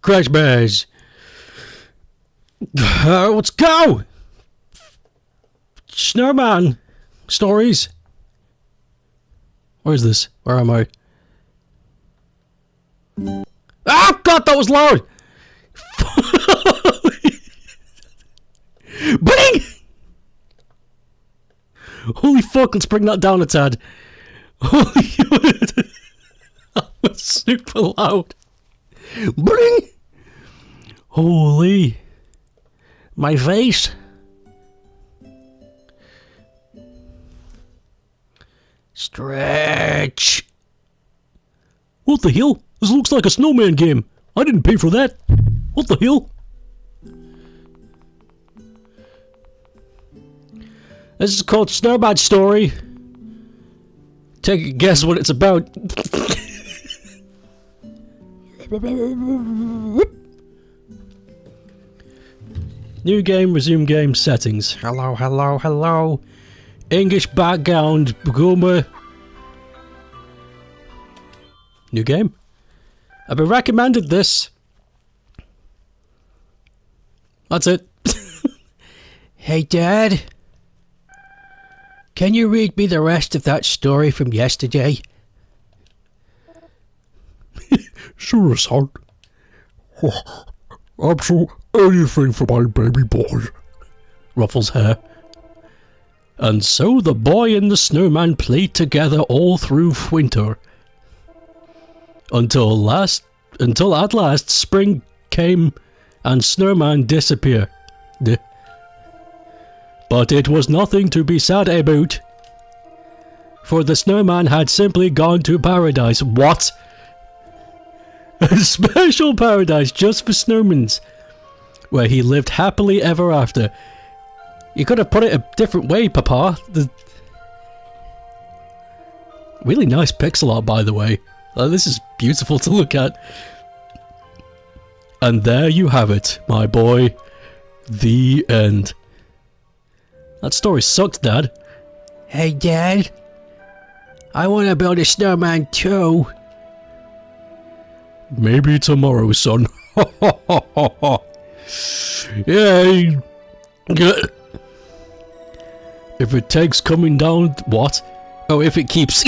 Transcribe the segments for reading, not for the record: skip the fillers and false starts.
Christmas. Let's go. Snowman Stories. Where is this? Where am I? Oh God, that was loud. Bling! Holy fuck, let's bring that down a tad. Holy shit. That was super loud. Bling! Holy. My face. Stretch. What the hell? This looks like a snowman game. I didn't pay for that. What the hell? This is called Snowman Story. Take a guess what it's about. New game, resume game settings. Hello, hello, hello. English background, Goma. New game. I've been recommended this. That's it. Hey, Dad. Can you read me the rest of that story from yesterday? Sure, son. Absolutely anything for my baby boy. Ruffles hair. And so the boy and the snowman played together all through winter. Until at last spring came and Snowman disappeared. But it was nothing to be sad about, for the snowman had simply gone to paradise. What? A special paradise just for snowmans, where he lived happily ever after. You could have put it a different way, Papa. Really nice pixel art, by the way. This is beautiful to look at. And there you have it, my boy. The end. That story sucked, Dad. Hey, Dad. I want to build a snowman too. Maybe tomorrow, son. Yay. If it takes coming down... What? Oh, if it keeps...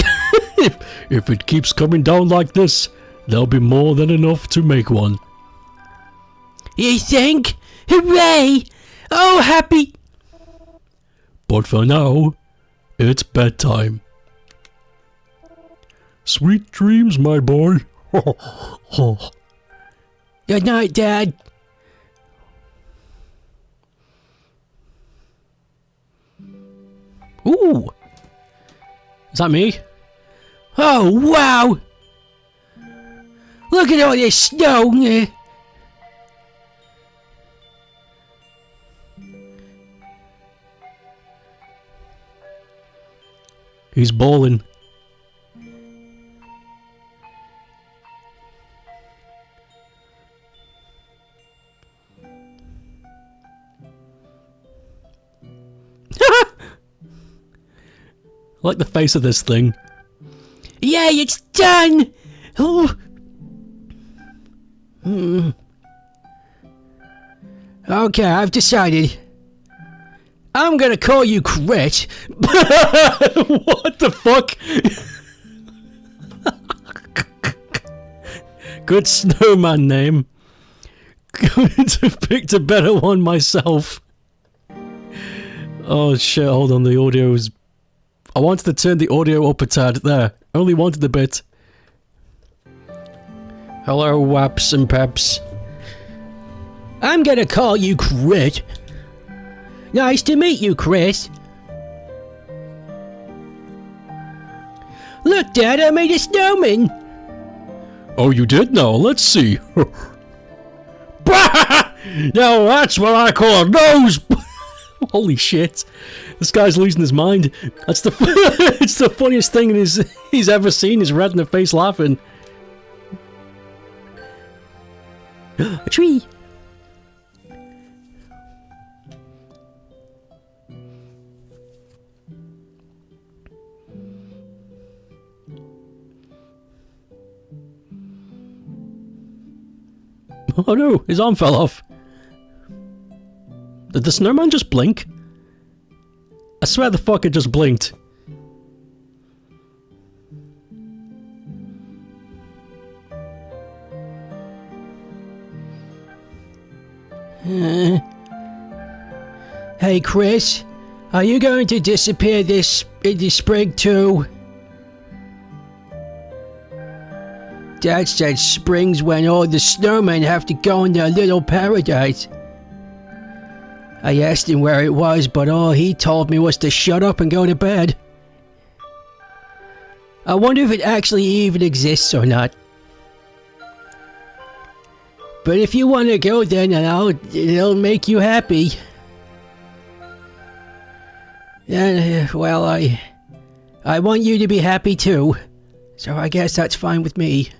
if it keeps coming down like this, there'll be more than enough to make one. You think? Hooray! Oh, happy... But for now, it's bedtime. Sweet dreams, my boy. Good night, Dad. Ooh! Is that me? Oh, wow! Look at all this snow! He's bowling. I like the face of this thing. Yay, it's done! Oh. Okay, I've decided. I'm gonna call you Crit. What the fuck? Good snowman name. Going to pick a better one myself. Oh shit, hold on, the audio is... I wanted to turn the audio up a tad. There. Only wanted a bit. Hello, Waps and Peps. I'm gonna call you Crit. Nice to meet you, Chris. Look, Dad, I made a snowman. Oh, you did? Now, let's see. Now, that's what I call a nose. Holy shit. This guy's losing his mind. That's the it's the funniest thing he's ever seen, is red in the face laughing. A tree. Oh no, his arm fell off. Did the snowman just blink? I swear the fucker just blinked. Hey Chris, are you going to disappear in the spring too? Dad said spring's when all the snowmen have to go in their little paradise. I asked him where it was, but all he told me was to shut up and go to bed. I wonder if it actually even exists or not. But if you want to go then, it'll make you happy. Well, I want you to be happy too. So I guess that's fine with me.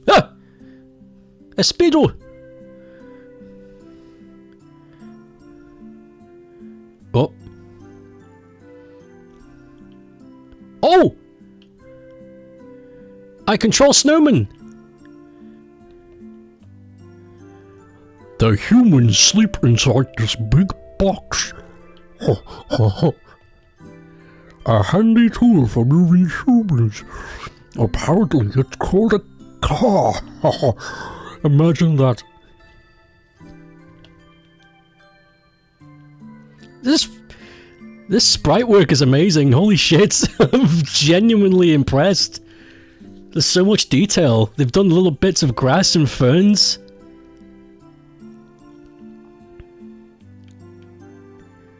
Ah! A speedo! Oh. Oh! I control snowmen! The humans sleep inside this big box. A handy tool for moving humans. Apparently it's called a car. Imagine that. This sprite work is amazing. Holy shit. I'm genuinely impressed. There's so much detail. They've done little bits of grass and ferns.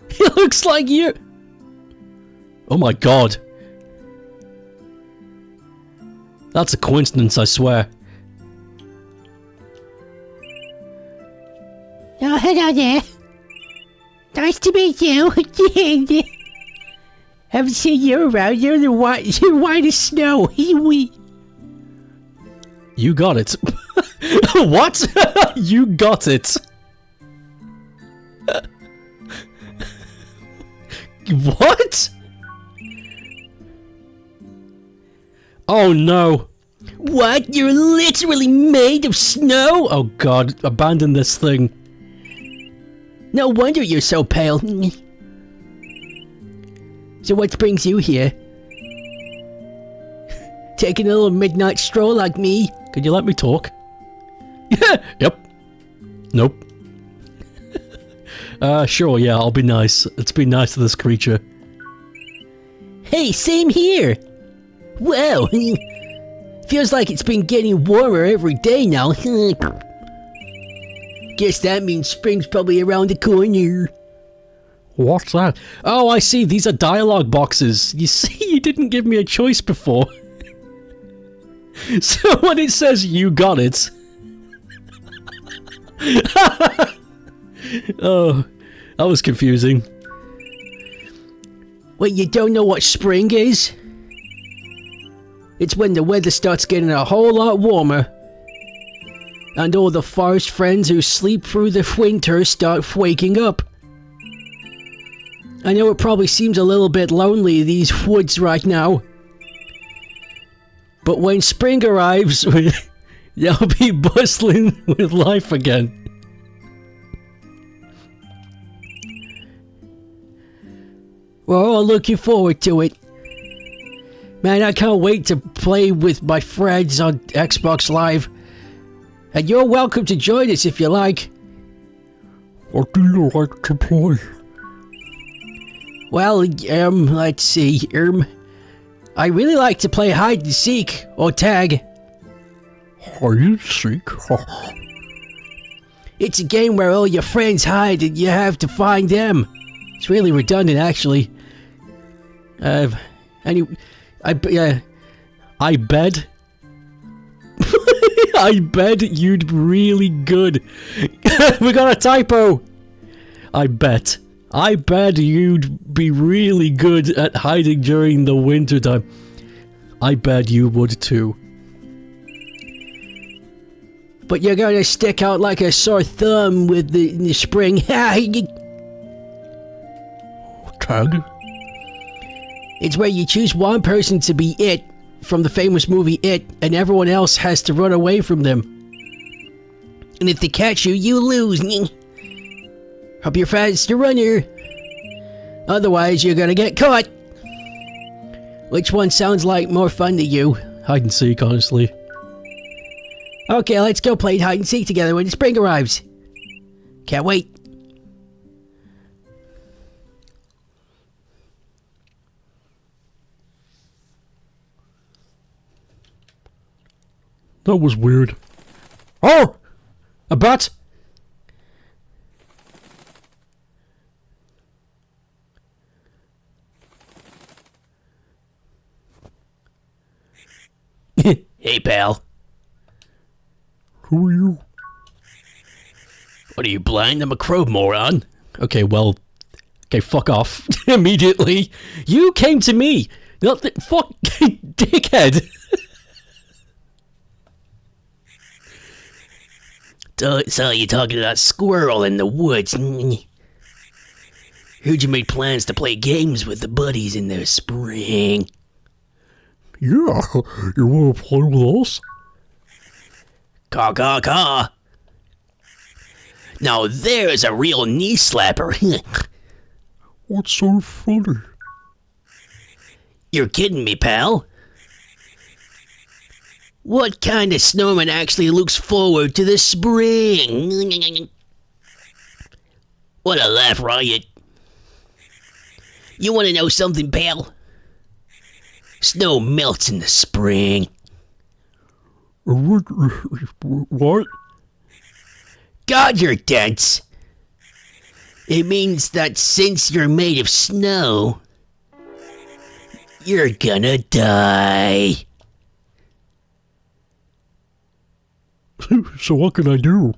It looks like you. Oh my god. That's a coincidence, I swear. Oh, hello there. Nice to meet you. Haven't seen you around. You're white as snow. You got it. What? You got it. What? Oh no. What? You're literally made of snow? Oh god, abandon this thing. No wonder you're so pale. So what brings you here? Taking a little midnight stroll like me? Could you let me talk? Yep. Nope. Sure, yeah, I'll be nice. Let's be nice to this creature. Hey, same here. Wow. Feels like it's been getting warmer every day now. Guess that means spring's probably around the corner. What's that? Oh, I see. These are dialogue boxes. You see, you didn't give me a choice before. So when it says you got it... Oh, that was confusing. Wait, you don't know what spring is? It's when the weather starts getting a whole lot warmer. And all the forest friends who sleep through the winter start waking up. I know it probably seems a little bit lonely, these woods right now. But when spring arrives, they'll be bustling with life again. We're all looking forward to it. Man, I can't wait to play with my friends on Xbox Live. And you're welcome to join us if you like. What do you like to play? Well, let's see, I really like to play hide and seek, or tag. Hide and seek? It's a game where all your friends hide and you have to find them. It's really redundant, actually. I bet... I bet you'd be really good. We got a typo! I bet you'd be really good at hiding during the winter time. I bet you would too. But you're gonna stick out like a sore thumb with in the spring. tag? It's where you choose one person to be it from the famous movie It, and everyone else has to run away from them. And if they catch you, you lose. Hope you're fast runner. Otherwise, you're gonna get caught. Which one sounds like more fun to you? Hide and seek, honestly. Okay, let's go play hide and seek together when the spring arrives. Can't wait. That was weird. Oh! A bat! Hey, pal. Who are you? What are you, blind? I'm a crow, moron. Okay, well... Okay, fuck off. Immediately. You came to me! Not the... Fuck... dickhead! So you're talking to that squirrel in the woods. Heard you made plans to play games with the buddies in the spring. Yeah, you wanna play with us? Caw, caw, caw. Now there's a real knee slapper. What's so funny? You're kidding me, pal. What kind of snowman actually looks forward to the spring? What a laugh riot. You want to know something, pal? Snow melts in the spring. What? God, you're dense. It means that since you're made of snow, you're gonna die. So what can I do?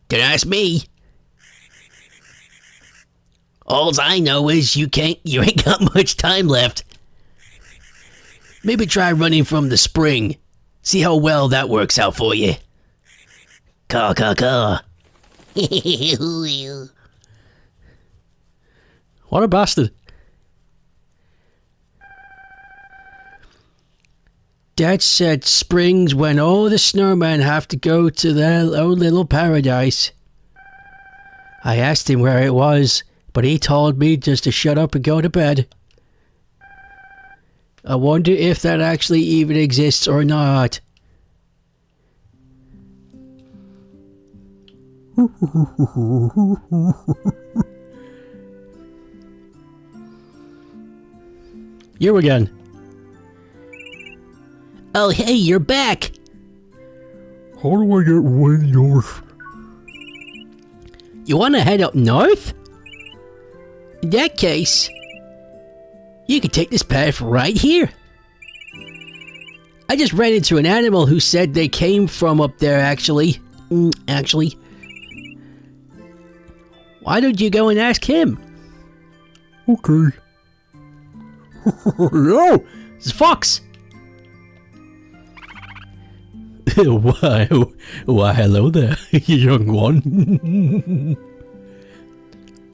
Don't ask me. Alls I know is you ain't got much time left. Maybe try running from the spring. See how well that works out for you. Caw, caw, caw. What a bastard. Dad said spring's when all the snowmen have to go to their own little paradise. I asked him where it was, but he told me just to shut up and go to bed. I wonder if that actually even exists or not. You again. Oh, hey, you're back. How do I get way north? You want to head up north? In that case, you could take this path right here. I just ran into an animal who said they came from up there, actually. Why don't you go and ask him? Okay. No! It's a fox! Why, hello there, young one.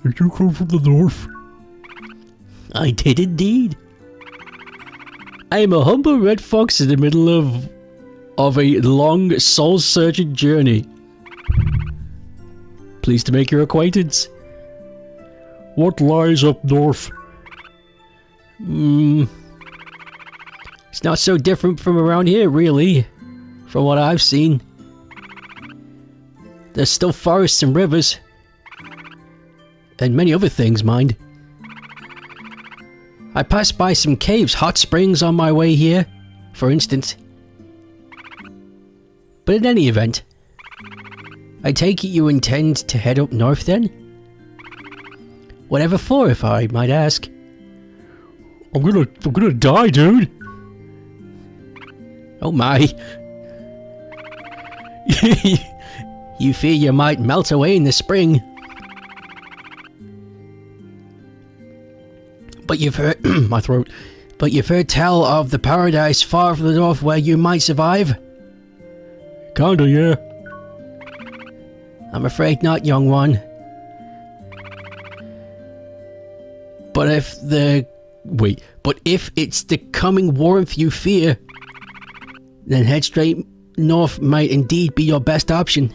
Did you come from the north? I did indeed. I am a humble red fox in the middle of a long, soul-searching journey. Pleased to make your acquaintance. What lies up north? It's not so different from around here, really. From what I've seen. There's still forests and rivers. And many other things, mind. I passed by some caves, hot springs on my way here, for instance. But in any event, I take it you intend to head up north then? Whatever for, if I might ask. I'm gonna die, dude. Oh my. You fear you might melt away in the spring. But you've heard my throat. But you've heard tell of the paradise far from the north where you might survive? Kinda, yeah. I'm afraid not, young one. But if it's the coming warmth you fear, then head straight north might indeed be your best option.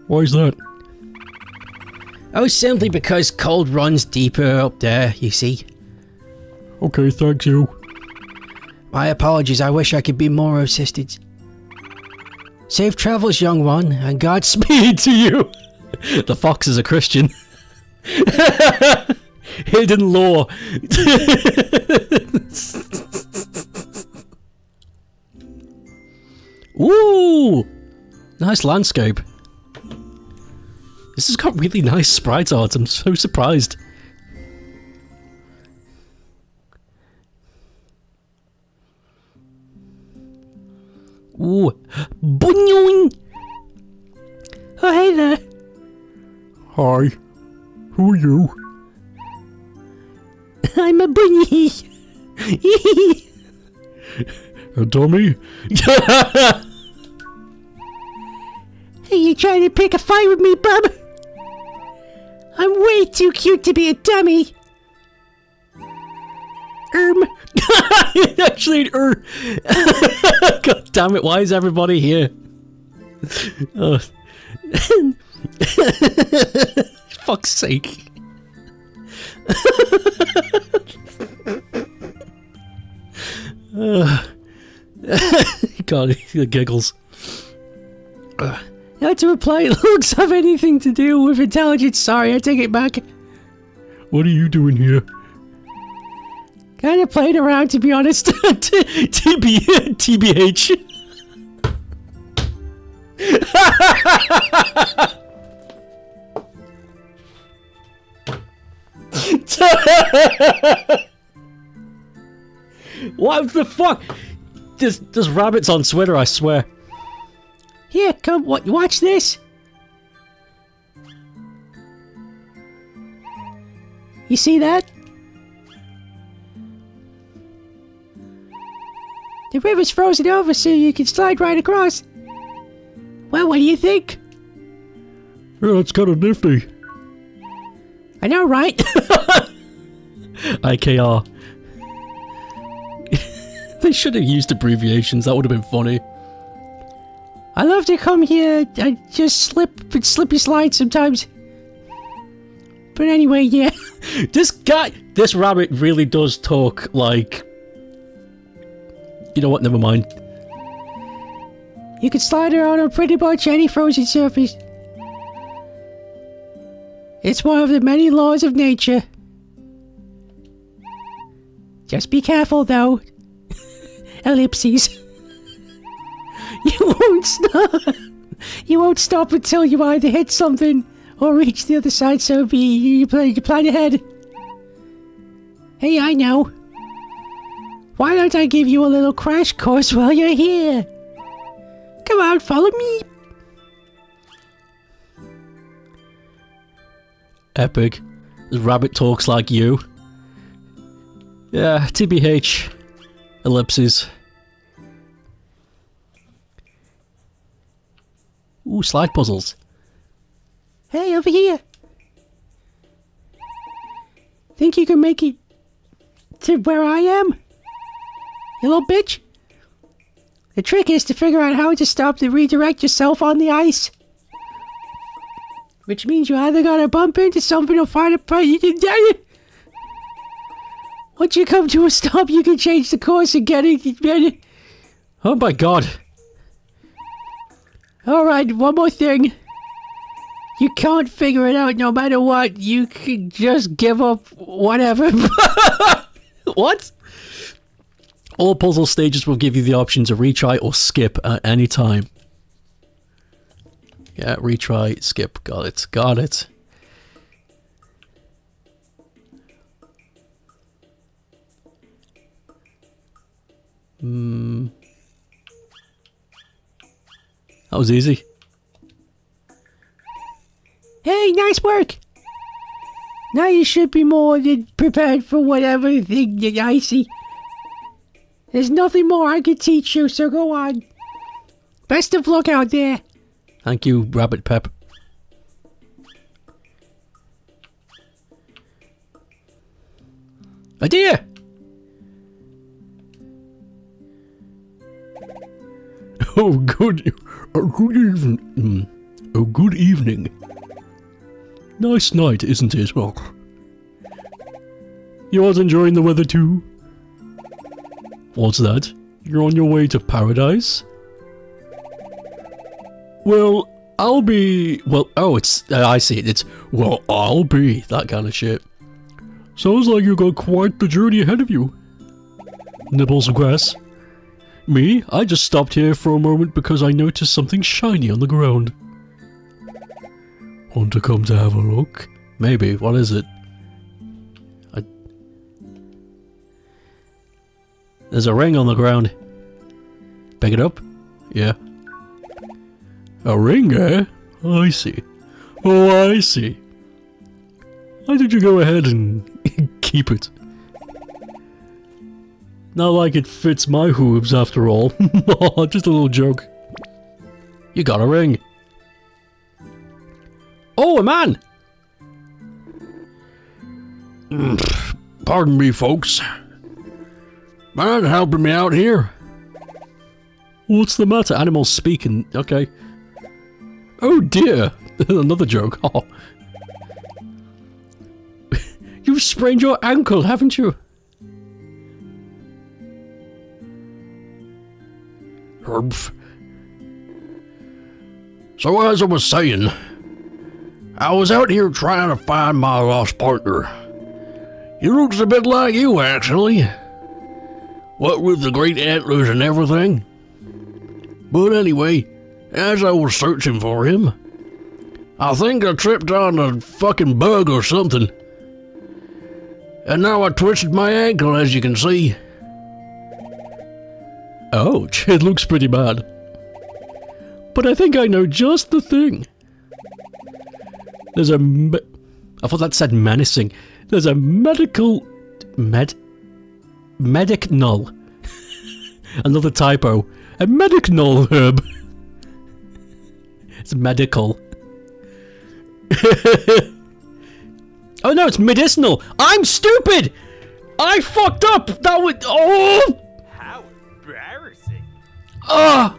Why is that? Oh, simply because cold runs deeper up there, you see. Okay, thanks you. My apologies, I wish I could be more assistance. Safe travels, young one, and Godspeed to you! The fox is a Christian. Hidden lore. Ooh! Nice landscape. This has got really nice sprite art, I'm so surprised. Ooh. Bunyoing! Oh, hey there. Hi. Who are you? I'm a bunny. A dummy? Are you trying to pick a fight with me, bub? I'm way too cute to be a dummy. Actually, God damn it, why is everybody here? Oh. Fuck's sake. God, the giggles. Not to reply, looks have anything to do with intelligence. Sorry, I take it back. What are you doing here? Kind of playing around, to be honest. TBH. What the fuck? There's rabbits on Twitter, I swear. Here, come, watch this. You see that? The river's frozen over so you can slide right across. Well, what do you think? Yeah, it's kind of nifty. I know, right? IKR. They should have used abbreviations, that would have been funny. I love to come here, I just slippy slide sometimes. But anyway, yeah. This rabbit really does talk like... You know what, never mind. You can slide around on pretty much any frozen surface. It's one of the many laws of nature. Just be careful, though. Ellipses. You won't stop until you either hit something or reach the other side, so you plan ahead. Hey, I know. Why don't I give you a little crash course while you're here? Come on, follow me. Epic. This rabbit talks like you. Yeah, TBH. Ellipses. Ooh, slide puzzles. Hey, over here. Think you can make it to where I am? You little bitch. The trick is to figure out how to stop to redirect yourself on the ice. Which means you either gotta bump into something or find a part you can get it. Once you come to a stop, you can change the course and get it. Oh my god. Alright, one more thing. You can't figure it out no matter what. You can just give up whatever. What? All puzzle stages will give you the option to retry or skip at any time. Yeah, retry, skip. Got it. Got it. That was easy. Hey, nice work! Now you should be more than prepared for whatever thing that I see. There's nothing more I can teach you, so go on. Best of luck out there. Thank you, Rabbit Pep. A deer! Oh, good evening. Oh, good evening. Nice night, isn't it? Well, you aren't enjoying the weather too? What's that? You're on your way to paradise? Well, I'll be... Well, oh, it's... I see it. It's... Well, I'll be... That kind of shit. Sounds like you got quite the journey ahead of you. Nibble some grass. Me? I just stopped here for a moment because I noticed something shiny on the ground. Want to come to have a look? Maybe. What is it? There's a ring on the ground. Pick it up? Yeah. A ring, eh? I see. Oh, I see. Why did you go ahead and keep it? Not like it fits my hooves after all. Just a little joke. You got a ring. Oh, a man! Pardon me, folks. Mind helping me out here? What's the matter? Animals speaking. Okay. Oh dear. Another joke. Oh. You've sprained your ankle, haven't you? Humph. So as I was saying, I was out here trying to find my lost partner. He looks a bit like you, actually. What with the great antlers and everything. But anyway, as I was searching for him, I think I tripped on a fucking bug or something. And now I twisted my ankle, as you can see. Ouch, it looks pretty bad. But I think I know just the thing. There's a I thought that said menacing. There's a medical... Medic null. Another typo. A medic null herb. It's medical. Oh no, it's medicinal. I'm stupid! I fucked up! That would... Oh! How embarrassing. Ah!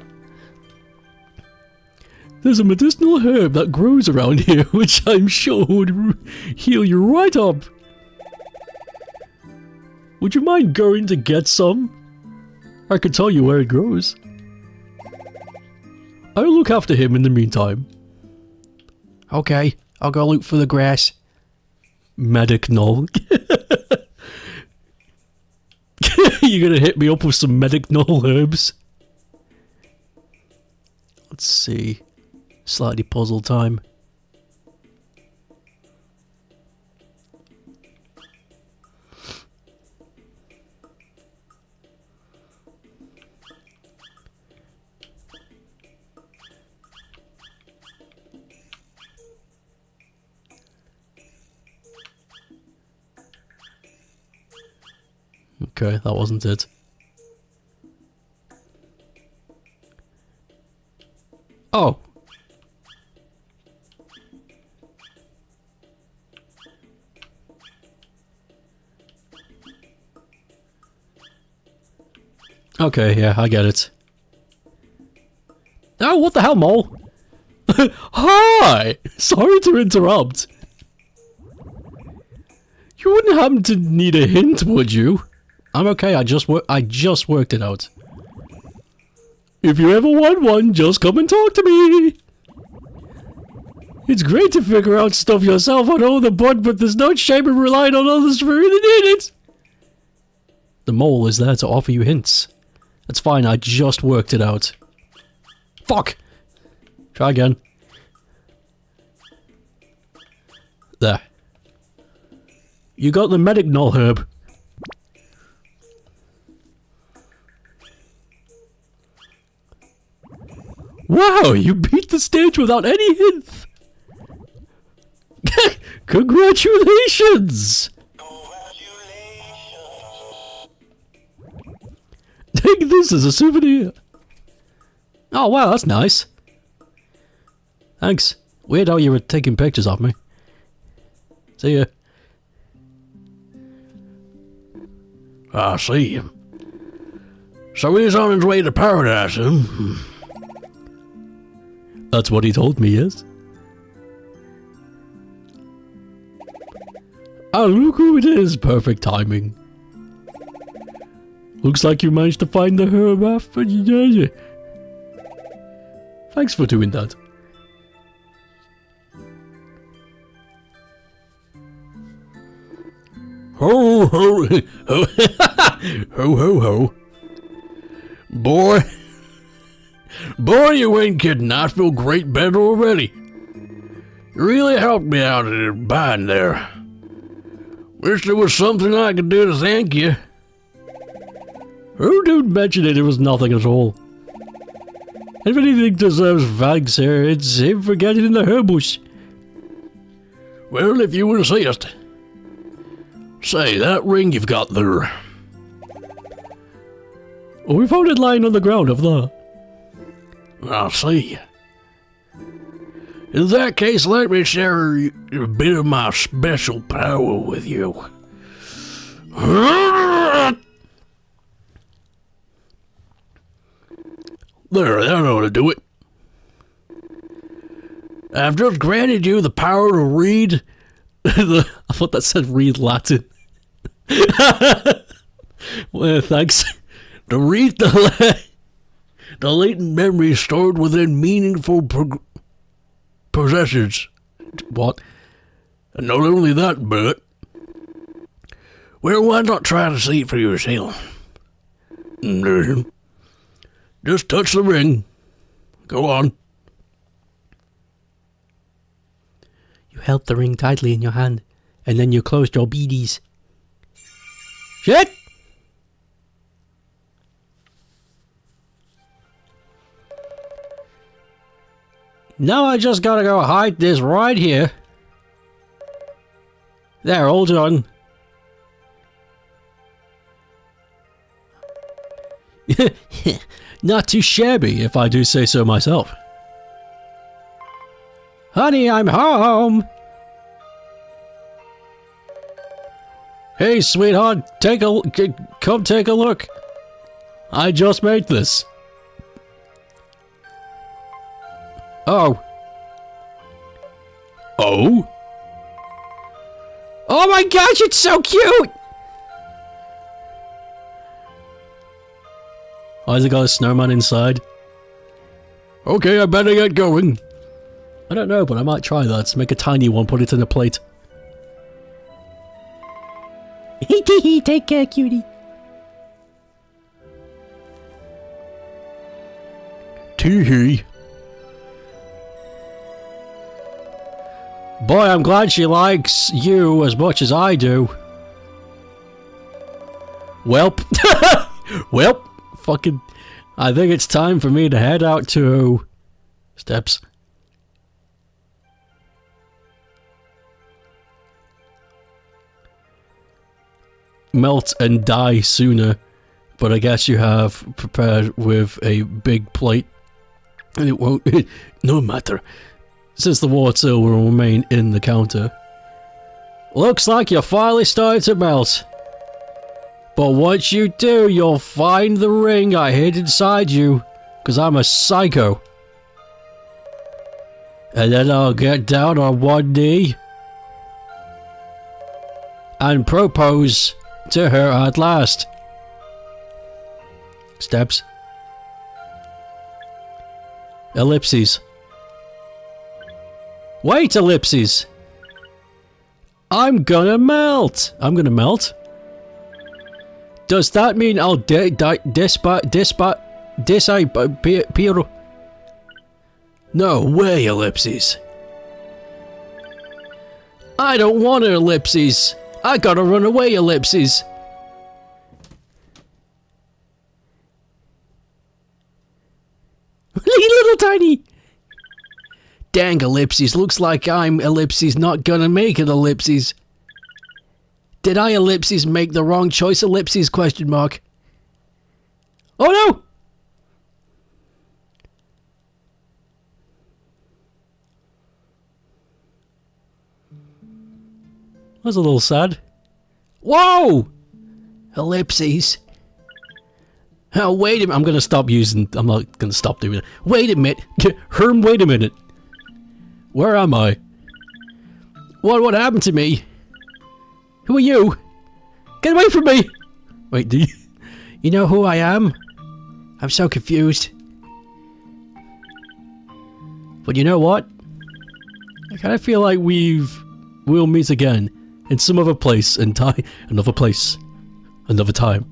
There's a medicinal herb that grows around here, which I'm sure would heal you right up. Would you mind going to get some? I can tell you where it grows. I'll look after him in the meantime. Okay, I'll go look for the grass. Medic null. You're gonna hit me up with some medic null herbs? Let's see. Slightly puzzle time. Okay, that wasn't it. Oh. Okay, yeah, I get it. Oh, what the hell, mole? Hi! Sorry to interrupt. You wouldn't happen to need a hint, would you? I'm okay, I just worked it out. If you ever want one, just come and talk to me. It's great to figure out stuff yourself on all the bud, but there's no shame in relying on others to really need it. The mole is there to offer you hints. That's fine, I just worked it out. Fuck! Try again. There. You got the medic null herb. Wow, you beat the stage without any hint! Congratulations! Take this as a souvenir. Oh wow, that's nice. Thanks. Weird how you were taking pictures of me. See ya. I see. So he's on his way to paradise, huh? That's what he told me, yes. Oh, look who it is. Perfect timing. Looks like you managed to find the herb after. Yeah. Thanks for doing that. Ho, ho, ho, ho, ho, ho. Boy, you ain't kidding. I feel great better already. You really helped me out of the bind there. Wish there was something I could do to thank you. Oh, don't mention it. It was nothing at all. If anything deserves thanks here, it's him for getting in the herb bush. Well, if you insist. Say, that ring you've got there. Oh, we found it lying on the ground over there. I see. In that case, let me share a bit of my special power with you. There, that ought to do it. I've just granted you the power to read. I thought that said read Latin. Well, thanks. To read the latent memories stored within meaningful possessions. What? And not only that, but... Well, why not try to see it for yourself? Just touch the ring. Go on. You held the ring tightly in your hand, and then you closed your beadies. Shit! Now I just gotta go hide this right here. There, hold on. Not too shabby, if I do say so myself. Honey, I'm home! Hey, sweetheart, come take a look. I just made this. Oh. Oh? Oh my gosh, it's so cute! Why has it got a snowman inside? Okay, I better get going. I don't know, but I might try that. Make a tiny one, put it in a plate. Take care, cutie. Tee-hee. Boy, I'm glad she likes you as much as I do. Welp. Welp. Fucking... I think it's time for me to head out to... Steps. Melt and die sooner, but I guess you have prepared with a big plate, and it won't. No matter, since the water will remain in the counter. Looks like you're finally starting to melt, but once you do, you'll find the ring I hid inside you, because I'm a psycho. And then I'll get down on one knee and propose to her at last. Steps. Ellipses. Wait, ellipses. I'm gonna melt. I'm gonna melt. Does that mean I'll disappear? No way, ellipses. I don't want ellipses. I gotta run away, ellipses. Little tiny. Dang, ellipses. Looks like I'm ellipses not gonna make it, ellipses. Did I, ellipses, make the wrong choice, ellipses, question mark? Oh no! That's a little sad. Whoa! Ellipses. Oh, wait a minute. I'm not gonna stop doing it. Wait a minute. Herm, wait a minute. Where am I? What happened to me? Who are you? Get away from me! Wait, do you... You know who I am? I'm so confused. But you know what? I kind of feel like we'll meet again in some other place and time, another place, another time.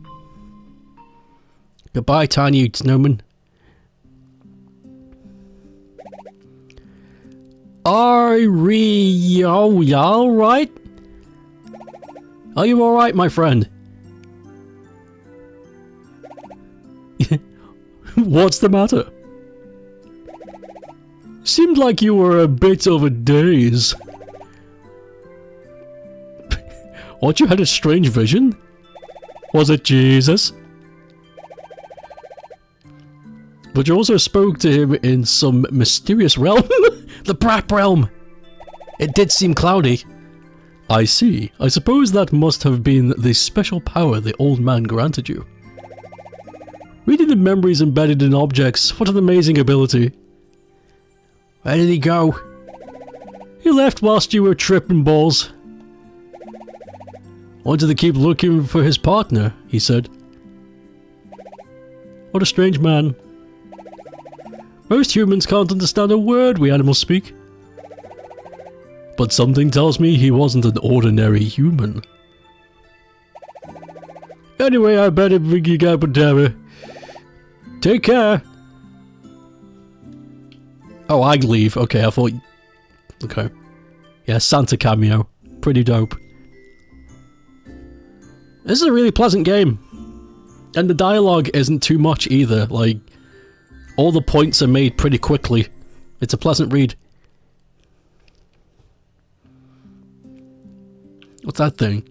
Goodbye, tiny snowman. Are you alright? Are you alright, my friend? What's the matter? Seemed like you were a bit of a daze. What, you had a strange vision? Was it Jesus? But you also spoke to him in some mysterious realm? The Brap realm! It did seem cloudy. I see. I suppose that must have been the special power the old man granted you. Reading the memories embedded in objects, what an amazing ability. Where did he go? He left whilst you were tripping balls. Wanted to keep looking for his partner, he said. What a strange man. Most humans can't understand a word we animals speak. But something tells me he wasn't an ordinary human. Anyway, I better bring you up a Take care. Oh, I leave. Okay, I thought... Okay. Yeah, Santa cameo. Pretty dope. This is a really pleasant game. And the dialogue isn't too much either. Like, all the points are made pretty quickly. It's a pleasant read. What's that thing?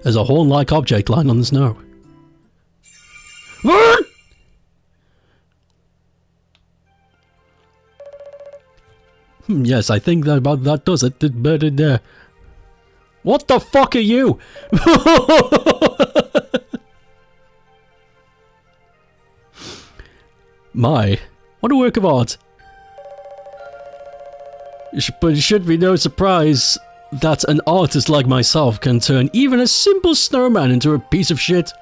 There's a horn-like object lying on the snow. What? Yes, I think that does it. There. What the fuck are you? My, what a work of art. But it should be no surprise that an artist like myself can turn even a simple snowman into a piece of shit.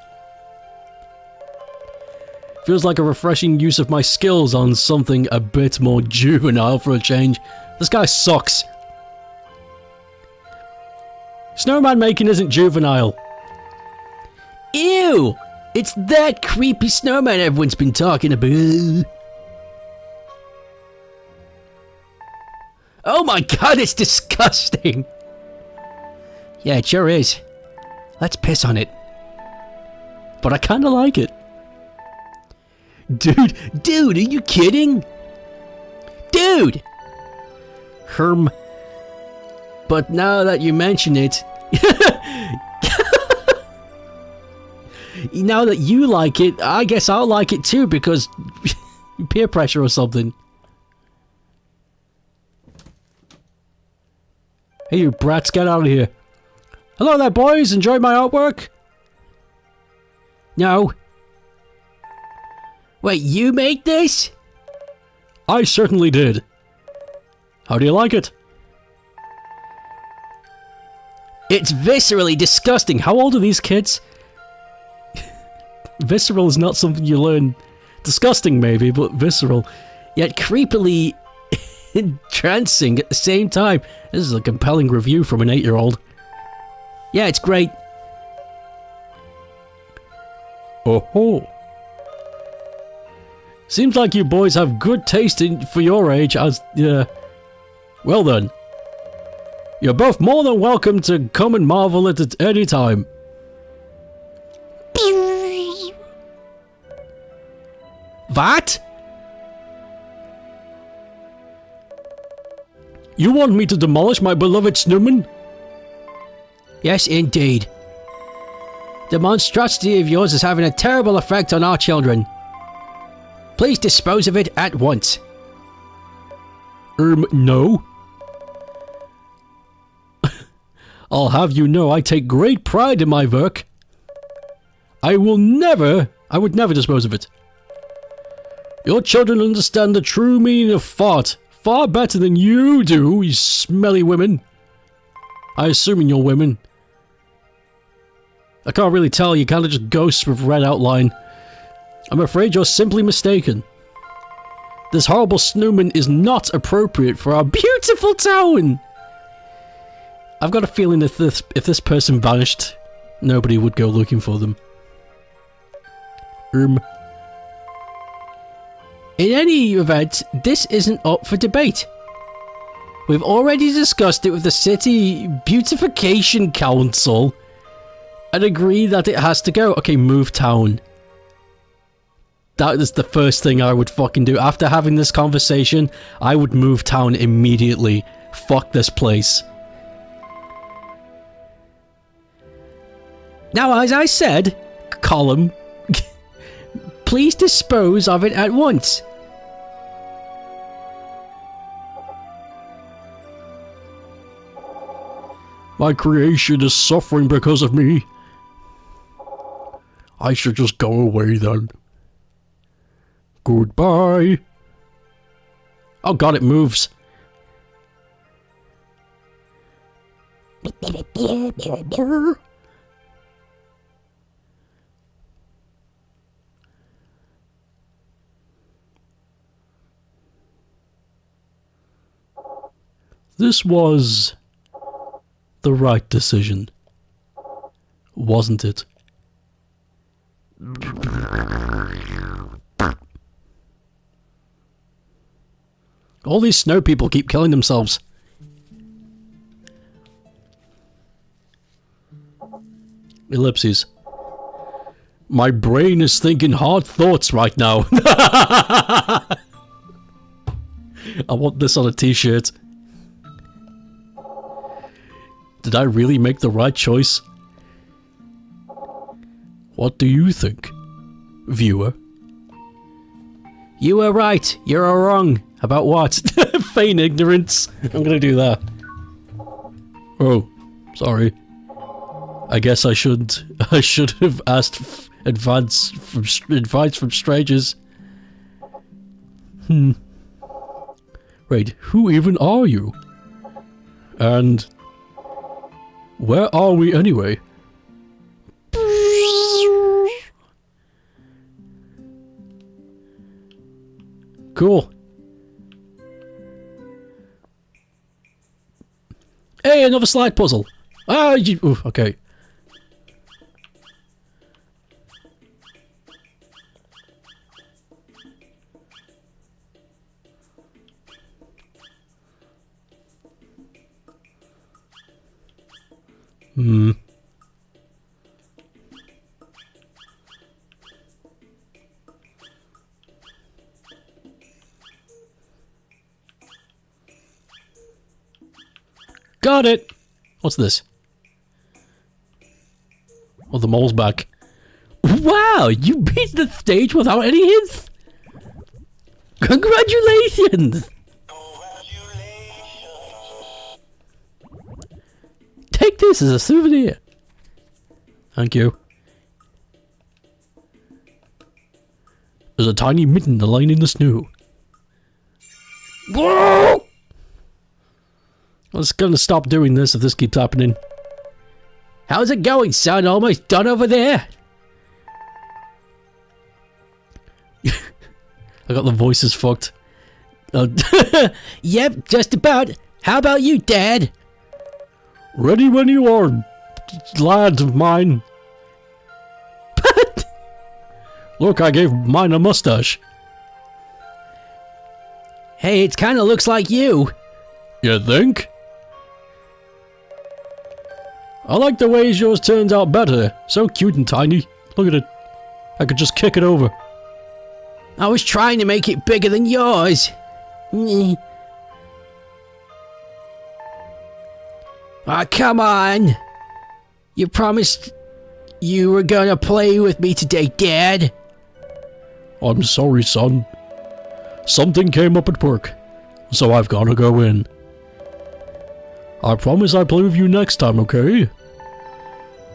Feels like a refreshing use of my skills on something a bit more juvenile for a change. This guy sucks. Snowman making isn't juvenile. Ew! It's that creepy snowman everyone's been talking about. Oh my god, it's disgusting! Yeah, it sure is. Let's piss on it. But I kinda like it. Dude, are you kidding? Dude! Herm. But now that you mention it... now that you like it, I guess I'll like it too because... peer pressure or something. Hey you brats, get out of here. Hello there boys, enjoy my artwork? No. Wait, you made this? I certainly did. How do you like it? It's viscerally disgusting. How old are these kids? Visceral is not something you learn. Disgusting maybe, but visceral. Yet creepily entrancing at the same time. This is a compelling review from an 8-year-old. Yeah, it's great. Oh ho. Seems like you boys have good taste for your age as... well then. You're both more than welcome to come and marvel at it any time. What? You want me to demolish my beloved snowman? Yes, indeed. The monstrosity of yours is having a terrible effect on our children. Please dispose of it at once. No. I'll have you know I take great pride in my work. I would never dispose of it. Your children understand the true meaning of fart far better than you do, you smelly women. I assume you're women. I can't really tell, you kind of just ghosts with red outline. I'm afraid you're simply mistaken. This horrible snowman is not appropriate for our beautiful town. I've got a feeling if this person vanished, nobody would go looking for them. In any event, this isn't up for debate. We've already discussed it with the City Beautification Council and agreed that it has to go. Okay, move town. That is the first thing I would fucking do. After having this conversation, I would move town immediately. Fuck this place. Now, as I said, column, please dispose of it at once. My creation is suffering because of me. I should just go away then. Goodbye. Oh god, it moves. This was the right decision, wasn't it? All these snow people keep killing themselves. Ellipses. My brain is thinking hard thoughts right now. I want this on a t-shirt. Did I really make the right choice? What do you think, viewer? You were right, you're wrong. About what? Feign ignorance. I'm gonna do that. Oh, sorry. I guess I should have asked advice from strangers. Wait, who even are you? And where are we anyway? Cool. Hey, another slide puzzle. Ah, okay. Got it! What's this? Oh, the mole's back. Wow, you beat the stage without any hints! Congratulations! Take this as a souvenir. Thank you. There's a tiny mitten lying in the snow. Whoa! I was gonna stop doing this if this keeps happening. How's it going, son? Almost done over there? I got the voices fucked. Yep, just about. How about you, Dad? Ready when you are, lad of mine. Look, I gave mine a mustache. Hey, it kinda looks like you. You think? I like the ways yours turns out better. So cute and tiny. Look at it. I could just kick it over. I was trying to make it bigger than yours. Ah, come on. You promised you were gonna play with me today, Dad. I'm sorry, son. Something came up at work, so I've gotta go in. I promise I'll play with you next time, okay?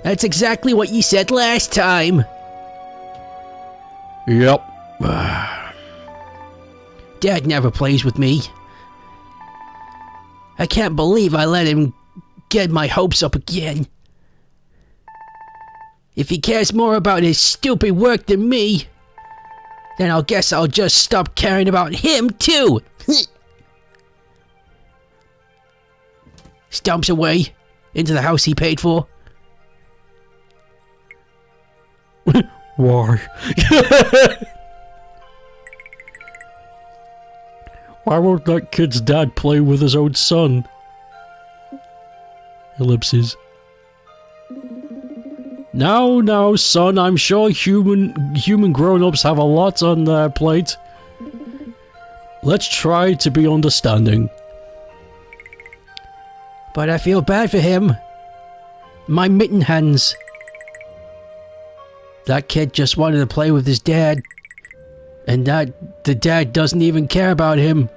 That's exactly what you said last time. Yep. Dad never plays with me. I can't believe I let him get my hopes up again. If he cares more about his stupid work than me, then I guess I'll just stop caring about him too. Stomps away into the house he paid for. Why? Why won't that kid's dad play with his own son? Ellipses. Now, son, I'm sure human grown-ups have a lot on their plate. Let's try to be understanding. But I feel bad for him. My mitten hands. That kid just wanted to play with his dad. And that the dad doesn't even care about him.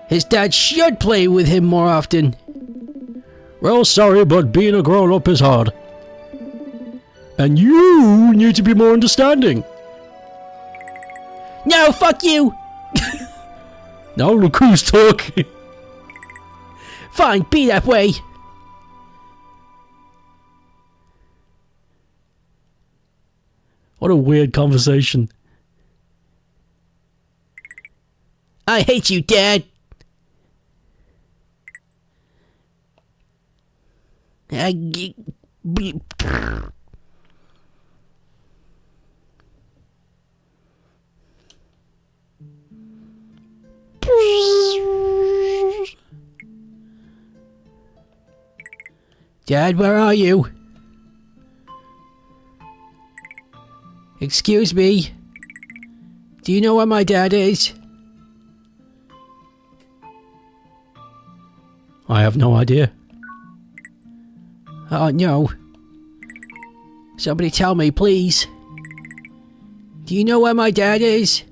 His dad should play with him more often. Well, sorry, but being a grown-up is hard. And you need to be more understanding. No, fuck you! Now look who's talking. Fine, be that way. What a weird conversation. I hate you, Dad. Dad, where are you? Excuse me. Do you know where my dad is? I have no idea. Oh no. Somebody tell me, please. Do you know where my dad is?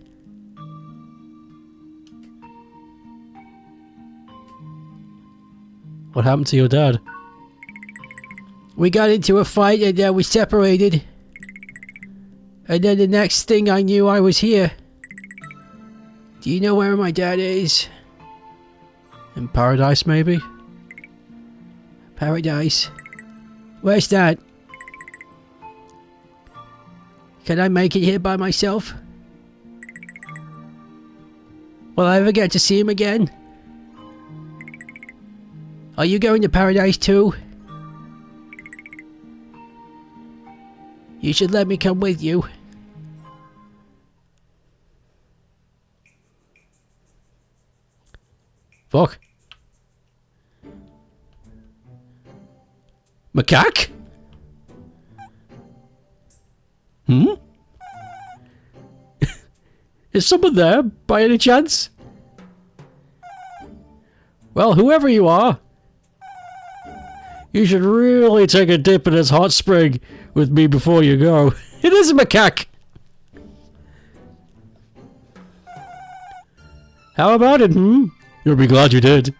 What happened to your dad? We got into a fight and then we separated. And then the next thing I knew, I was here. Do you know where my dad is? In paradise, maybe? Paradise. Where's that? Can I make it here by myself? Will I ever get to see him again? Are you going to paradise too? You should let me come with you. Fuck. Macaque? Hmm? Is someone there, by any chance? Well, whoever you are, you should really take a dip in this hot spring with me before you go. It is a macaque! How about it, hmm? You'll be glad you did.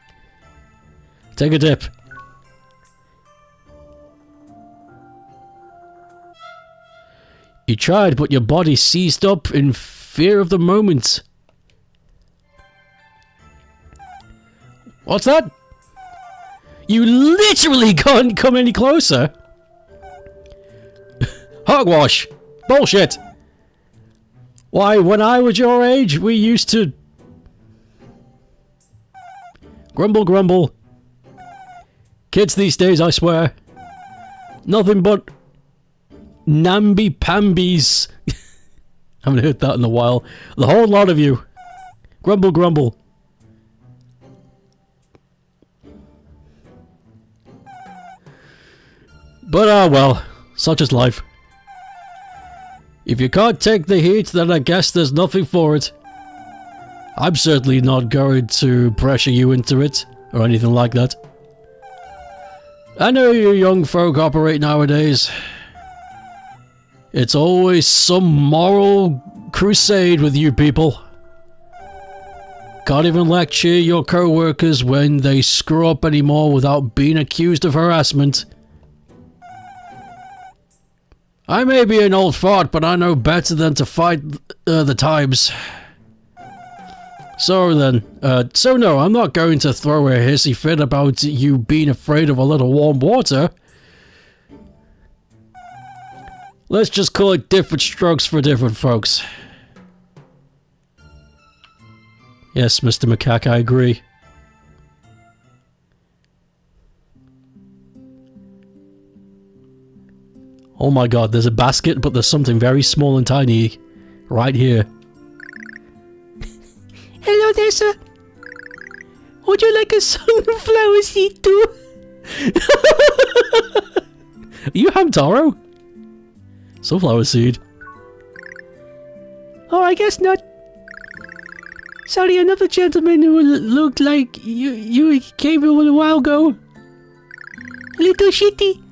Take a dip. You tried, but your body seized up in fear of the moment. What's that? You literally can't come any closer. Hogwash. Bullshit. Why, when I was your age, we used to... Grumble, grumble. Kids these days, I swear. Nothing but... namby-pambies. Haven't heard that in a while. The whole lot of you. Grumble, grumble. But well, such is life. If you can't take the heat, then I guess there's nothing for it. I'm certainly not going to pressure you into it, or anything like that. I know you young folk operate nowadays. It's always some moral crusade with you people. Can't even lecture your co-workers when they screw up anymore without being accused of harassment. I may be an old fart, but I know better than to fight the times. So then, so no, I'm not going to throw a hissy fit about you being afraid of a little warm water. Let's just call it different strokes for different folks. Yes, Mr. Macaque, I agree. Oh my god, there's a basket, but there's something very small and tiny right here. Hello there, sir. Would you like a sunflower seed too? You Hamtaro? Sunflower seed? Oh, I guess not. Sorry, another gentleman who looked like you came a little while ago. A little shitty.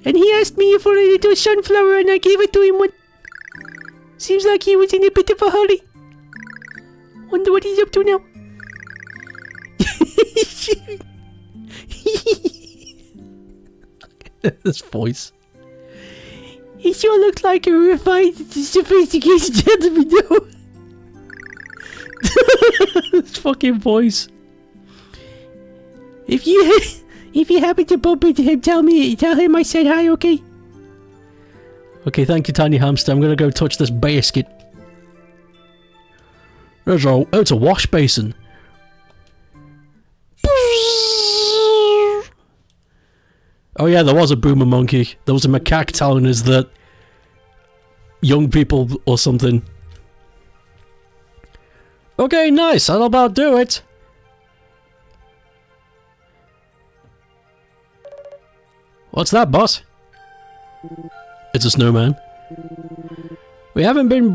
And he asked me for a little sunflower and I gave it to him. Seems like he was in a bit of a hurry. Wonder what he's up to now. This voice. He sure looks like a refined, sophisticated gentleman, though. This fucking voice. If you happen to bump into him, tell him I said hi, okay? Okay, thank you, tiny hamster. I'm gonna go touch this basket. It's a wash basin. Oh yeah, there was a boomer monkey. There was a macaque telling us that young people or something. Okay, nice. That'll about do it. What's that, boss? It's a snowman. We haven't been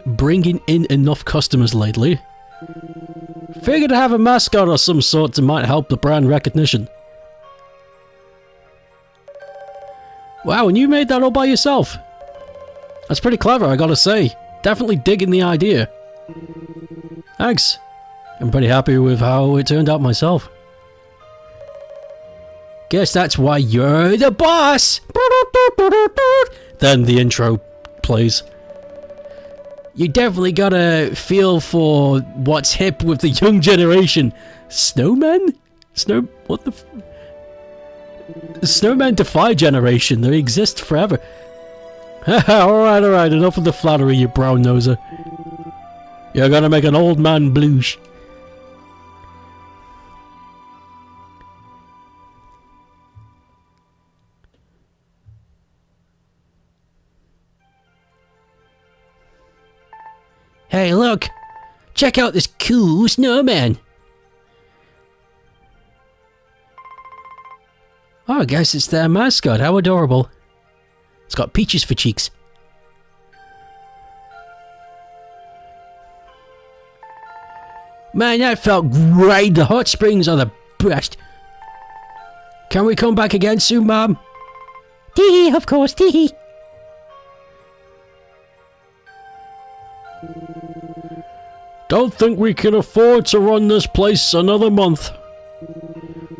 bringing in enough customers lately. Figured to have a mascot or some sort that might help the brand recognition. Wow, and you made that all by yourself. That's pretty clever, I gotta say. Definitely digging the idea. Thanks. I'm pretty happy with how it turned out myself. Guess that's why you're the boss! Then the intro plays. You definitely got a feel for what's hip with the young generation. Snowmen? What the Snowmen defy generation. They exist forever. Alright, enough of the flattery, you brown noser. You're gonna make an old man blush. Hey, look! Check out this cool snowman! Oh, I guess it's their mascot. How adorable. It's got peaches for cheeks. Man, that felt great. The hot springs are the best. Can we come back again soon, Mom? Tee-hee, of course, tee-hee. Don't think we can afford to run this place another month.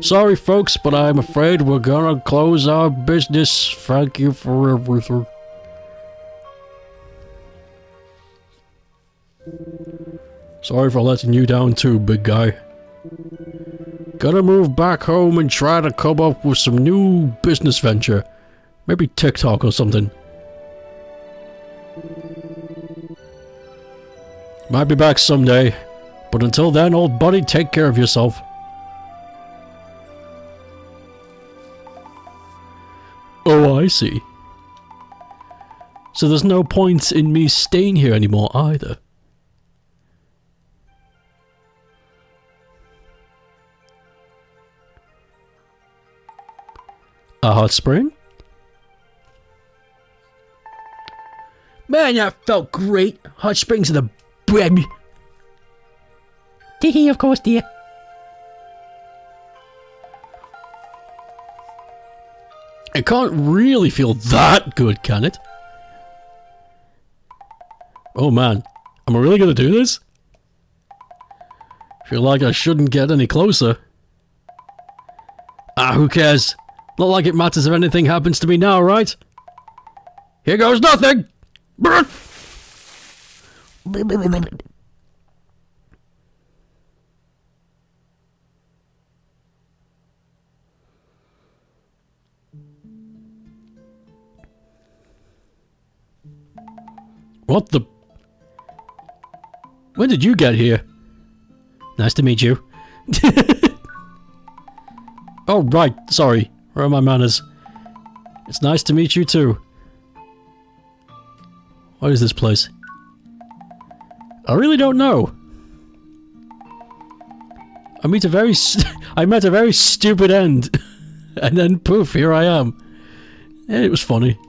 Sorry folks, but I'm afraid we're gonna close our business. Thank you for everything. Sorry for letting you down too, big guy. Gotta move back home and try to come up with some new business venture. Maybe TikTok or something. Might be back someday, but until then, old buddy, take care of yourself. Oh, I see. So there's no point in me staying here anymore either. A hot spring? Man, that felt great. Hot springs are the bread. Tee-hee, of course, dear. It can't really feel that good, can it? Oh man, am I really gonna do this? Feel like I shouldn't get any closer. Ah, who cares? Not like it matters if anything happens to me now, right? Here goes nothing! What the? When did you get here? Nice to meet you. Oh, right. Sorry. Where are my manners? It's nice to meet you too. What is this place? I really don't know. I met a very stupid end. And then poof, here I am. And it was funny.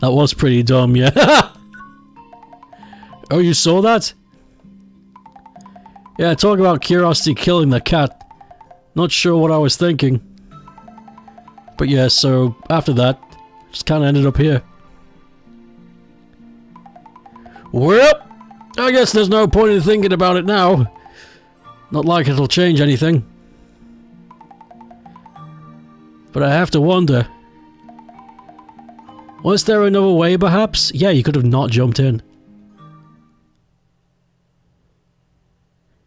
That was pretty dumb, yeah. Oh, you saw that? Yeah, talk about curiosity killing the cat. Not sure what I was thinking. But yeah, so after that, just kind of ended up here. Well, I guess there's no point in thinking about it now. Not like it'll change anything. But I have to wonder. Was there another way, perhaps? Yeah, you could have not jumped in.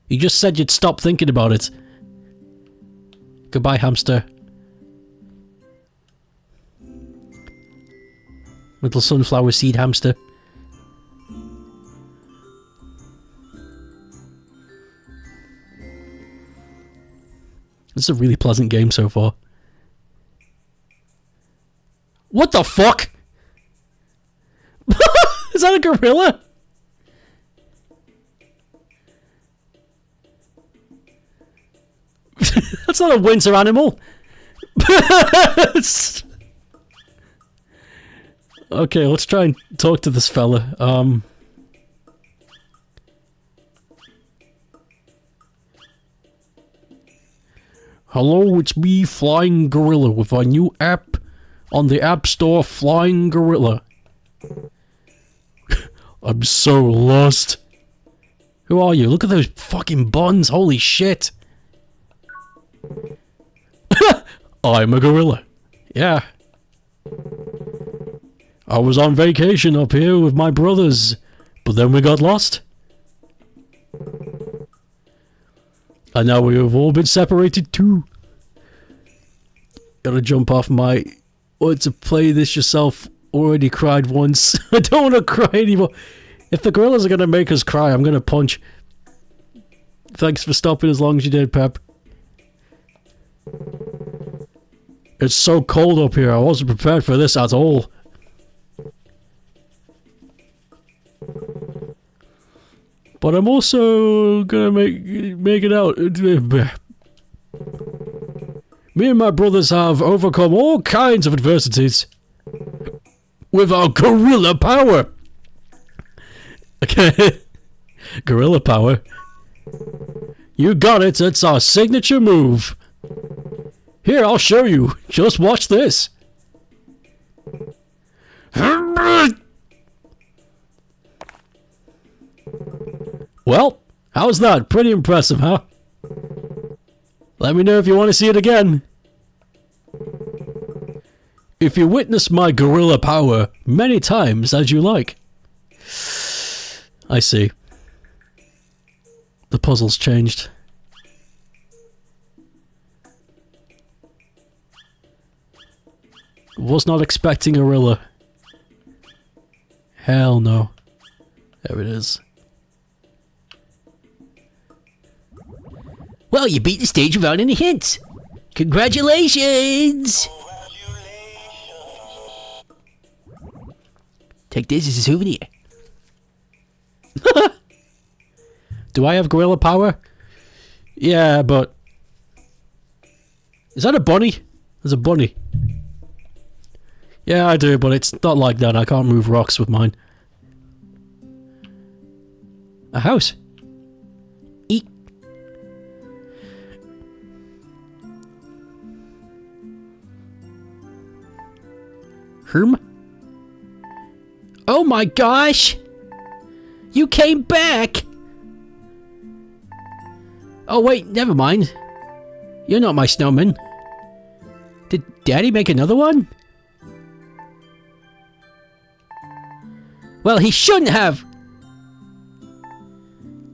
You just said you'd stop thinking about it. Goodbye, hamster. Little sunflower seed hamster. This is a really pleasant game so far. What the fuck? Is that a gorilla? That's not a winter animal. Okay, let's try and talk to this fella. Hello, it's me, Flying Gorilla, with our new app on the App Store, Flying Gorilla. I'm so lost. Who are you? Look at those fucking buns, holy shit. I'm a gorilla. Yeah. I was on vacation up here with my brothers, but then we got lost. And now we have all been separated too. Gotta jump off my... Want to play this yourself? Already cried once. I don't want to cry anymore. If the gorillas are gonna make us cry, I'm gonna punch. Thanks for stopping as long as you did, Pep. It's so cold up here, I wasn't prepared for this at all. But I'm also gonna make it out. Me and my brothers have overcome all kinds of adversities with our gorilla power. Okay. Gorilla power. You got it, it's our signature move. Here, I'll show you. Just watch this. Well, how's that? Pretty impressive, huh? Let me know if you want to see it again. If you witness my gorilla power many times as you like. I see. The puzzle's changed. Was not expecting a gorilla. Hell no. There it is. Well, you beat the stage without any hints. Congratulations! Take this as a souvenir. Do I have gorilla power? Yeah, but... Is that a bunny? There's a bunny. Yeah, I do, but it's not like that. I can't move rocks with mine. A house. Eek. Herm? Oh my gosh! You came back! Oh wait, never mind. You're not my snowman. Did Daddy make another one? Well, he shouldn't have!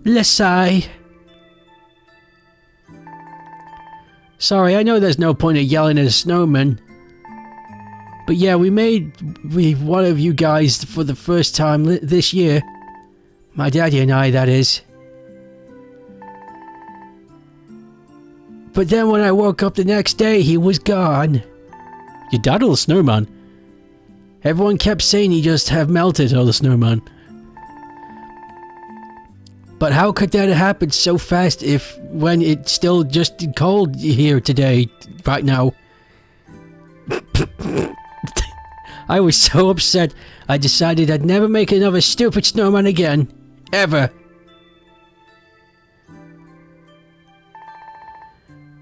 Lesai. Sorry, I know there's no point of yelling at a snowman. But yeah, we made one of you guys for the first time this year. My daddy and I, that is. But then when I woke up the next day, he was gone. Your dad or the snowman? Everyone kept saying he just have melted, or the snowman. But how could that have happened so fast when it's still just cold here today, right now? I was so upset, I decided I'd never make another stupid snowman again. Ever.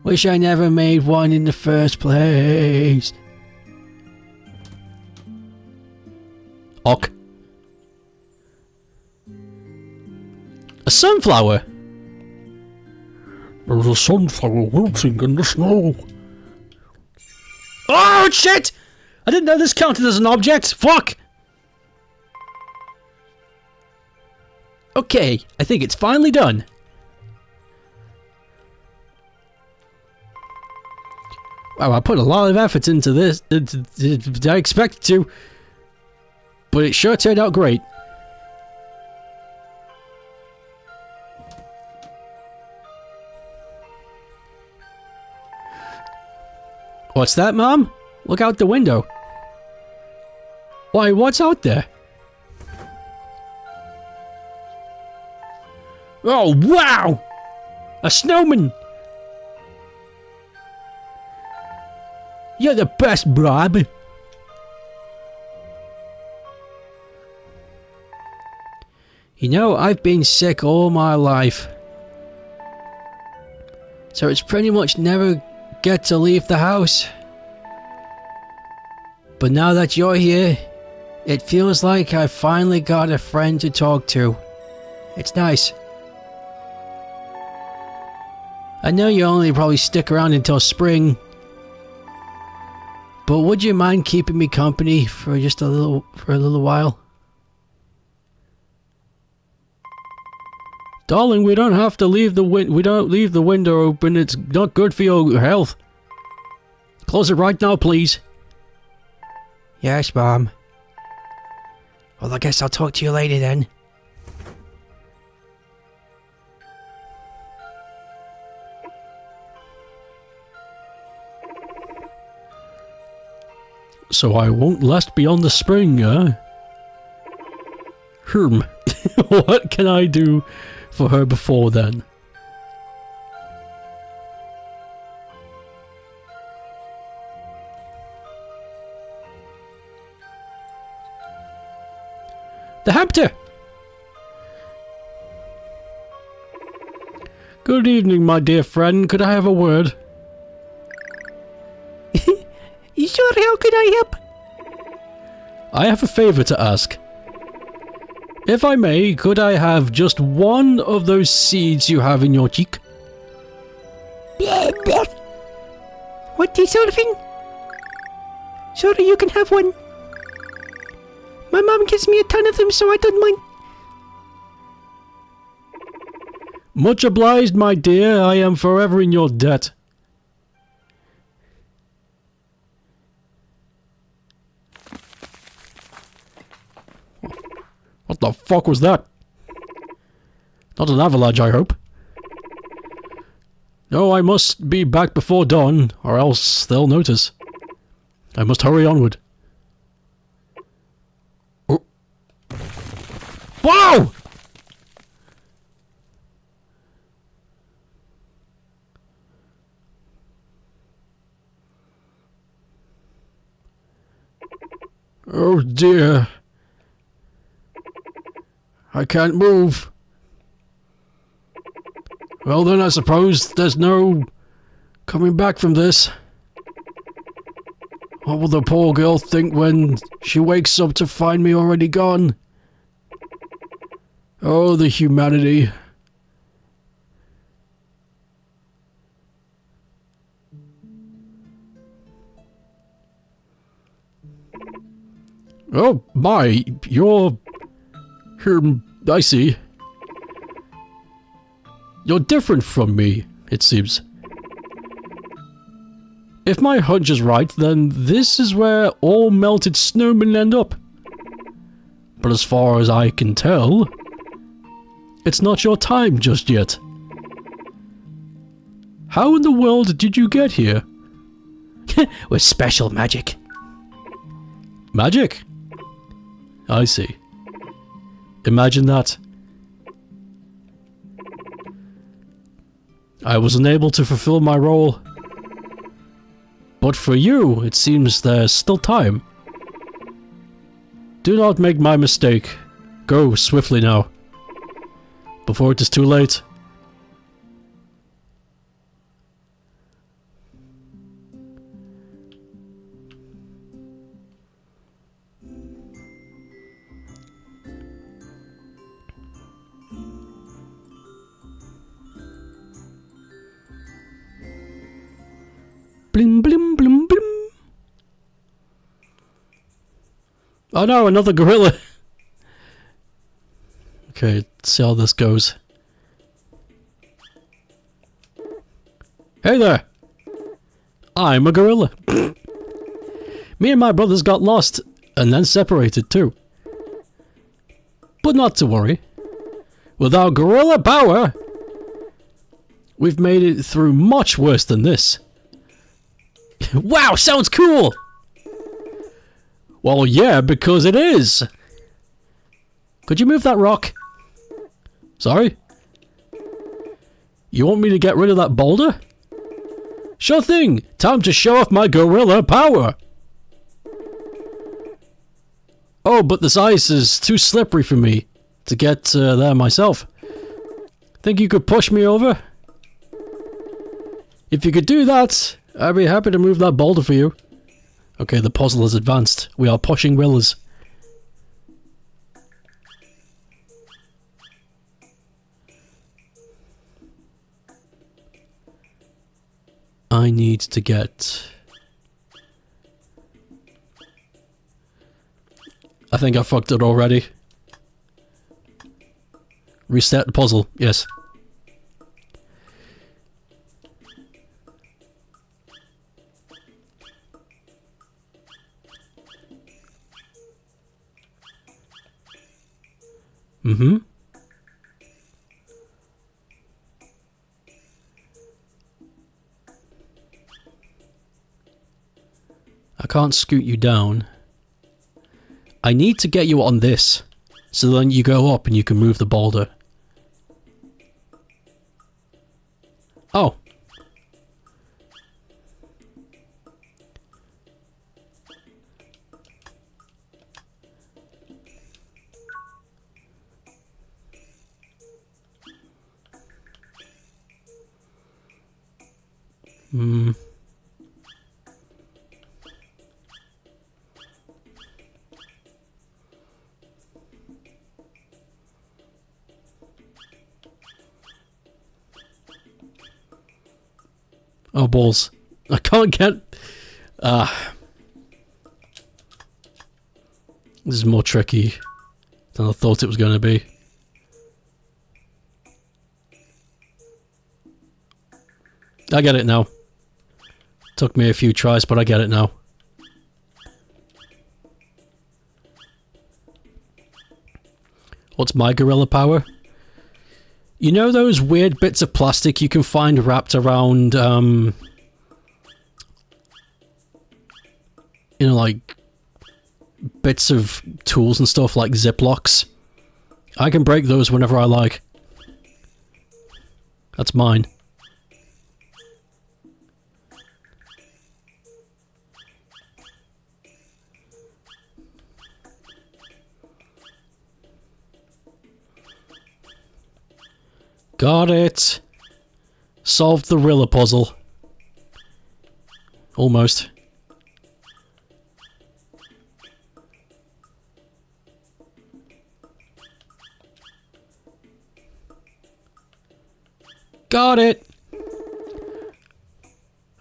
Wish I never made one in the first place. Ok. A sunflower? There's a sunflower wilting in the snow. Oh, shit! I didn't know this counted as an object. Fuck! Okay, I think it's finally done. Wow, I put a lot of effort into this. I expected to. But it sure turned out great. What's that, Mom? Look out the window. Why, what's out there? Oh, wow! A snowman! You're the best, Bob. You know, I've been sick all my life. So it's pretty much never get to leave the house. But now that you're here, it feels like I've finally got a friend to talk to. It's nice. I know you only probably stick around until spring. But would you mind keeping me company for just a little while? Darling, we don't have to leave leave the window open. It's not good for your health. Close it right now, please. Yes, Mom. Well, I guess I'll talk to you later then. So I won't last beyond the spring, huh? What can I do for her before then? The hamster! Good evening, my dear friend. Could I have a word? You sure? How can I help? I have a favor to ask. If I may, could I have just one of those seeds you have in your cheek? What sort of thing? Sure, you can have one. My mom gives me a ton of them, so I don't mind. Much obliged, my dear. I am forever in your debt. What the fuck was that? Not an avalanche, I hope. No, I must be back before dawn, or else they'll notice. I must hurry onward. Oh. Whoa! Oh dear. I can't move. Well then, I suppose there's no coming back from this. What will the poor girl think when she wakes up to find me already gone? Oh, the humanity. Oh my, you're... I see. You're different from me, it seems. If my hunch is right, then this is where all melted snowmen end up. But as far as I can tell, it's not your time just yet. How in the world did you get here? With special magic. Magic? I see. Imagine that. I was unable to fulfill my role. But for you, it seems there's still time. Do not make my mistake. Go swiftly now, before it is too late. Blim blim blim blim. Oh no, another gorilla! Okay, let's see how this goes. Hey there! I'm a gorilla. Me and my brothers got lost, and then separated too. But not to worry. With our gorilla power, we've made it through much worse than this. Wow, sounds cool! Well, yeah, because it is! Could you move that rock? Sorry? You want me to get rid of that boulder? Sure thing! Time to show off my gorilla power! Oh, but this ice is too slippery for me to get there myself. Think you could push me over? If you could do that, I'd be happy to move that boulder for you. Okay, the puzzle has advanced. We are pushing gorillas. I need to get... I think I fucked it already. Reset the puzzle, yes. Mm-hmm. I can't scoot you down. I need to get you on this, so then you go up and you can move the boulder. Oh. Hmm. Oh, balls. I can't get... This is more tricky than I thought it was going to be. I get it now. Took me a few tries, but I get it now. What's my gorilla power? You know those weird bits of plastic you can find wrapped around, you know, like, bits of tools and stuff like Ziplocs? I can break those whenever I like. That's mine. Got it. Solved the Rilla puzzle. Almost. Got it.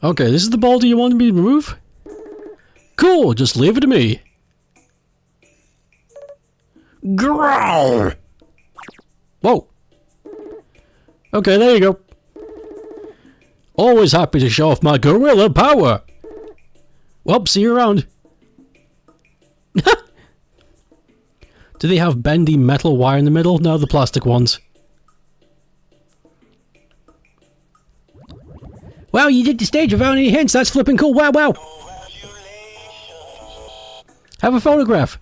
Okay, this is the boulder you wanted me to move? cool. Just leave it to me. Growl! Whoa. Okay, there you go. Always happy to show off my gorilla power. Well, see you around. Do they have bendy metal wire in the middle? No, the plastic ones. Wow, you did the stage without any hints. That's flipping cool. Wow, wow. Have a photograph.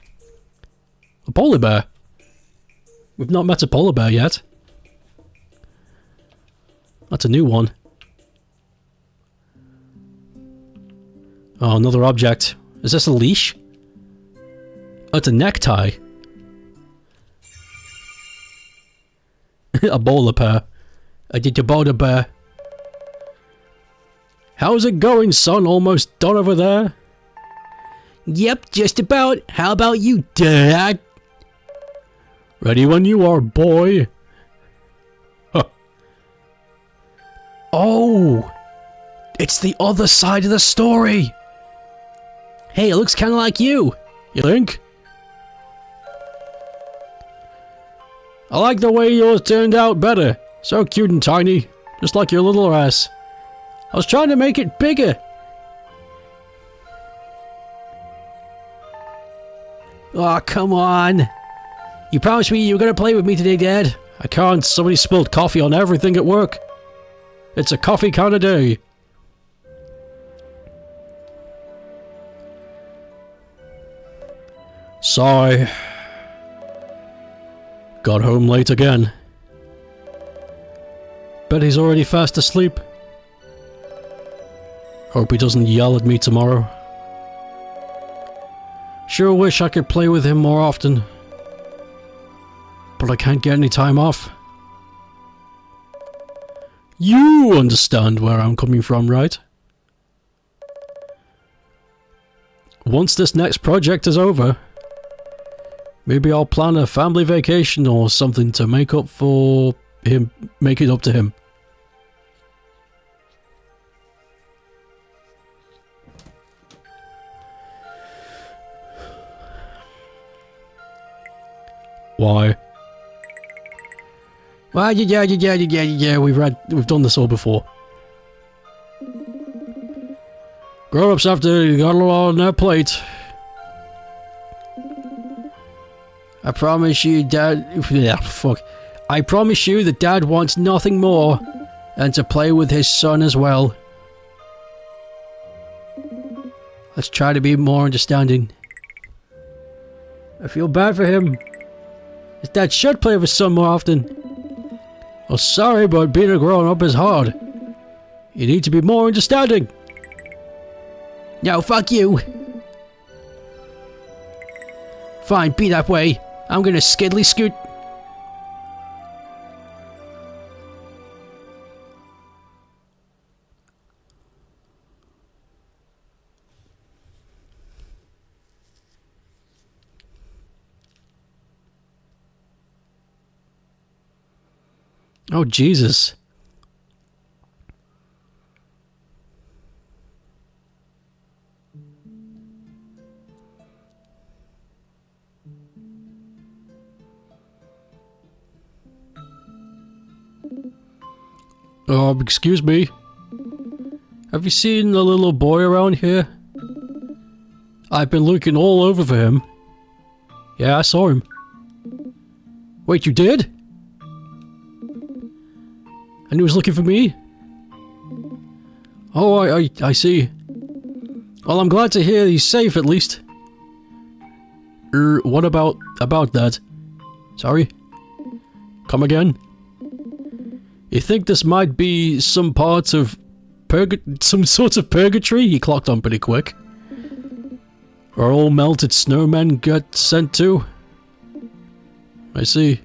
A polar bear. We've not met a polar bear yet. That's a new one. Oh, another object. Is this a leash? Oh, it's a necktie. A bowler bear. I did the bowler bear. How's it going, son? Almost done over there? Yep, just about. How about you, Dad? Ready when you are, boy. Huh. Oh! It's the other side of the story! Hey, it looks kinda like you! You think? I like the way yours turned out better. So cute and tiny. Just like your little ass. I was trying to make it bigger. Aw, come on. You promised me you were gonna play with me today, Dad. I can't. Somebody spilled coffee on everything at work. It's a coffee kind of day. Sorry. Got home late again. Bet he's already fast asleep. Hope he doesn't yell at me tomorrow. Sure wish I could play with him more often. But I can't get any time off. You understand where I'm coming from, right? Once this next project is over, maybe I'll plan a family vacation or something to make up for him, make it up to him. Why? Well, yeah, we've done this all before. Grown-ups after you got a lot on their plate. I promise you, Dad. Yeah, fuck. I promise you that Dad wants nothing more than to play with his son as well. Let's try to be more understanding. I feel bad for him. His dad should play with his son more often. Oh, sorry, but being a grown-up is hard. You need to be more understanding. No, fuck you. Fine, be that way. I'm gonna skiddly scoot. Oh, Jesus. Excuse me. Have you seen the little boy around here? I've been looking all over for him. Yeah, I saw him. Wait, you did? And he was looking for me? Oh, I see. Well, I'm glad to hear he's safe at least. What about that? Sorry? Come again? You think this might be some part of some sort of purgatory? He clocked on pretty quick. Where all melted snowmen get sent to? I see.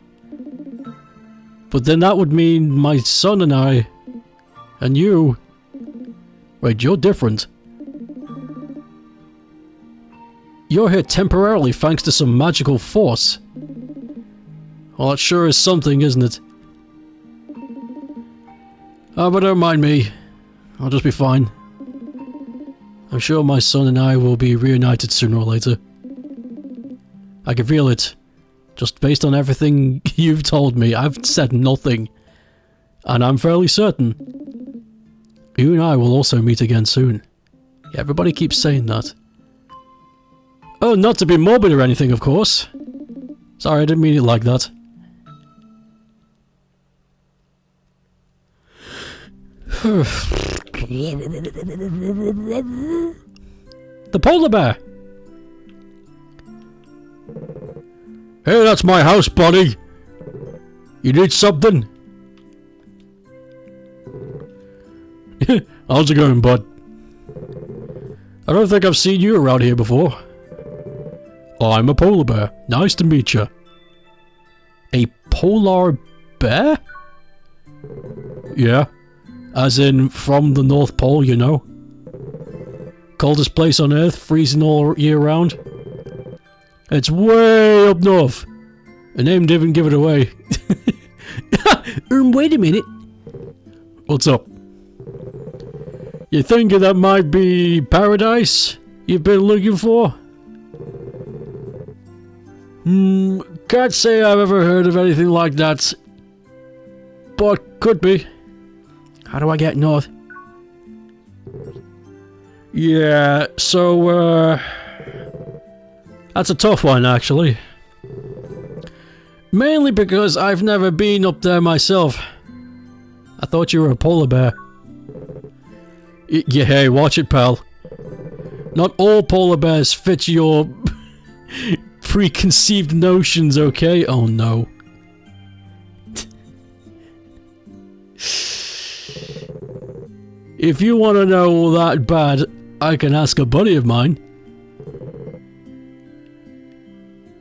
But then that would mean my son and I, and you. Wait, you're different. You're here temporarily thanks to some magical force. Well, that sure is something, isn't it? Oh, but don't mind me. I'll just be fine. I'm sure my son and I will be reunited sooner or later. I can feel it. Just based on everything you've told me, I've said nothing. And I'm fairly certain you and I will also meet again soon. Yeah, everybody keeps saying that. Oh, not to be morbid or anything, of course. Sorry, I didn't mean it like that. The polar bear! Hey, that's my house, buddy! You need something? How's it going, bud? I don't think I've seen you around here before. I'm a polar bear. Nice to meet you. A polar bear? Yeah. As in, from the North Pole, you know. Coldest place on Earth, freezing all year round. It's way up north. The name didn't give it away. Wait a minute. What's up? You thinking that might be paradise you've been looking for? Can't say I've ever heard of anything like that. But could be. How do I get north? Yeah, so, that's a tough one, actually. Mainly because I've never been up there myself. I thought you were a polar bear. Yeah, hey, watch it, pal. Not all polar bears fit your preconceived notions, okay? Oh, no. If you want to know that bad, I can ask a buddy of mine.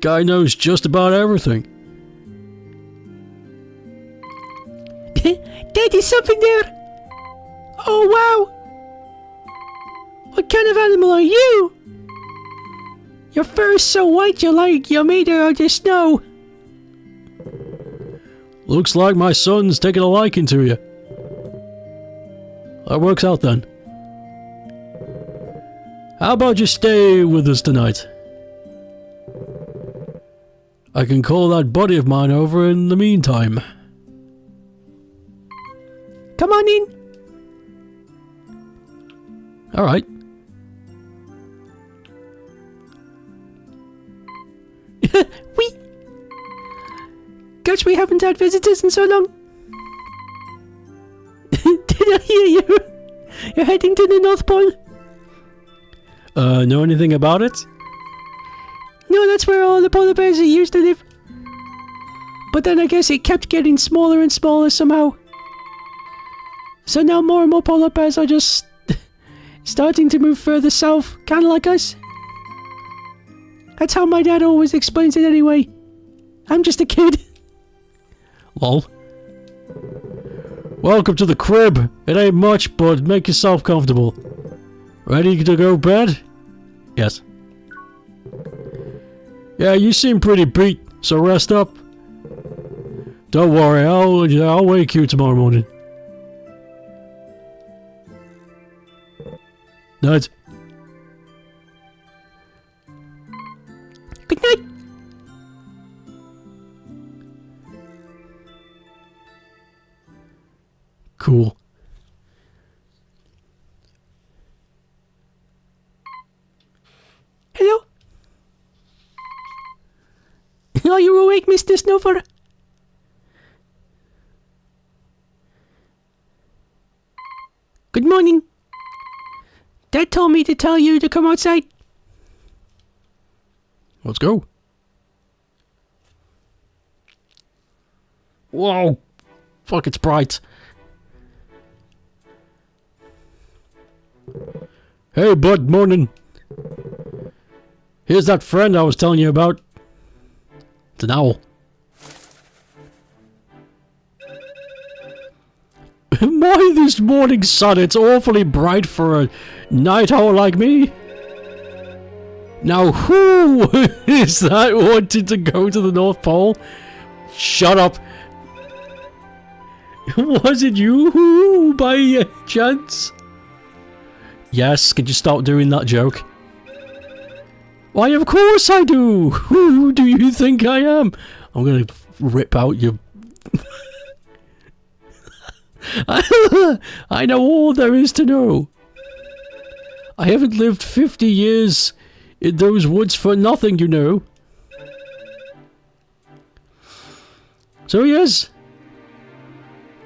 Guy knows just about everything. Dad, there's something there! Oh, wow! What kind of animal are you? Your fur is so white you're made out of snow. Looks like my son's taking a liking to you. That works out then. How about you stay with us tonight? I can call that buddy of mine over in the meantime. Come on in. Alright. Gosh, we haven't had visitors in so long. Did I hear you? You're heading to the North Pole? Know anything about it? No, that's where all the polar bears used to live. But then I guess it kept getting smaller and smaller somehow. So now more and more polar bears are just starting to move further south, kind of like us. That's how my dad always explains it anyway. I'm just a kid. Lol. Welcome to the crib. It ain't much, but make yourself comfortable. Ready to go bed? Yes. Yeah, you seem pretty beat, so rest up. Don't worry, I'll wake you tomorrow morning. Night. Good night. Cool. Hello? Are you awake, Mr. Snowfur? Good morning. Dad told me to tell you to come outside. Let's go. Whoa. Fuck, it's bright. Hey, bud, morning. Here's that friend I was telling you about. It's an owl. My, this morning sun, it's awfully bright for a night owl like me. Now, who is that wanting to go to the North Pole? Shut up. Was it you, by chance? Yes, could you stop doing that joke? Why, of course I do! Who do you think I am? I'm gonna rip out your... I know all there is to know. I haven't lived 50 years in those woods for nothing, you know. So yes,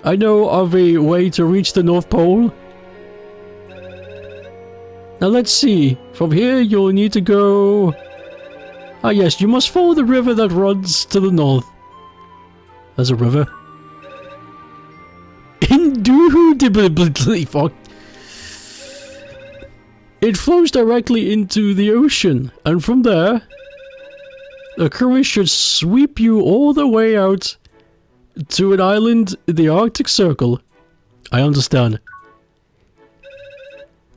I know of a way to reach the North Pole. Now let's see, from here you'll need to go... Ah yes, you must follow the river that runs to the north. There's a river. Indubitably, fuck. It flows directly into the ocean, and from there, the current should sweep you all the way out to an island in the Arctic Circle. I understand.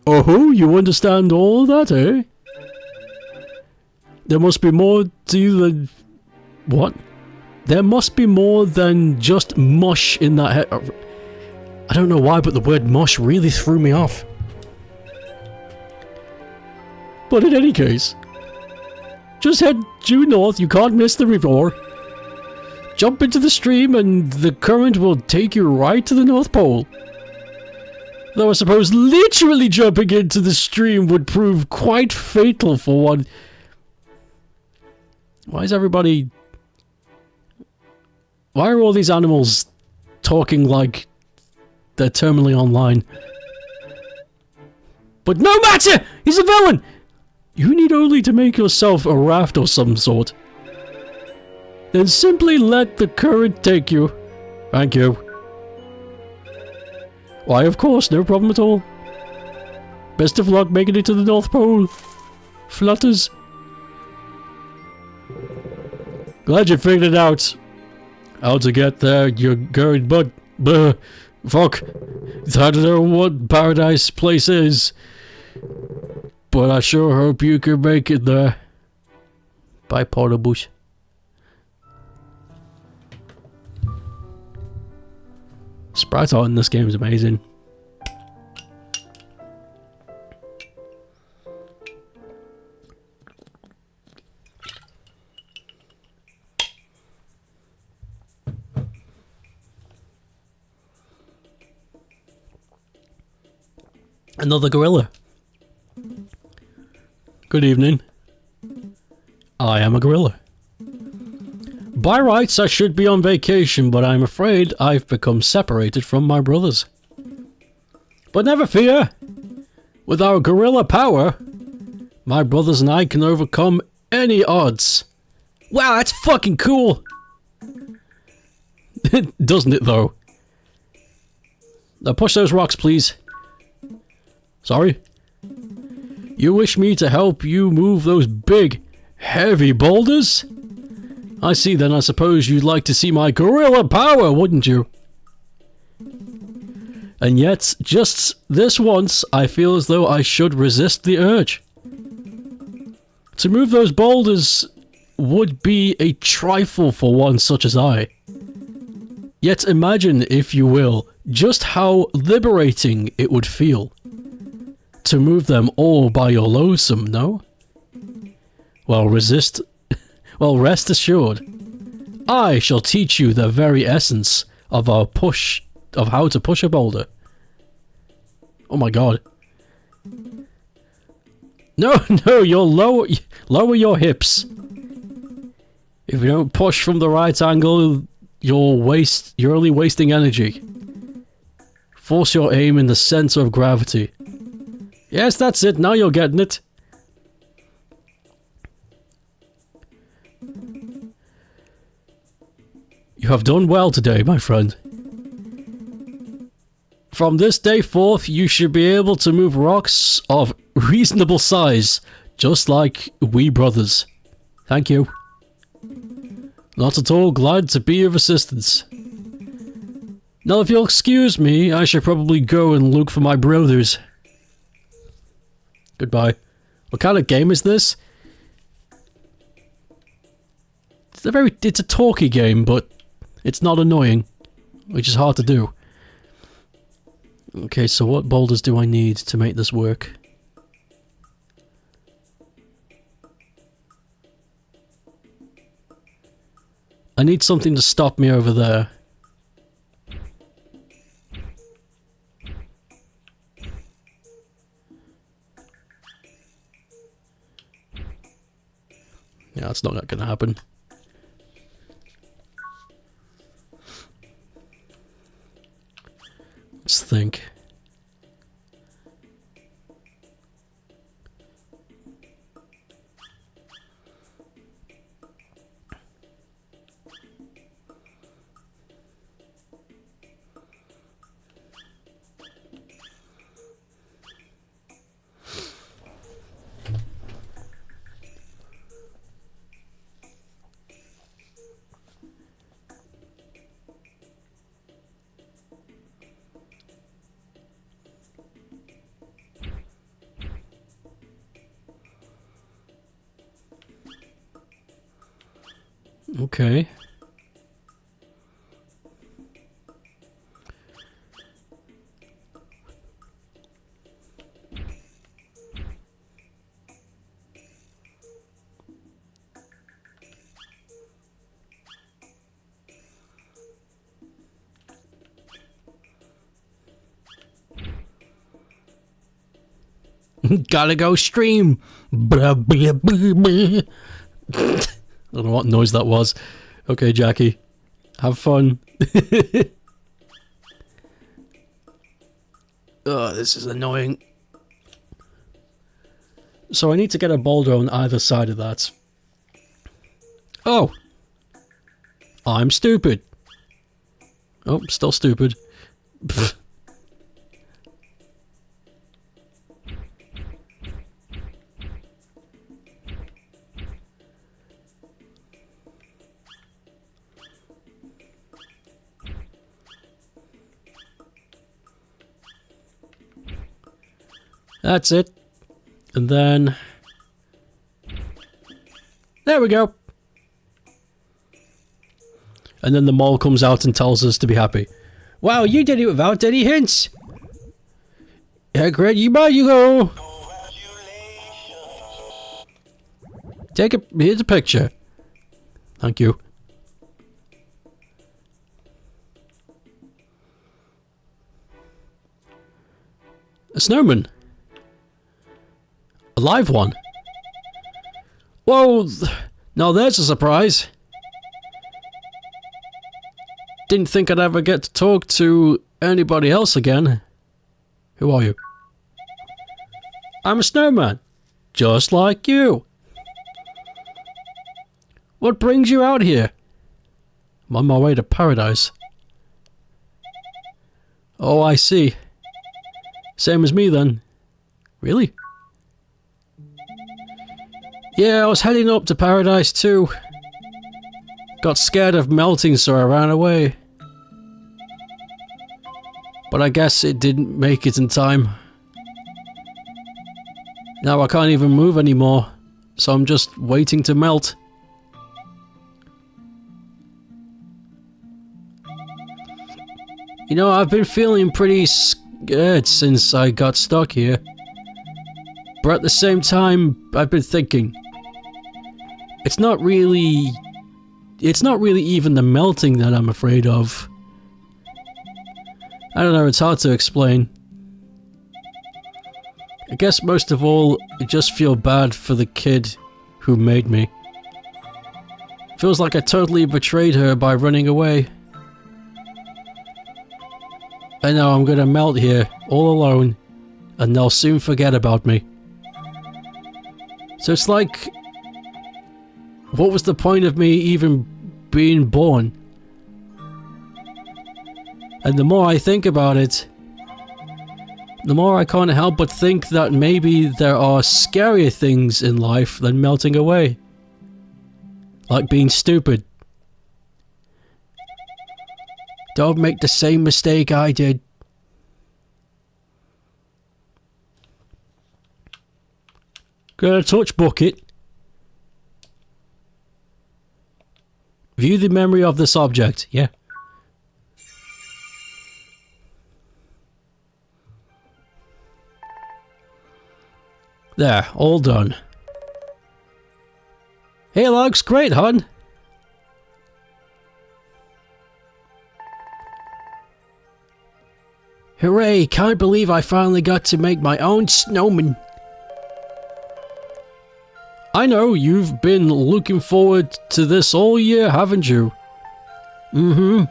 Oh, you understand all that, eh? There must be more to the... What? There must be more than just mush in that head. I don't know why, but the word mush really threw me off. But in any case, just head due north, you can't miss the river. Jump into the stream and the current will take you right to the North Pole. Though I suppose literally jumping into the stream would prove quite fatal for one. Why is everybody... Why are all these animals talking like they're terminally online? But no matter! He's a villain! You need only to make yourself a raft of some sort. Then simply let the current take you. Thank you. Why, of course, no problem at all. Best of luck making it to the North Pole. Flutters. Glad you figured it out. How to get there, you good but... fuck. I don't know what paradise place is. But I sure hope you can make it there. Bye, Portabush. Sprite art in this game is amazing. Another gorilla. Good evening. I am a gorilla. By rights, I should be on vacation, but I'm afraid I've become separated from my brothers. But never fear! With our gorilla power, my brothers and I can overcome any odds. Wow, that's fucking cool! Doesn't it, though? Now push those rocks, please. Sorry? You wish me to help you move those big, heavy boulders? I see, then I suppose you'd like to see my gorilla power, wouldn't you? And yet, just this once, I feel as though I should resist the urge. To move those boulders would be a trifle for one such as I. Yet imagine, if you will, just how liberating it would feel to move them all by your lonesome, no? Well, rest assured, I shall teach you the very essence of how to push a boulder. Oh my god. No, you'll lower your hips. If you don't push from the right angle, you're only wasting energy. Force your aim in the center of gravity. Yes, that's it, now you're getting it. You have done well today, my friend. From this day forth, you should be able to move rocks of reasonable size, just like we brothers. Thank you. Not at all, glad to be of assistance. Now, if you'll excuse me, I should probably go and look for my brothers. Goodbye. What kind of game is this? It's a talky game, but it's not annoying, which is hard to do. Okay, so what boulders do I need to make this work? I need something to stop me over there. Yeah, that's not gonna happen. Let's think. Okay. Gotta go stream. Blah, blah, blah, blah. I don't know what noise that was. Okay, Jackie. Have fun. Oh, this is annoying. So I need to get a boulder on either side of that. Oh. I'm stupid. Oh, still stupid. Pfft. That's it. And then... there we go. And then the mole comes out and tells us to be happy. Wow, you did it without any hints. Yeah, great, you go. Here's a picture. Thank you. A snowman. A live one. Whoa, now there's a surprise. Didn't think I'd ever get to talk to anybody else again. Who are you? I'm a snowman. Just like you. What brings you out here? I'm on my way to paradise. Oh, I see. Same as me then. Really? Yeah, I was heading up to paradise too. Got scared of melting, so I ran away. But I guess it didn't make it in time. Now I can't even move anymore, so I'm just waiting to melt. You know, I've been feeling pretty scared since I got stuck here. But at the same time, I've been thinking, it's not really even the melting that I'm afraid of. I don't know, it's hard to explain. I guess most of all, I just feel bad for the kid who made me. Feels like I totally betrayed her by running away. I know I'm gonna melt here, all alone, and they'll soon forget about me. So it's like, what was the point of me even being born? And the more I think about it, the more I can't help but think that maybe there are scarier things in life than melting away. Like being stupid. Don't make the same mistake I did. Got a touch bucket. View the memory of this object. Yeah. There, all done. Hey, looks great, hon. Hooray, can't believe I finally got to make my own snowman. I know, you've been looking forward to this all year, haven't you? Mm-hmm.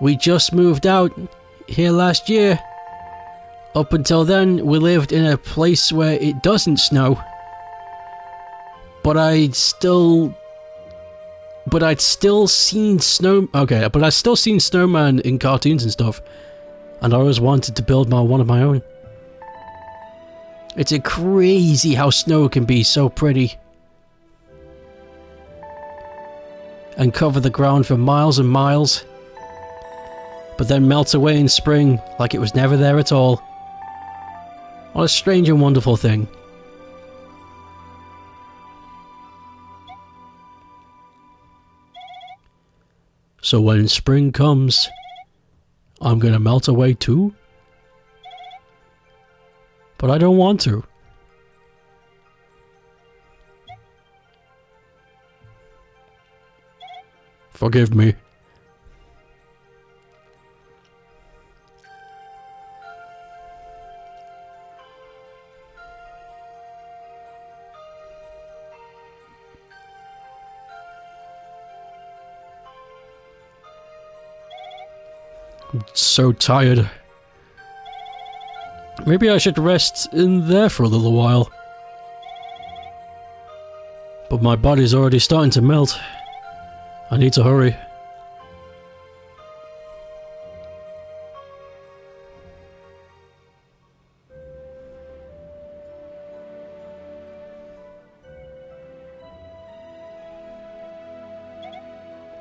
We just moved out here last year. Up until then, we lived in a place where it doesn't snow. But I'd still seen Snowman in cartoons and stuff, and I always wanted to build one of my own. It's crazy how snow can be so pretty and cover the ground for miles and miles, but then melt away in spring like it was never there at all. What a strange and wonderful thing. So when spring comes, I'm gonna melt away too? But I don't want to. Forgive me. I'm so tired. Maybe I should rest in there for a little while. But my body's already starting to melt. I need to hurry.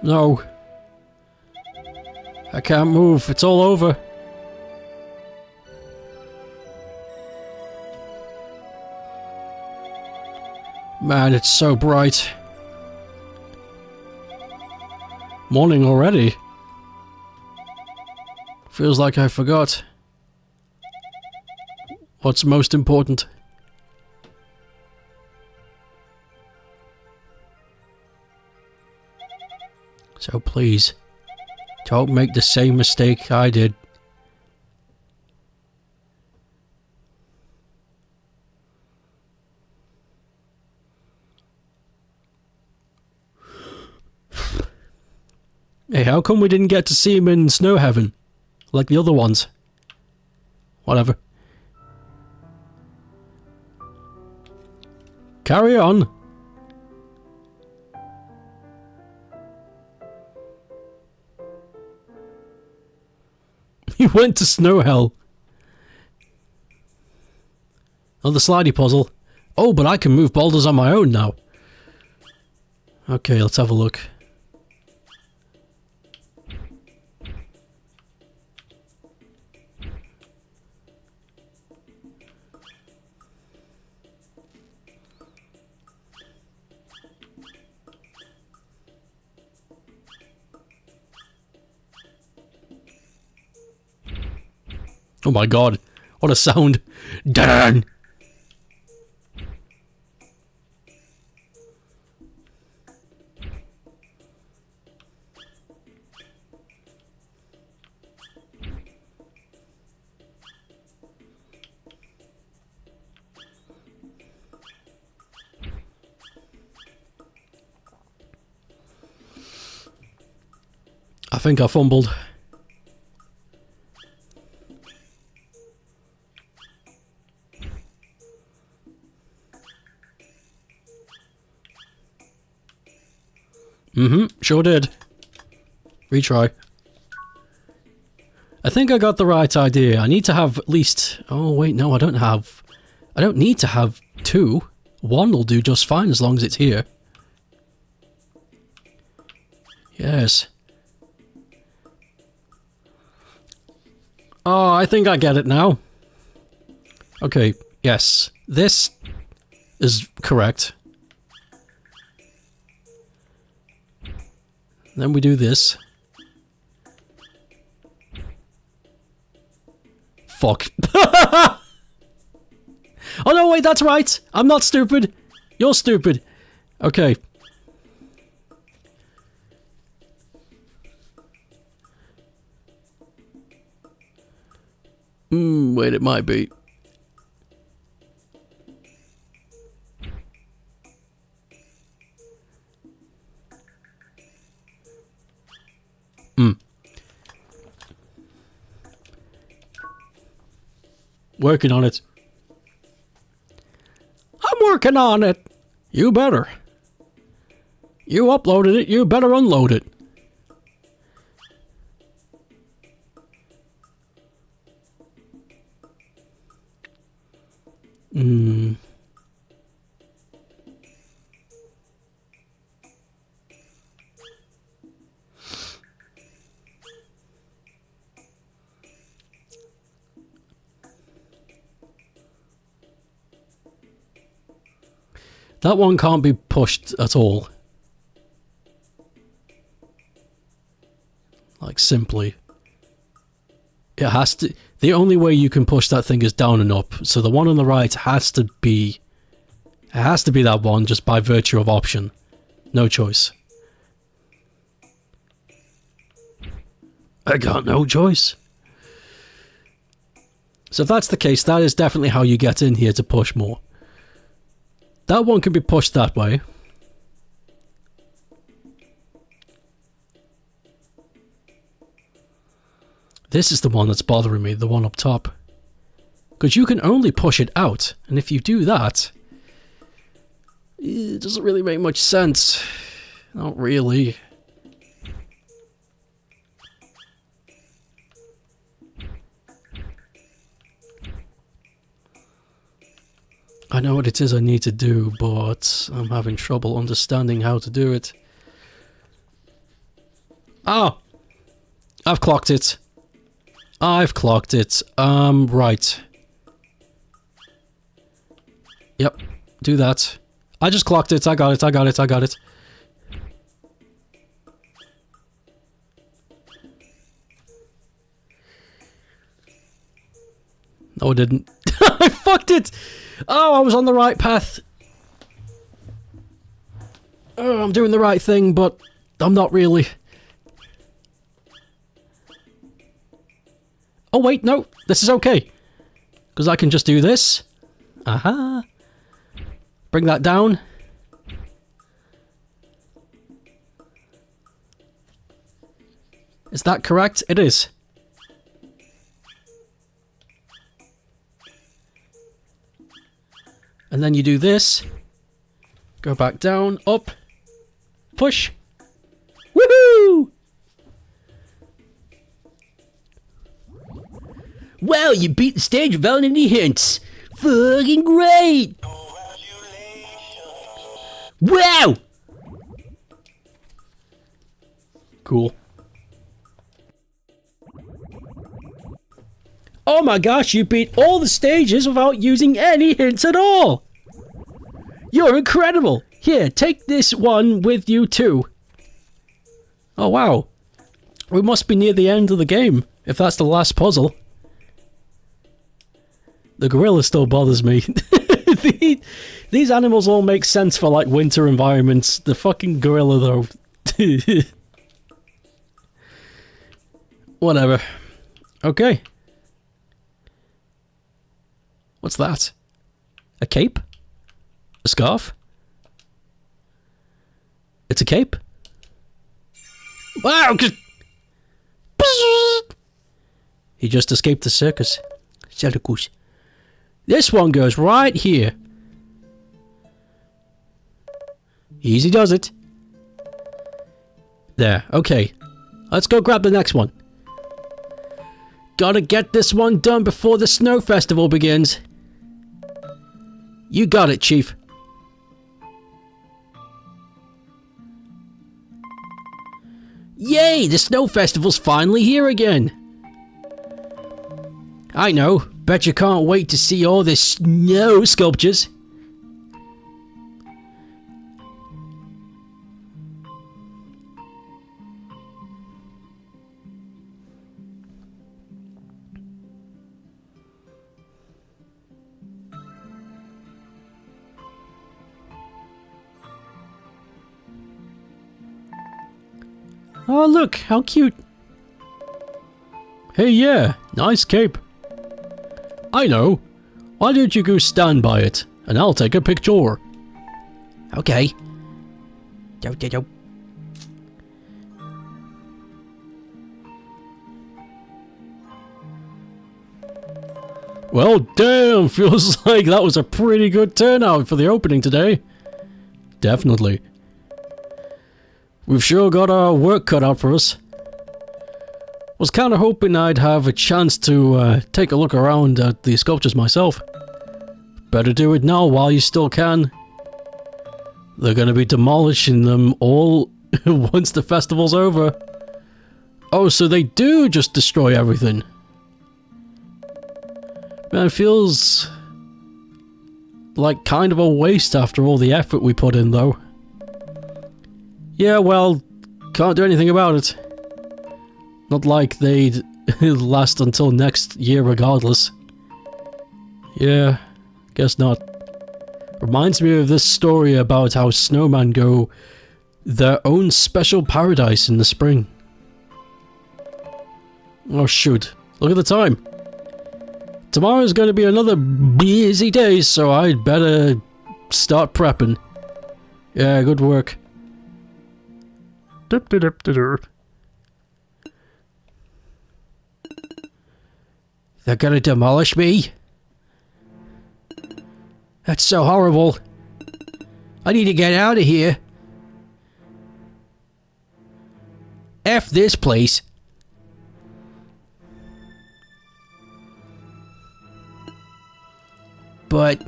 No. I can't move. It's all over. Man, it's so bright. Morning already. Feels like I forgot. What's most important? So please, don't make the same mistake I did. Hey, how come we didn't get to see him in Snow Heaven? Like the other ones? Whatever. Carry on. He went to Snow Hell. Another slidey puzzle. Oh, but I can move boulders on my own now. Okay, let's have a look. Oh my god, what a sound. Dun! I think I fumbled. Sure did. Retry. I think I got the right idea. I need to have at least... Oh, wait, no, I don't need to have two. One will do just fine as long as it's here. Yes. Oh, I think I get it now. Okay, yes. This is correct. Then we do this. Fuck. Oh no, wait, that's right. I'm not stupid. You're stupid. Okay. Wait, it might be. Working on it. I'm working on it. You better. You uploaded it, you better unload it. That one can't be pushed at all. Like, simply. It has to... The only way you can push that thing is down and up. So the one on the right has to be... It has to be that one, just by virtue of option. No choice. I got no choice. So if that's the case, that is definitely how you get in here to push more. That one can be pushed that way. This is the one that's bothering me, the one up top. Because you can only push it out, and if you do that... It doesn't really make much sense. Not really. I know what it is I need to do, but I'm having trouble understanding how to do it. Oh! I've clocked it. I've clocked it. Right. Yep. Do that. I just clocked it. I got it. I got it. I got it. No, I didn't. I fucked it! Oh, I was on the right path. Oh, I'm doing the right thing, but I'm not really. Oh, wait, no. This is okay. Because I can just do this. Aha. Bring that down. Is that correct? It is. And then you do this. Go back down, up, push. Woohoo! Wow, you beat the stage without any hints. Fucking great! Wow! Cool. Oh my gosh, you beat all the stages without using any hints at all! You're incredible! Here, take this one with you too. Oh wow. We must be near the end of the game, if that's the last puzzle. The gorilla still bothers me. These animals all make sense for like winter environments. The fucking gorilla though. Whatever. Okay. What's that? A cape? A scarf? It's a cape? Wow! He just escaped the circus. Circus. This one goes right here. Easy does it. There, okay. Let's go grab the next one. Gotta get this one done before the snow festival begins. You got it, Chief. Yay! The snow festival's finally here again. I know. Bet you can't wait to see all the snow sculptures. Oh look, how cute. Hey yeah, nice cape. I know. Why don't you go stand by it, and I'll take a picture. Okay. Yo. Well, damn, feels like that was a pretty good turnout for the opening today. Definitely. We've sure got our work cut out for us. Was kind of hoping I'd have a chance to take a look around at the sculptures myself. Better do it now while you still can. They're going to be demolishing them all once the festival's over. Oh, so they do just destroy everything. Man, it feels like kind of a waste after all the effort we put in, though. Yeah, well, can't do anything about it. Not like they'd last until next year regardless. Yeah, guess not. Reminds me of this story about how snowmen go their own special paradise in the spring. Oh shoot, look at the time. Tomorrow's going to be another busy day, so I'd better start prepping. Yeah, good work. They're gonna demolish me? That's so horrible. I need to get out of here. F this place. But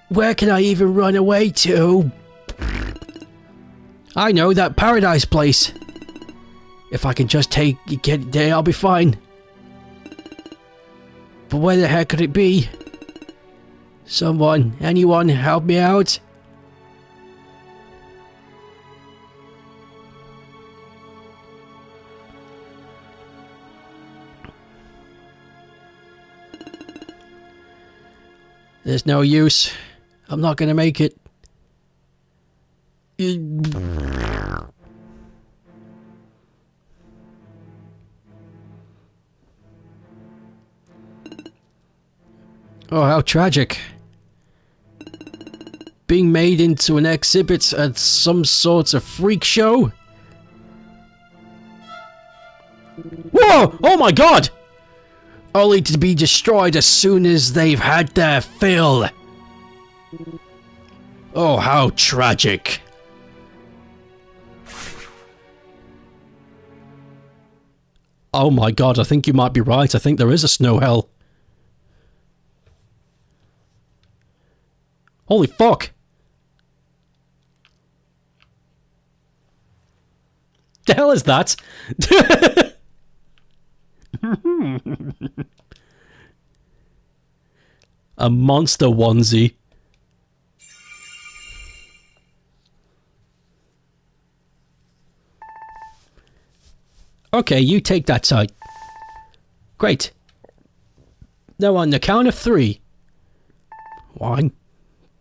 where can I even run away to? I know, that paradise place. If I can just get there, I'll be fine. But where the heck could it be? Someone, anyone, help me out? There's no use. I'm not gonna make it. Oh, how tragic. Being made into an exhibit at some sort of freak show? Whoa! Oh my god! Only to be destroyed as soon as they've had their fill. Oh, how tragic. Oh my god, I think you might be right. I think there is a snow hell. Holy fuck! The hell is that? A monster onesie. Okay, you take that side. Great. Now on the count of 3. 1,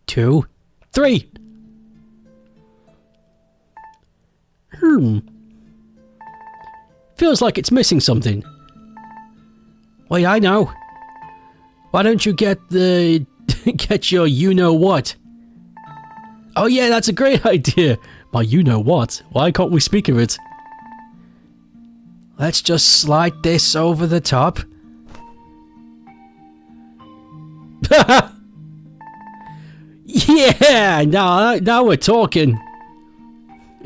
2, 3. Feels like it's missing something. Wait, I know. Why don't you get the... get your you-know-what? Oh yeah, that's a great idea. My you-know-what? Why can't we speak of it? Let's just slide this over the top. Yeah, now we're talking.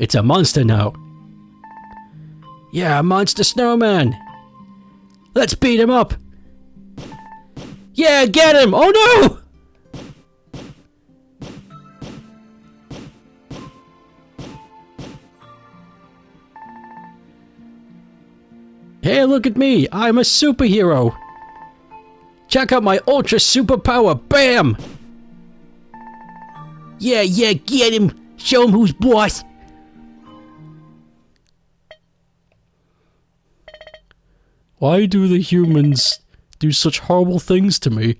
It's a monster now. Yeah, a monster snowman. Let's beat him up. Yeah, get him! Oh no! Hey, look at me! I'm a superhero! Check out my ultra superpower! Bam! Yeah, get him! Show him who's boss! Why do the humans do such horrible things to me?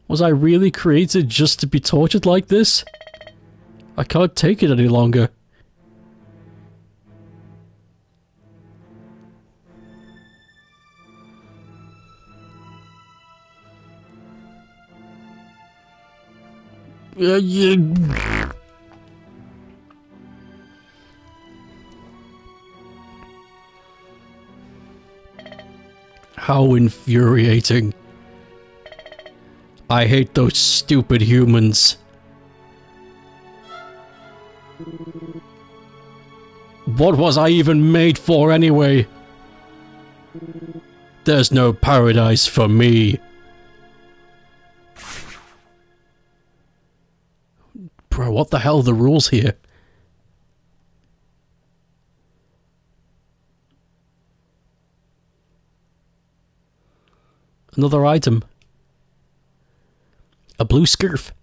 Was I really created just to be tortured like this? I can't take it any longer. How infuriating. I hate those stupid humans. What was I even made for anyway? There's no paradise for me. Bro, what the hell are the rules here? Another item. A blue scarf.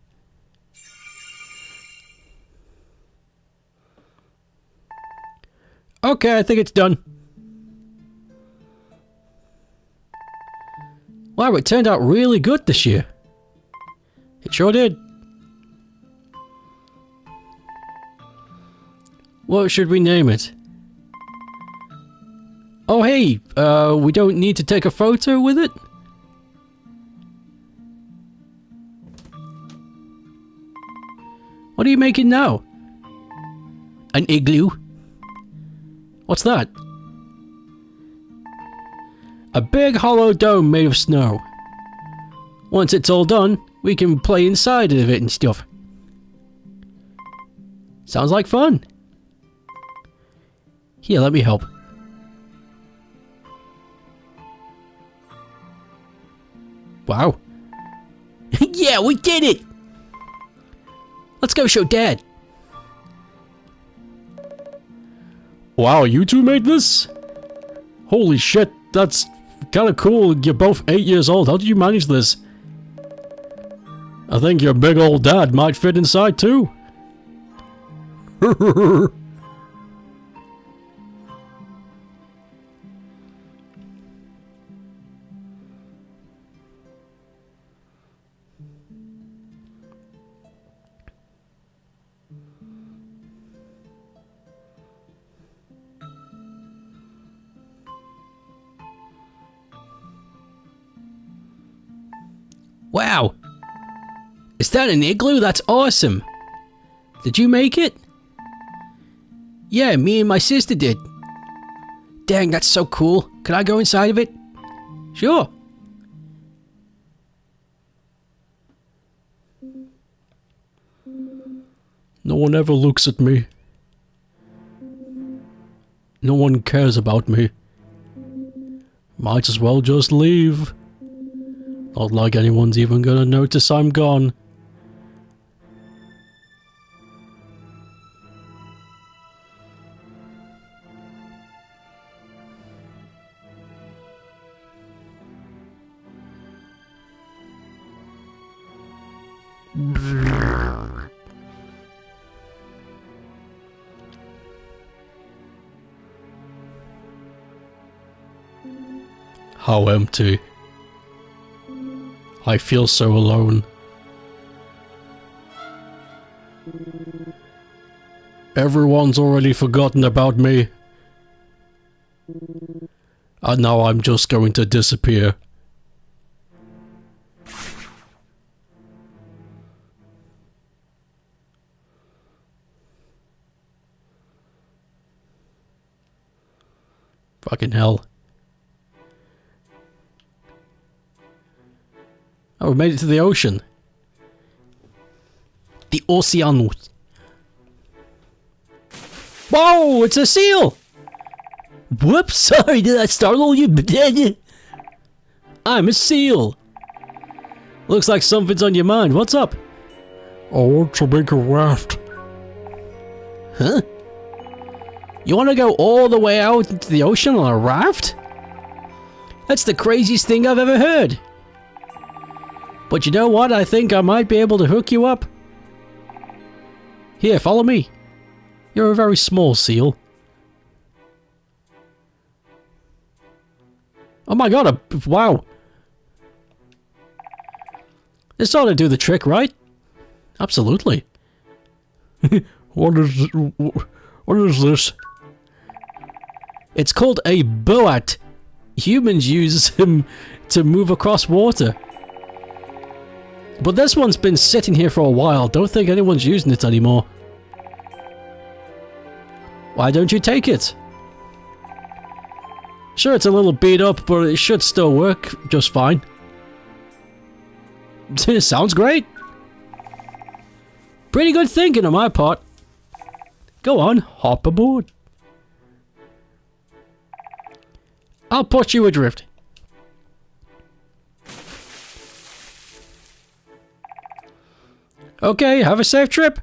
Okay, I think it's done. Wow, it turned out really good this year. It sure did. What should we name it? Oh hey, we don't need to take a photo with it? What are you making now? An igloo? What's that? A big hollow dome made of snow. Once it's all done, we can play inside of it and stuff. Sounds like fun. Here, let me help. Wow. Yeah, we did it! Let's go show Dad. Wow, you two made this? Holy shit, that's kind of cool. You're both 8 years old. How did you manage this? I think your big old dad might fit inside too. Wow! Is that an igloo? That's awesome! Did you make it? Yeah, me and my sister did. Dang, that's so cool. Can I go inside of it? Sure. No one ever looks at me. No one cares about me. Might as well just leave. Not like anyone's even gonna notice I'm gone. How empty. I feel so alone. Everyone's already forgotten about me. And now I'm just going to disappear. Fucking hell. Oh, we made it to the ocean. The Oceanus. Whoa, it's a seal! Whoops, sorry, did I startle you? I'm a seal. Looks like something's on your mind. What's up? I want to make a raft. Huh? You want to go all the way out into the ocean on a raft? That's the craziest thing I've ever heard. But you know what? I think I might be able to hook you up. Here, follow me. You're a very small seal. Oh my god, wow. This ought to do the trick, right? Absolutely. What is this? It's called a boat. Humans use him to move across water. But this one's been sitting here for a while. Don't think anyone's using it anymore. Why don't you take it? Sure, it's a little beat up, but it should still work just fine. Sounds great. Pretty good thinking on my part. Go on, hop aboard. I'll put you adrift. Okay, have a safe trip.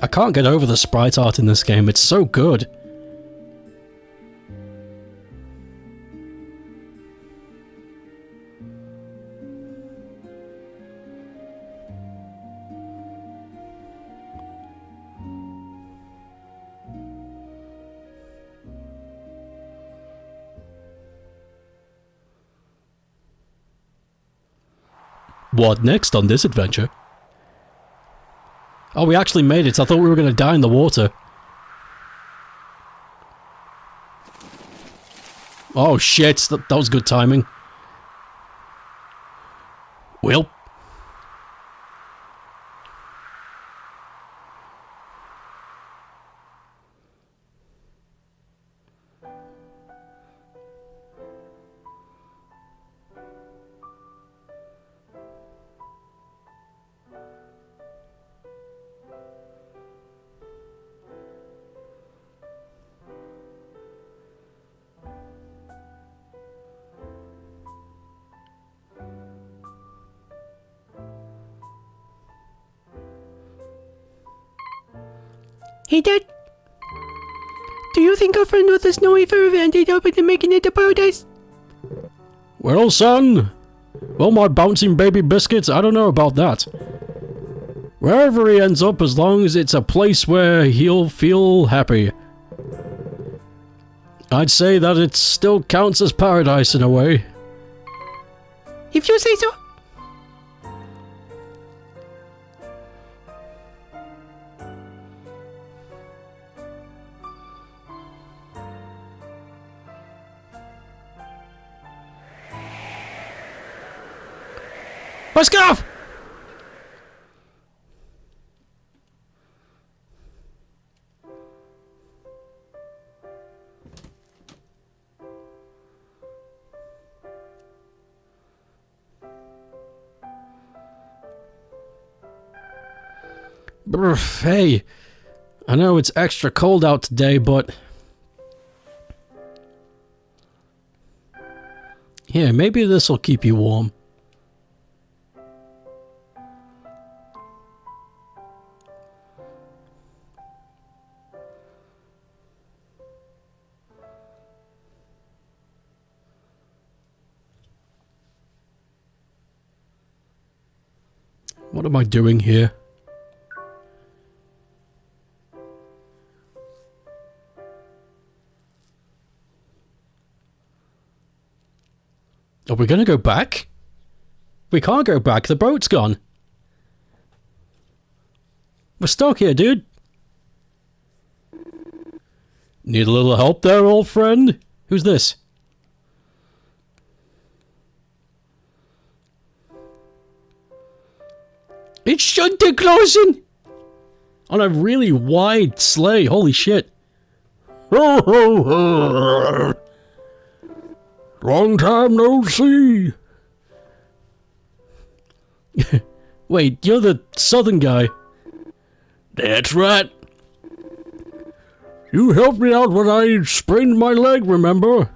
I can't get over the sprite art in this game, it's so good. What next on this adventure? Oh, we actually made it. I thought we were going to die in the water. Oh shit, that was good timing. Well. Hey, Dad. Do you think our friend with the snowy fur ended up in making it to paradise? Well, son. Well, my bouncing baby biscuits, I don't know about that. Wherever he ends up, as long as it's a place where he'll feel happy. I'd say that it still counts as paradise in a way. If you say so. Let's go! Hey, I know it's extra cold out today, but... Here, maybe this'll keep you warm. What am I doing here? Are we gonna go back? We can't go back, the boat's gone. We're stuck here, dude. Need a little help there, old friend? Who's this? It's Santa Clausen! On a really wide sleigh, holy shit. Long time no see. Wait, you're the southern guy. That's right. You helped me out when I sprained my leg, remember?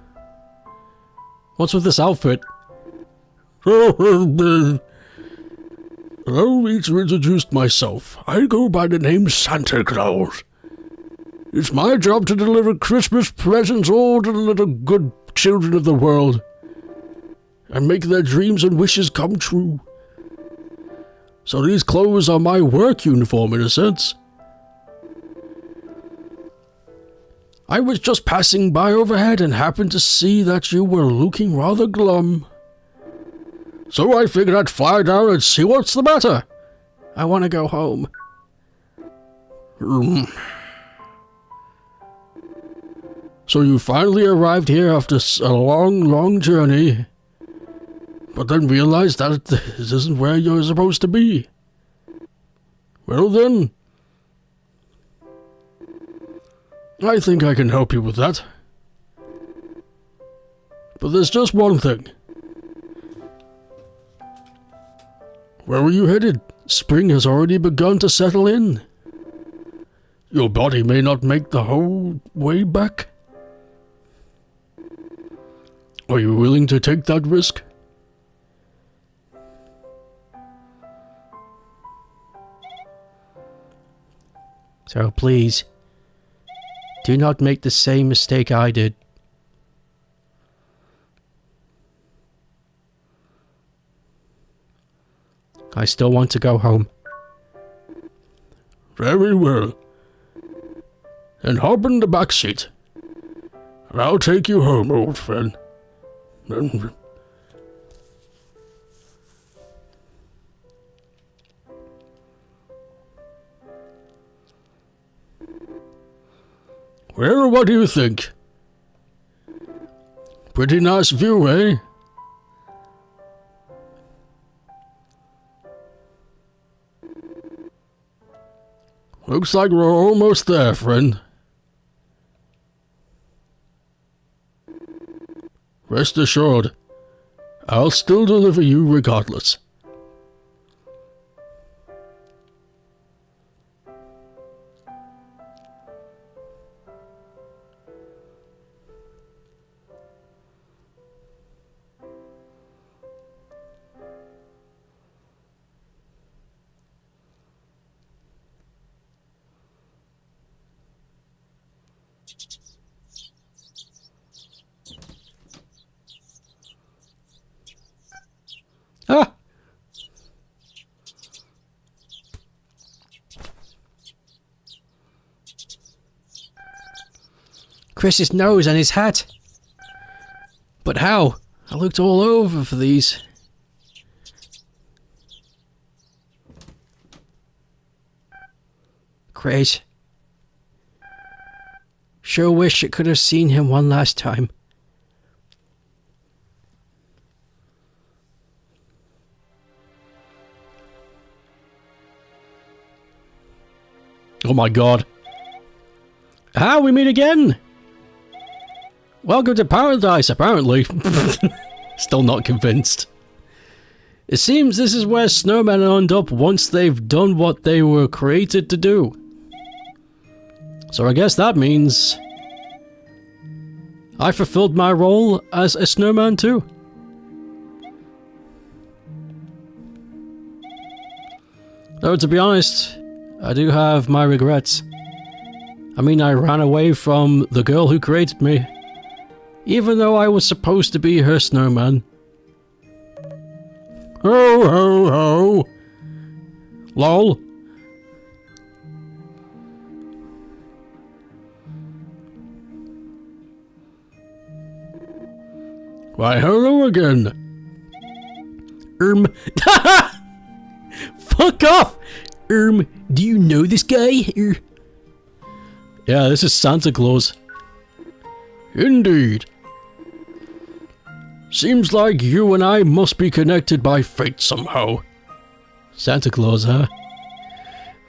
What's with this outfit? Allow me to introduce myself. I go by the name Santa Claus. It's my job to deliver Christmas presents all to the little good children of the world and make their dreams and wishes come true. So these clothes are my work uniform in a sense. I was just passing by overhead and happened to see that you were looking rather glum. So I figured I'd fly down and see what's the matter. I want to go home. So you finally arrived here after a long, long journey, but then realized that this isn't where you're supposed to be. Well then, I think I can help you with that. But there's just one thing. Where are you headed? Spring has already begun to settle in. Your body may not make the whole way back. Are you willing to take that risk? So please, do not make the same mistake I did. I still want to go home. Very well. Then hop in the back seat, and I'll take you home, old friend. Well, what do you think? Pretty nice view, eh? Looks like we're almost there, friend. Rest assured, I'll still deliver you regardless. Ah! Chris's nose and his hat. But how? I looked all over for these. Chris. Sure wish I could have seen him one last time. Oh my god. Ah, we meet again! Welcome to paradise, apparently. Still not convinced. It seems this is where snowmen end up once they've done what they were created to do. So I guess that means I fulfilled my role as a snowman too. Though to be honest, I do have my regrets. I mean, I ran away from the girl who created me, even though I was supposed to be her snowman. Ho ho ho! Lol. Why, hello again. Fuck off! Do you know this guy? Yeah, this is Santa Claus. Indeed. Seems like you and I must be connected by fate somehow. Santa Claus, huh?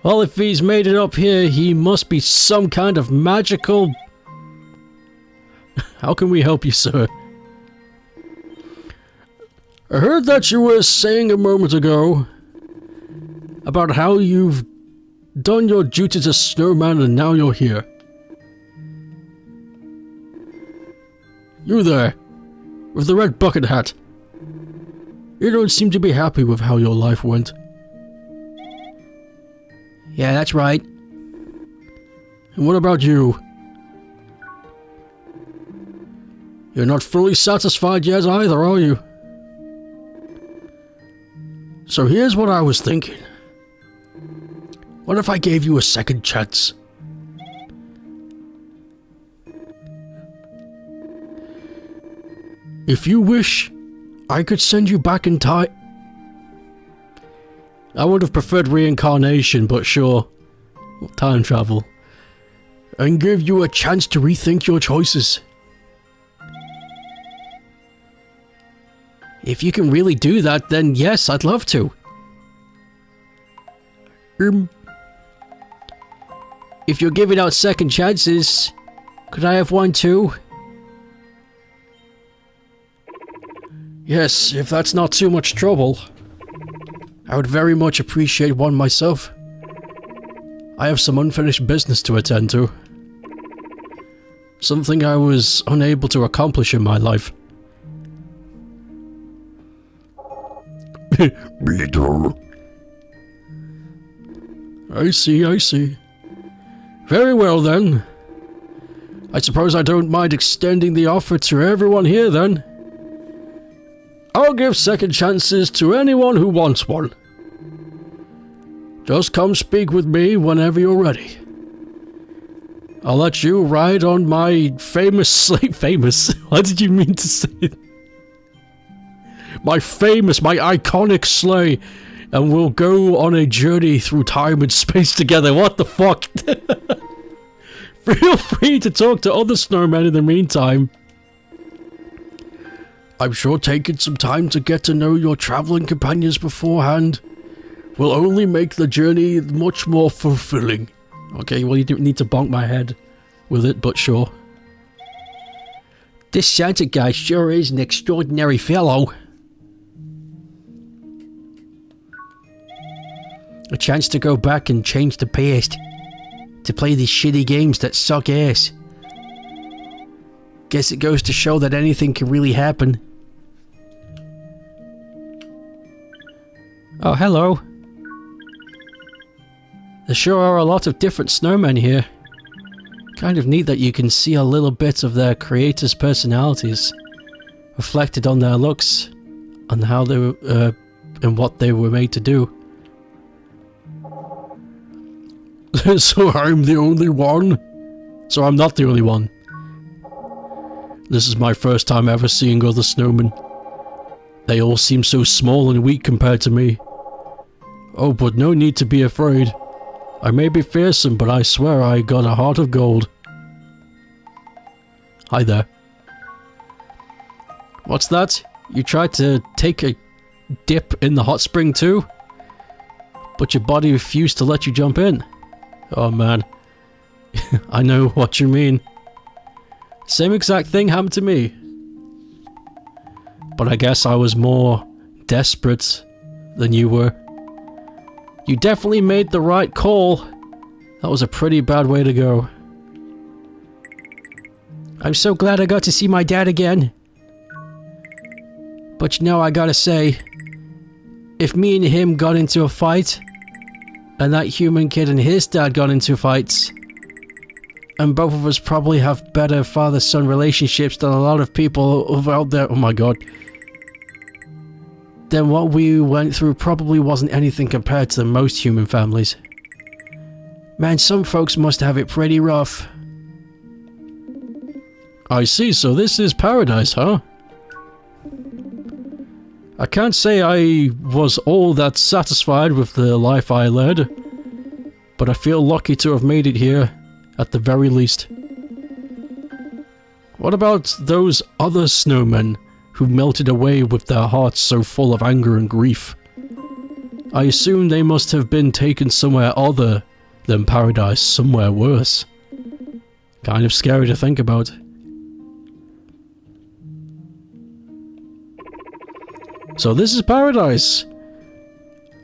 Well, if he's made it up here, he must be some kind of magical... How can we help you, sir? I heard that you were saying a moment ago about how you've done your duty as a snowman and now you're here. You there, with the red bucket hat. You don't seem to be happy with how your life went. Yeah, that's right. And what about you? You're not fully satisfied yet either, are you? So here's what I was thinking. What if I gave you a second chance? If you wish, I could send you back in time. I would have preferred reincarnation, but sure. Time travel. And give you a chance to rethink your choices. If you can really do that, then yes, I'd love to. If you're giving out second chances, could I have one too? Yes, if that's not too much trouble. I would very much appreciate one myself. I have some unfinished business to attend to. Something I was unable to accomplish in my life. Bitter. I see, I see. Very well then. I suppose I don't mind extending the offer to everyone here then. I'll give second chances to anyone who wants one. Just come speak with me whenever you're ready. I'll let you ride on my famous sleigh. Famous? What did you mean to say? My iconic sleigh. And we'll go on a journey through time and space together. What the fuck? Feel free to talk to other snowmen in the meantime. I'm sure taking some time to get to know your traveling companions beforehand will only make the journey much more fulfilling. Okay, well, you don't need to bonk my head with it, but sure. This Santa guy sure is an extraordinary fellow. A chance to go back and change the past. To play these shitty games that suck ass. Guess it goes to show that anything can really happen. Oh, hello. There sure are a lot of different snowmen here. Kind of neat that you can see a little bit of their creators' personalities reflected on their looks, on how they were, and what they were made to do. So I'm the only one? So I'm not the only one. This is my first time ever seeing other snowmen. They all seem so small and weak compared to me. Oh, but no need to be afraid. I may be fearsome, but I swear I got a heart of gold. Hi there. What's that? You tried to take a dip in the hot spring too? But your body refused to let you jump in. Oh man. I know what you mean. Same exact thing happened to me. But I guess I was more desperate than you were. You definitely made the right call. That was a pretty bad way to go. I'm so glad I got to see my dad again. But you know, I gotta say, if me and him got into a fight, and that human kid and his dad got into fights, and both of us probably have better father-son relationships than a lot of people out there, oh my god, then what we went through probably wasn't anything compared to most human families. Man, some folks must have it pretty rough. I see, so this is paradise, huh? I can't say I was all that satisfied with the life I led, but I feel lucky to have made it here, at the very least. What about those other snowmen who melted away with their hearts so full of anger and grief? I assume they must have been taken somewhere other than paradise, somewhere worse. Kind of scary to think about. So this is paradise.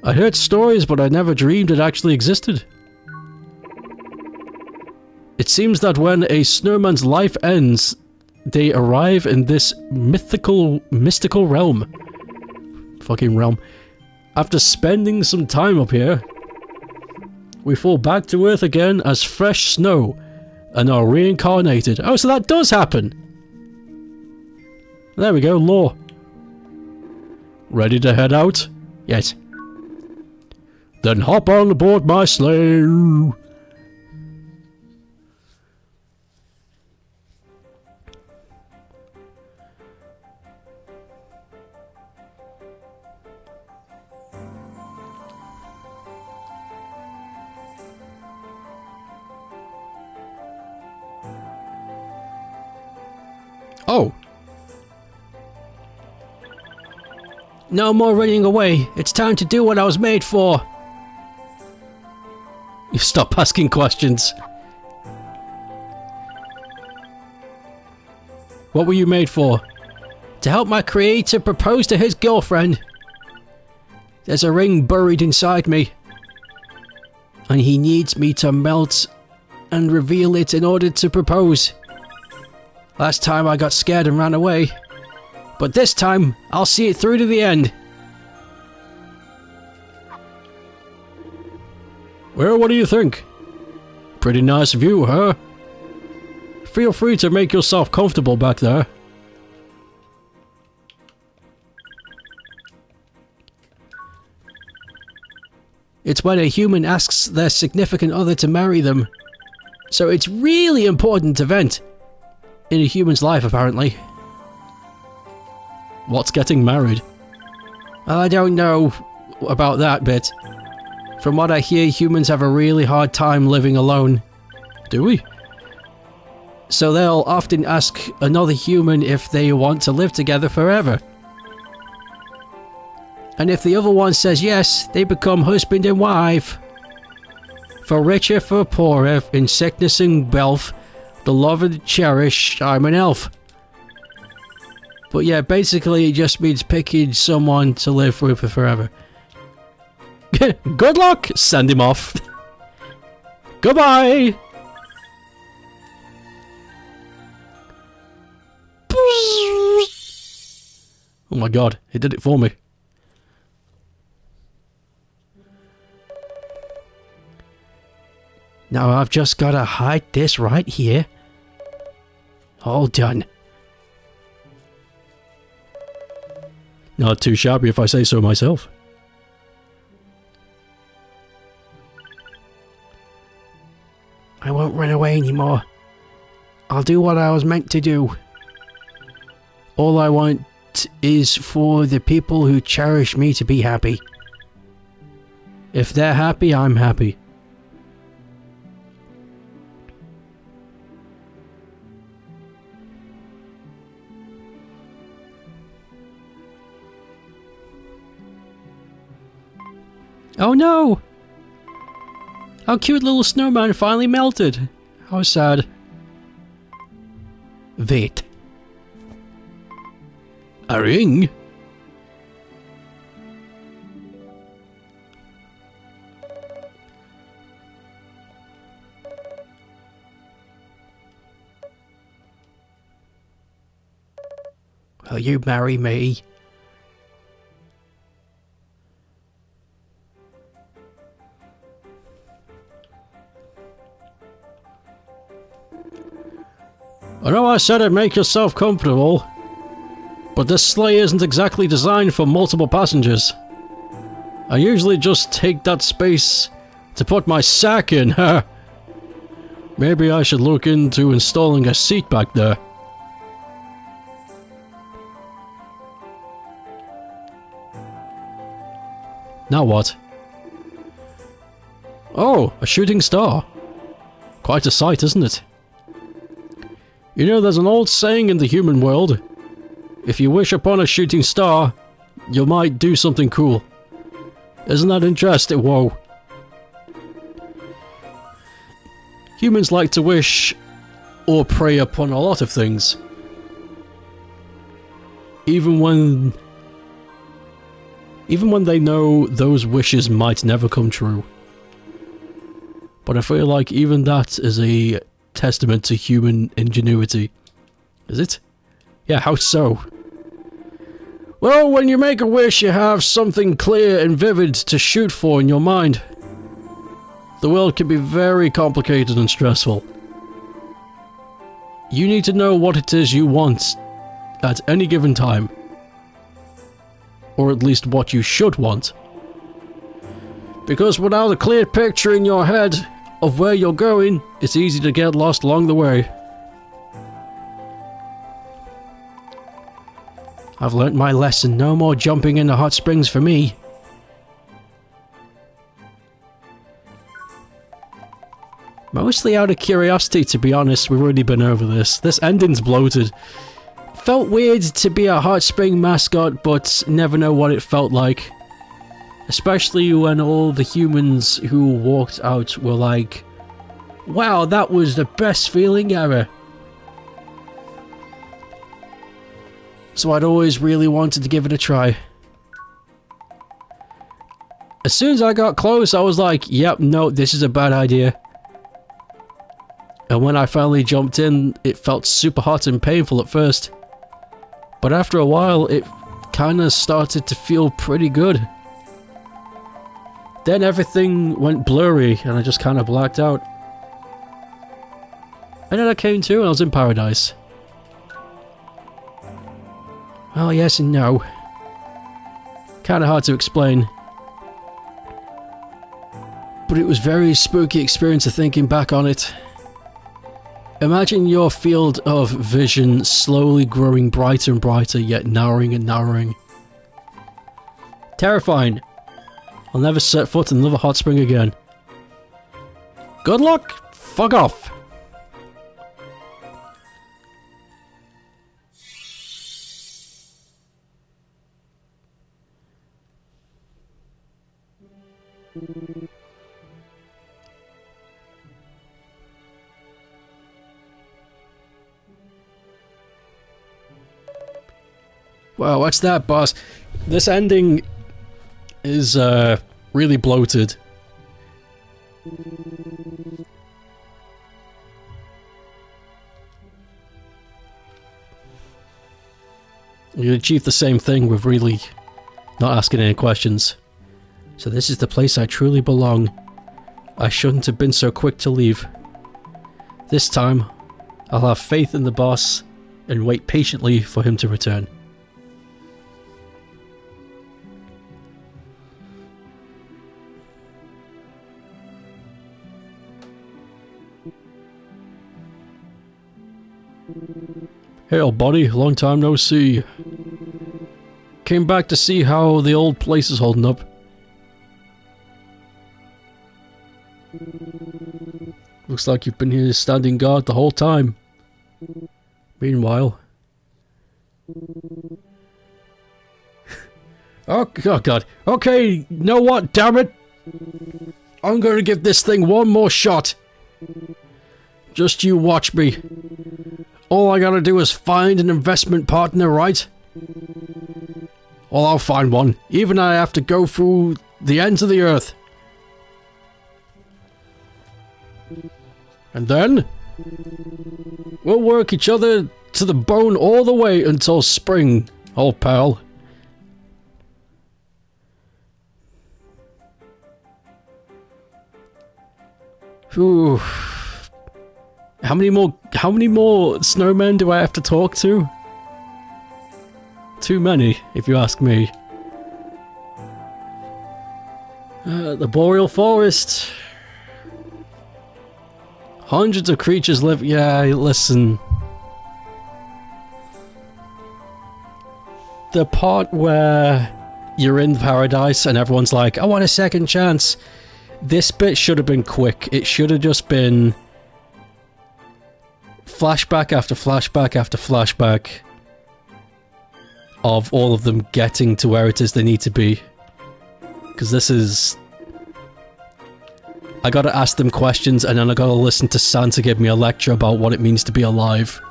I heard stories, but I never dreamed it actually existed. It seems that when a snowman's life ends, they arrive in this mystical realm. Fucking realm. After spending some time up here, we fall back to Earth again as fresh snow and are reincarnated. Oh, so that does happen. There we go, lore. Ready to head out? Yes. Then hop on board my sleigh. Oh. No more running away. It's time to do what I was made for. You stop asking questions. What were you made for? To help my creator propose to his girlfriend. There's a ring buried inside me. And he needs me to melt and reveal it in order to propose. Last time I got scared and ran away. But this time, I'll see it through to the end. Well, what do you think? Pretty nice view, huh? Feel free to make yourself comfortable back there. It's when a human asks their significant other to marry them. So it's really important event in a human's life, apparently. What's getting married? I don't know about that bit. From what I hear, humans have a really hard time living alone. Do we? So they'll often ask another human if they want to live together forever. And if the other one says yes, they become husband and wife. For richer, for poorer, in sickness and wealth, the loved and cherished, I'm an elf. But yeah, basically it just means picking someone to live with for forever. Good luck! Send him off. Goodbye! Oh my god, he did it for me. Now I've just gotta hide this right here. All done. Not too shabby if I say so myself. I won't run away anymore. I'll do what I was meant to do. All I want is for the people who cherish me to be happy. If they're happy, I'm happy. Oh no! Our cute little snowman finally melted. How sad. Wait. A ring? Will you marry me? I know I said I'd make yourself comfortable, but this sleigh isn't exactly designed for multiple passengers. I usually just take that space to put my sack in. Maybe I should look into installing a seat back there. Now what? Oh, a shooting star. Quite a sight, isn't it? You know, there's an old saying in the human world. If you wish upon a shooting star, you might do something cool. Isn't that interesting? Whoa. Humans like to wish or pray upon a lot of things. Even when they know those wishes might never come true. But I feel like even that is a testament to human ingenuity. Is it? Yeah, how so? Well, when you make a wish, you have something clear and vivid to shoot for in your mind. The world can be very complicated and stressful. You need to know what it is you want at any given time. Or at least what you should want. Because without a clear picture in your head of where you're going, it's easy to get lost along the way. I've learnt my lesson. No more jumping in the hot springs for me. Mostly out of curiosity, to be honest. We've already been over this. This ending's bloated. felt weird to be a hot spring mascot, but never know what it felt like. Especially when all the humans who walked out were like, wow, that was the best feeling ever. So I'd always really wanted to give it a try. As soon as I got close, I was like, yep, no, this is a bad idea. And when I finally jumped in, it felt super hot and painful at first. But after a while, it kind of started to feel pretty good. Then everything went blurry and I just kind of blacked out. And then I came to and I was in paradise. Well, yes and no. Kind of hard to explain. But it was a very spooky experience of thinking back on it. Imagine your field of vision slowly growing brighter and brighter, yet narrowing and narrowing. Terrifying. I'll never set foot in another hot spring again. Good luck! Fuck off! Wow, what's that, boss? This ending is really bloated. You achieve the same thing with really not asking any questions. So this is the place I truly belong. I shouldn't have been so quick to leave. This time, I'll have faith in the boss and wait patiently for him to return. Hey old buddy, long time no see. Came back to see how the old place is holding up. Looks like you've been here standing guard the whole time. Meanwhile... oh god. Okay, you know what, damn it! I'm gonna give this thing one more shot. Just you watch me. All I gotta do is find an investment partner, right? Well, I'll find one, even if I have to go through the ends of the earth. And then, we'll work each other to the bone all the way until spring, old pal. Whew. How many more snowmen do I have to talk to? Too many, if you ask me. The Boreal Forest. Hundreds of creatures live... yeah, listen. The part where you're in paradise and everyone's like, I want a second chance. This bit should have been quick. It should have just been... flashback after flashback after flashback of all of them getting to where it is they need to be. Because this is... I gotta ask them questions and then I gotta listen to Santa give me a lecture about what it means to be alive.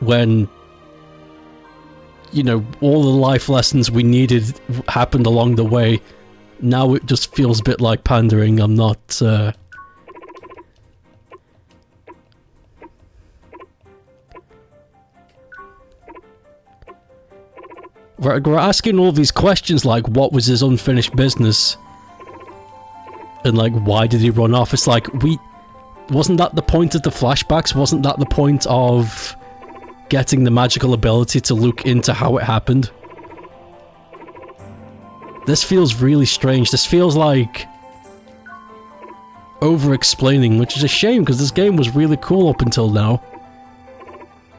When... you know, all the life lessons we needed happened along the way. Now it just feels a bit like pandering. I'm not, We're asking all these questions like, what was his unfinished business? And like, why did he run off? It's like, wasn't that the point of the flashbacks? Wasn't that the point of getting the magical ability to look into how it happened? This feels really strange. This feels like over-explaining, which is a shame because this game was really cool up until now.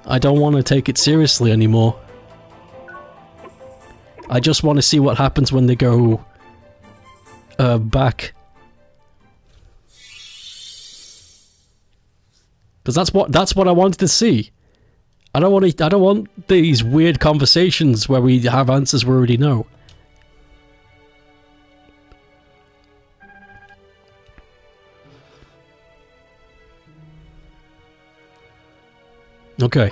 I don't want to take it seriously anymore. I just want to see what happens when they go back. Because that's what I wanted to see. I don't want these weird conversations where we have answers we already know. Okay.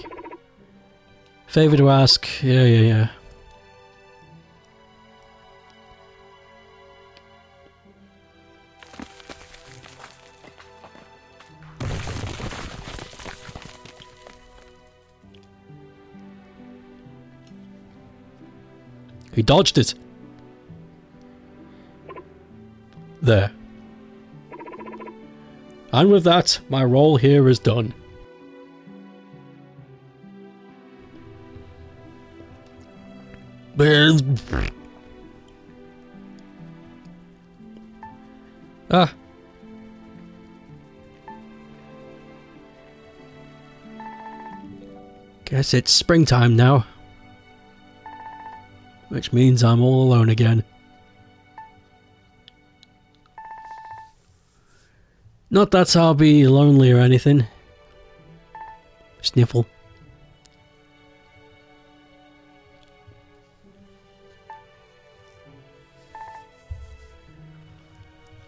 Favor to ask. Yeah. He dodged it. There. And with that, my role here is done. Ah. Guess it's springtime now. Which means I'm all alone again. Not that I'll be lonely or anything. Sniffle.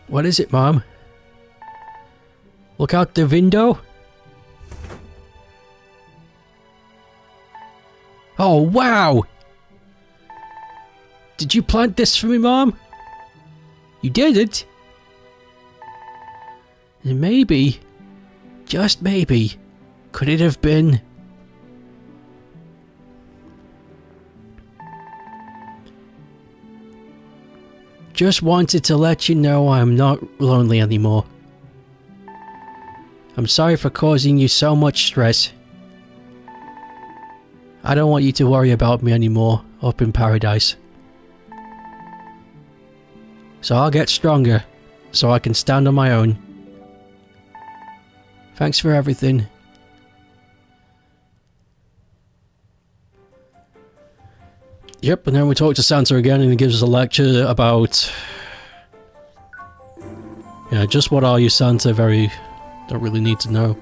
What is it, Mom? Look out the window? Oh, wow! Did you plant this for me, Mom? You did it? And maybe, just maybe, could it have been... Just wanted to let you know I'm not lonely anymore. I'm sorry for causing you so much stress. I don't want you to worry about me anymore up in paradise. So I'll get stronger, so I can stand on my own. Thanks for everything. Yep, and then we talk to Santa again and he gives us a lecture about... Yeah, just what are you, Santa? Don't really need to know.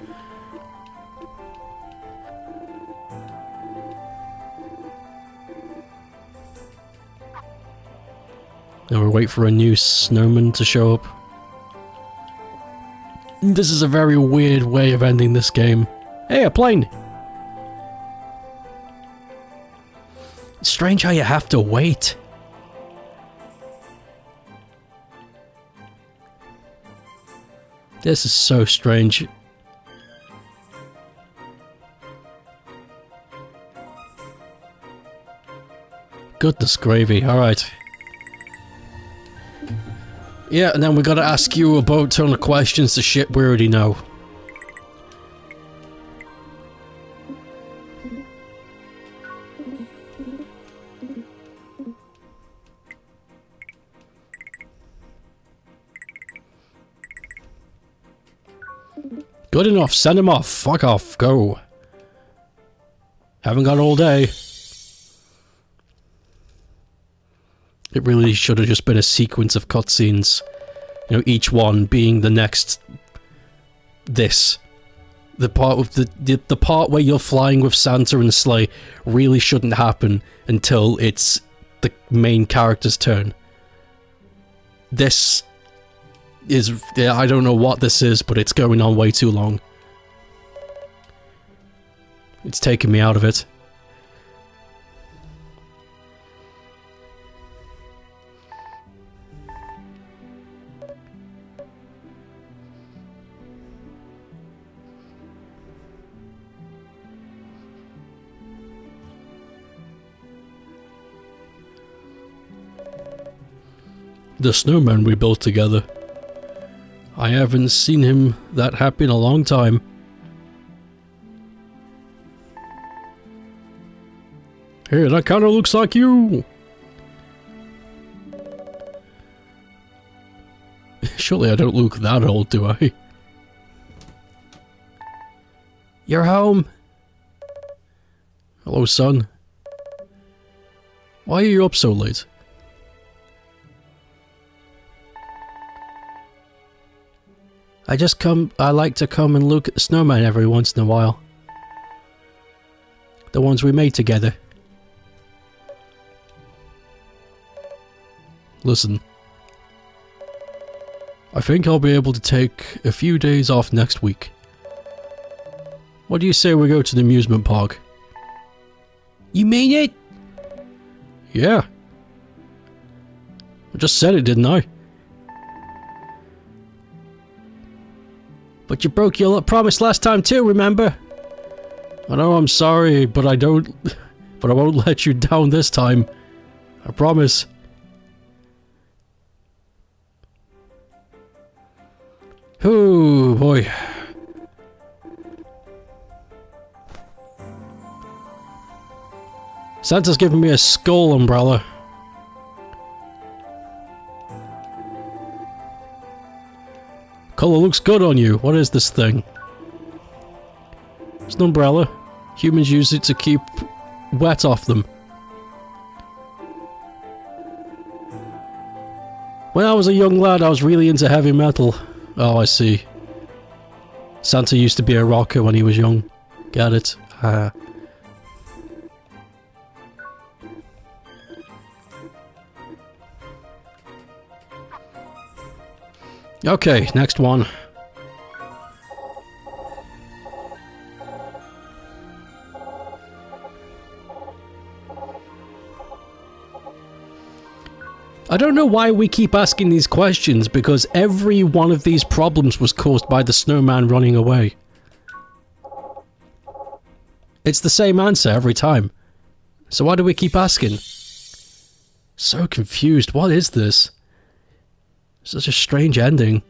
Now we wait for a new snowman to show up. This is a very weird way of ending this game. Hey, a plane! It's strange how you have to wait. This is so strange. Goodness gravy, alright. Yeah, and then we gotta ask you about a ton of questions to shit we already know. Good enough, send him off. Fuck off, go. Haven't got all day. It really should have just been a sequence of cutscenes. You know, each one being the next... This. The part of the part where you're flying with Santa and the sleigh really shouldn't happen until it's the main character's turn. This is... Yeah, I don't know what this is, but it's going on way too long. It's taking me out of it. The snowman we built together. I haven't seen him that happy in a long time. Hey, that kinda looks like you! Surely I don't look that old, do I? You're home! Hello, son. Why are you up so late? I like to come and look at the snowman every once in a while. The ones we made together. Listen. I think I'll be able to take a few days off next week. What do you say we go to the amusement park? You mean it? Yeah. I just said it, didn't I? But you broke your promise last time too, remember? I know I'm sorry, but I won't let you down this time. I promise. Oh boy. Santa's giving me a skull umbrella. Color looks good on you. What is this thing? It's an umbrella. Humans use it to keep wet off them. When I was a young lad, I was really into heavy metal. Oh, I see. Santa used to be a rocker when he was young. Get it? Okay, next one. I don't know why we keep asking these questions, because every one of these problems was caused by the snowman running away. It's the same answer every time. So why do we keep asking? So confused. What is this? Such a strange ending.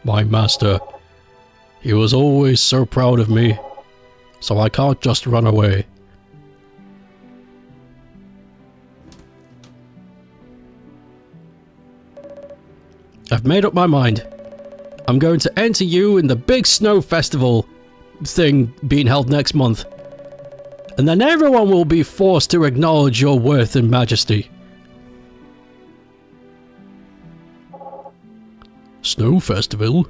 My master, he was always so proud of me, so I can't just run away. I've made up my mind. I'm going to enter you in the big snow festival thing being held next month. And then everyone will be forced to acknowledge your worth and majesty. Snow festival?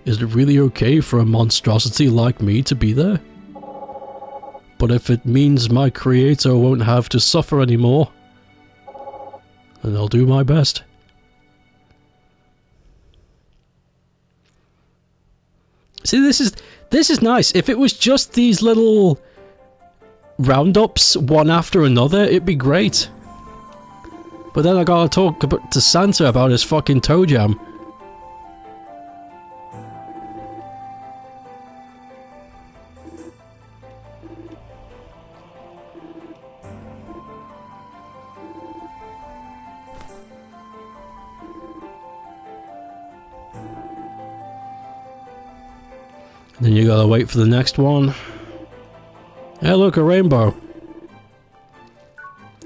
Is it really okay for a monstrosity like me to be there? But if it means my creator won't have to suffer anymore, then I'll do my best. See, this is nice. If it was just these little roundups, one after another, it'd be great. But then I gotta talk to Santa about his fucking toe jam. Then you gotta wait for the next one. Hey, look, a rainbow.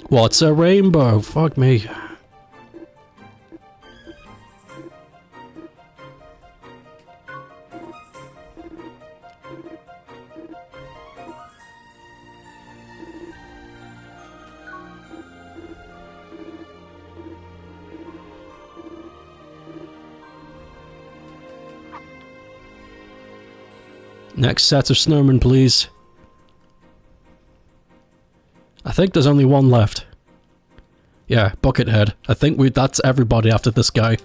What's a rainbow? Fuck me. Next set of snowmen, please. I think there's only one left. Yeah, Buckethead. I think that's everybody after this guy.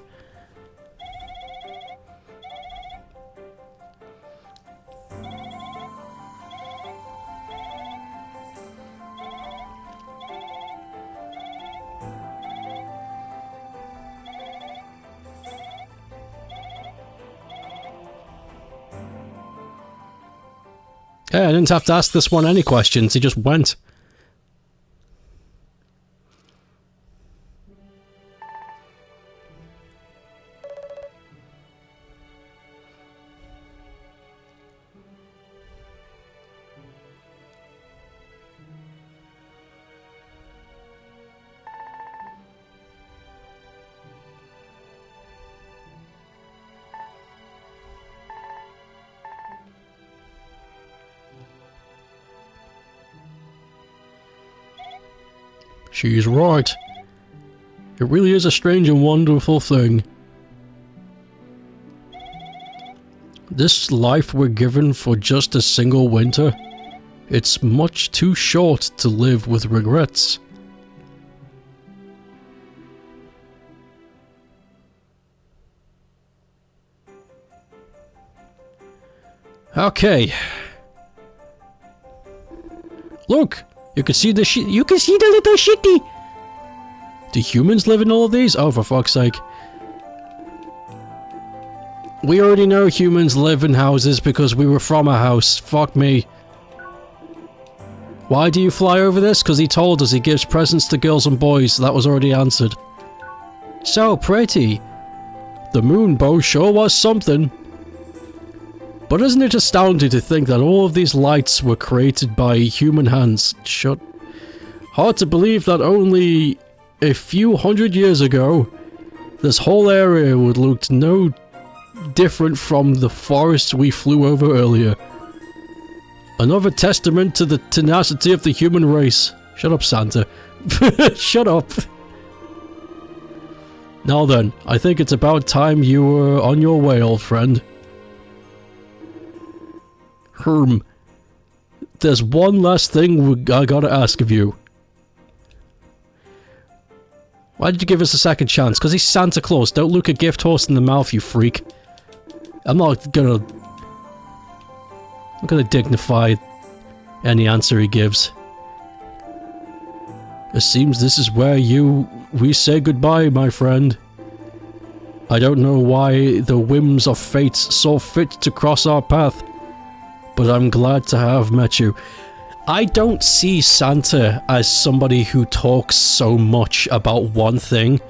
Hey, I didn't have to ask this one any questions, he just went. She's right. It really is a strange and wonderful thing. This life we're given for just a single winter, it's much too short to live with regrets. Okay. Look! You can see the you can see the little shitty! Do humans live in all of these? Oh, for fuck's sake. We already know humans live in houses because we were from a house. Fuck me. Why do you fly over this? Because he told us he gives presents to girls and boys. That was already answered. So pretty. The moon bow sure was something. But isn't it astounding to think that all of these lights were created by human hands? Hard to believe that only a few hundred years ago, this whole area would look no different from the forest we flew over earlier. Another testament to the tenacity of the human race. Shut up, Santa. Shut up. Now then, I think it's about time you were on your way, old friend. There's one last thing I gotta ask of you. Why did you give us a second chance? Because he's Santa Claus. Don't look a gift horse in the mouth, you freak. I'm not gonna dignify any answer he gives. It seems this is where we say goodbye, my friend. I don't know why the whims of fate saw fit to cross our path, but I'm glad to have met you. I don't see Santa as somebody who talks so much about one thing.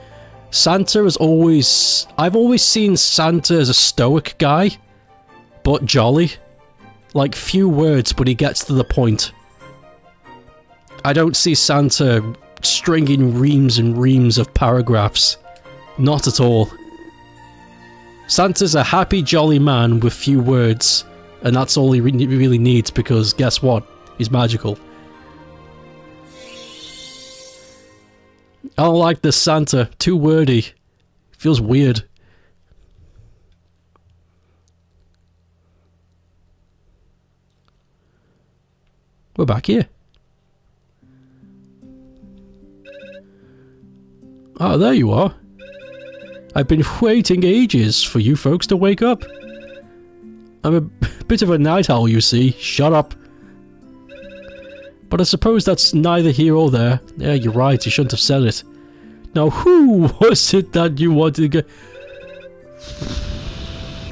Santa is always... I've always seen Santa as a stoic guy, but jolly. Like, few words, but he gets to the point. I don't see Santa stringing reams and reams of paragraphs. Not at all. Santa's a happy, jolly man with few words, and that's all he really needs, because guess what? He's magical. I don't like this Santa. Too wordy. Feels weird. We're back here. Ah, there you are. I've been waiting ages for you folks to wake up. I'm a bit of a night owl, you see. Shut up. But I suppose that's neither here or there. Yeah, you're right, you shouldn't have said it. Now, who was it that you wanted to get...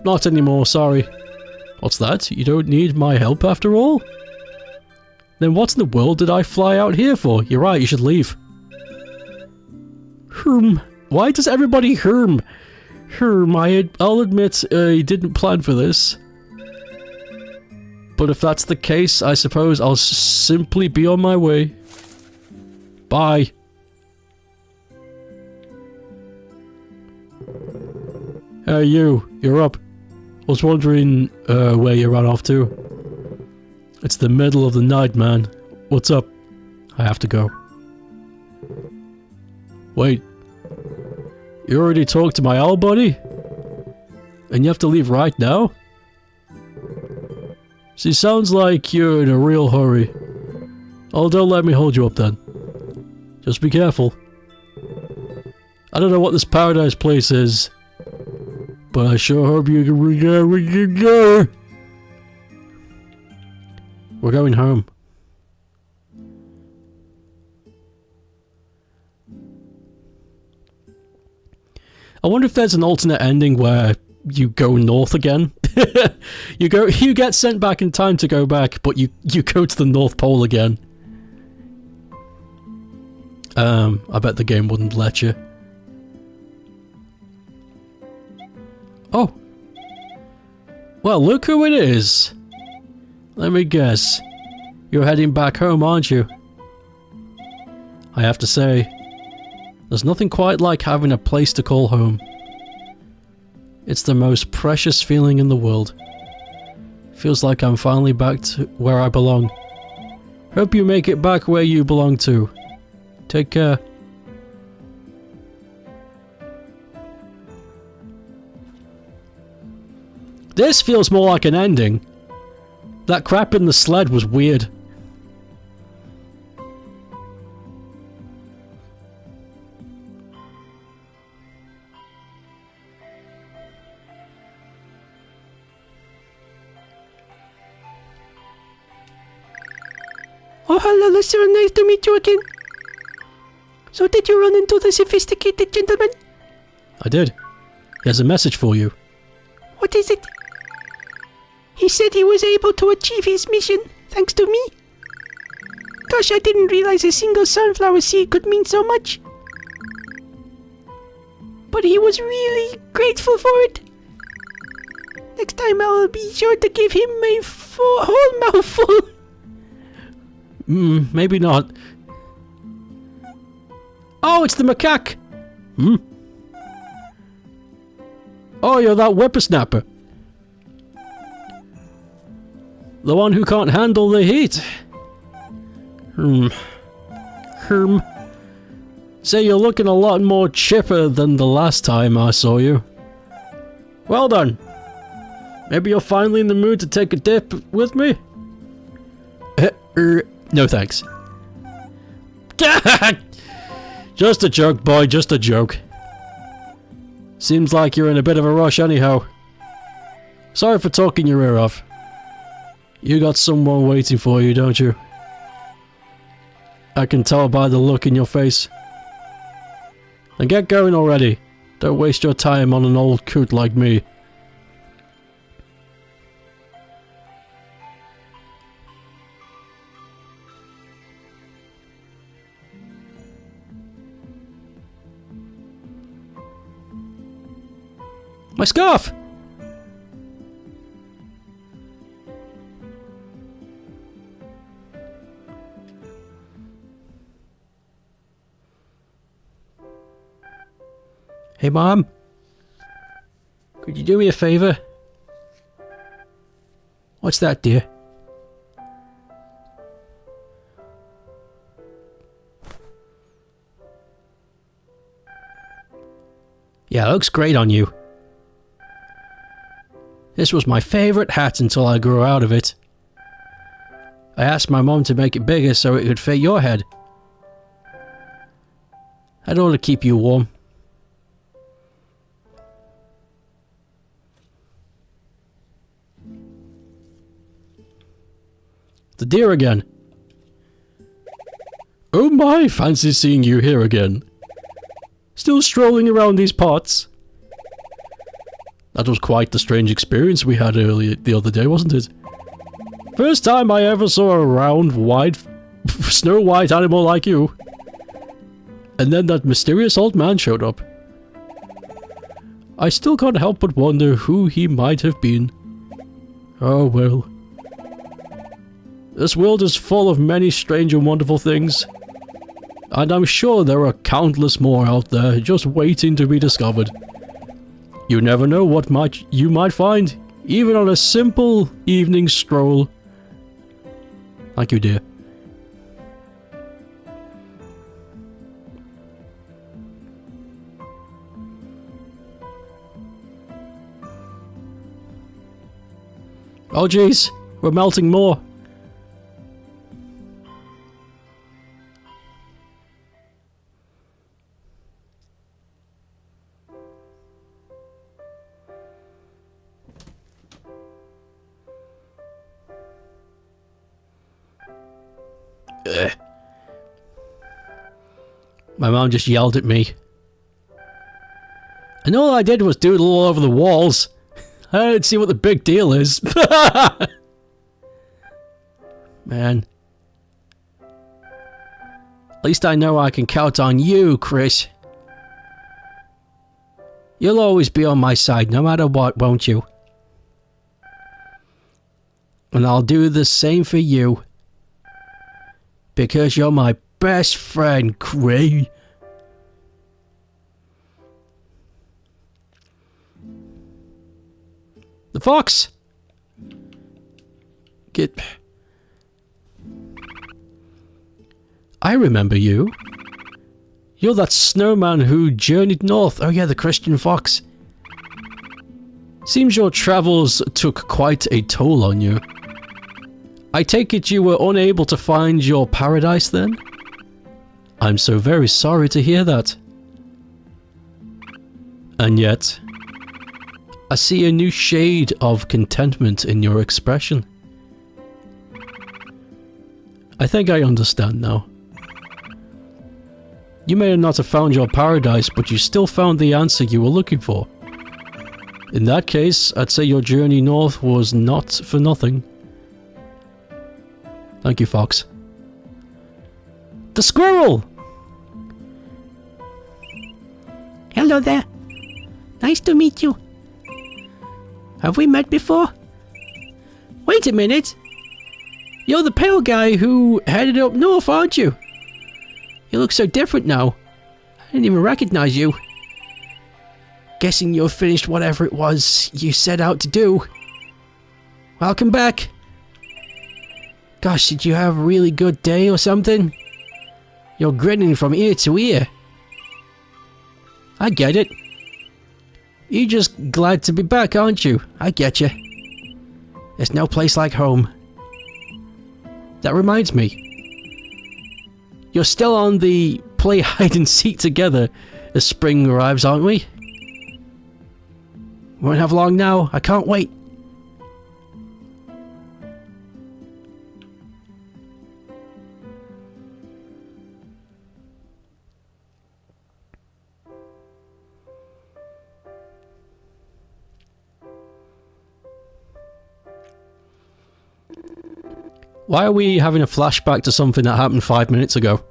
Not anymore, sorry. What's that? You don't need my help after all? Then what in the world did I fly out here for? You're right, you should leave. Why does everybody I'll admit I didn't plan for this. But if that's the case, I suppose I'll simply be on my way. Bye. Hey you're up. I was wondering where you ran off to. It's the middle of the night, man. What's up? I have to go. Wait. You already talked to my owl buddy? And you have to leave right now? See, sounds like you're in a real hurry. Oh, don't let me hold you up then. Just be careful. I don't know what this paradise place is, but I sure hope you can go. We're going home. I wonder if there's an alternate ending where you go north again. you get sent back in time to go back, but you go to the North Pole again. I bet the game wouldn't let you. Oh. Well, look who it is. Let me guess. You're heading back home, aren't you? I have to say, there's nothing quite like having a place to call home. It's the most precious feeling in the world. Feels like I'm finally back to where I belong. Hope you make it back where you belong to Take care. This feels more like an ending. That crap in the sled was weird. Oh, hello, Lester. Nice to meet you again. So did you run into the sophisticated gentleman? I did. He has a message for you. What is it? He said he was able to achieve his mission, thanks to me. Gosh, I didn't realize a single sunflower seed could mean so much. But he was really grateful for it. Next time I'll be sure to give him a whole mouthful. Maybe not. Oh, it's the macaque! Oh, you're that whippersnapper. The one who can't handle the heat. Say, you're looking a lot more chipper than the last time I saw you. Well done. Maybe you're finally in the mood to take a dip with me? No thanks. Just a joke, boy, just a joke. Seems like you're in a bit of a rush anyhow. Sorry for talking your ear off. You got someone waiting for you, don't you? I can tell by the look in your face. And get going already. Don't waste your time on an old coot like me. My scarf! Hey, Mom. Could you do me a favor? What's that, dear? Yeah, it looks great on you. This was my favorite hat until I grew out of it. I asked my mom to make it bigger so it could fit your head. I'd ought to keep you warm. The deer again. Oh my, fancy seeing you here again. Still strolling around these parts. That was quite the strange experience we had earlier the other day, wasn't it? First time I ever saw a round, white, snow-white animal like you. And then that mysterious old man showed up. I still can't help but wonder who he might have been. Oh well. This world is full of many strange and wonderful things. And I'm sure there are countless more out there just waiting to be discovered. You never know what you might find, even on a simple evening stroll. Thank you, dear. Oh jeez, we're melting more. Ugh. My mom just yelled at me. And all I did was doodle all over the walls. I didn't see what the big deal is. Man. At least I know I can count on you, Chris. You'll always be on my side, no matter what, won't you? And I'll do the same for you. Because you're my best friend, Cray. The fox! I remember you. You're that snowman who journeyed north. Oh yeah, the Christian fox. Seems your travels took quite a toll on you. I take it you were unable to find your paradise then? I'm so very sorry to hear that. And yet, I see a new shade of contentment in your expression. I think I understand now. You may not have found your paradise, but you still found the answer you were looking for. In that case, I'd say your journey north was not for nothing. Thank you, Fox. The squirrel! Hello there. Nice to meet you. Have we met before? Wait a minute. You're the pale guy who headed up north, aren't you? You look so different now. I didn't even recognize you. Guessing you've finished whatever it was you set out to do. Welcome back. Gosh, did you have a really good day or something? You're grinning from ear to ear. I get it. You're just glad to be back, aren't you? I get you. There's no place like home. That reminds me. You're still on the play hide and seek together as spring arrives, aren't we? Won't have long now. I can't wait. Why are we having a flashback to something that happened 5 minutes ago?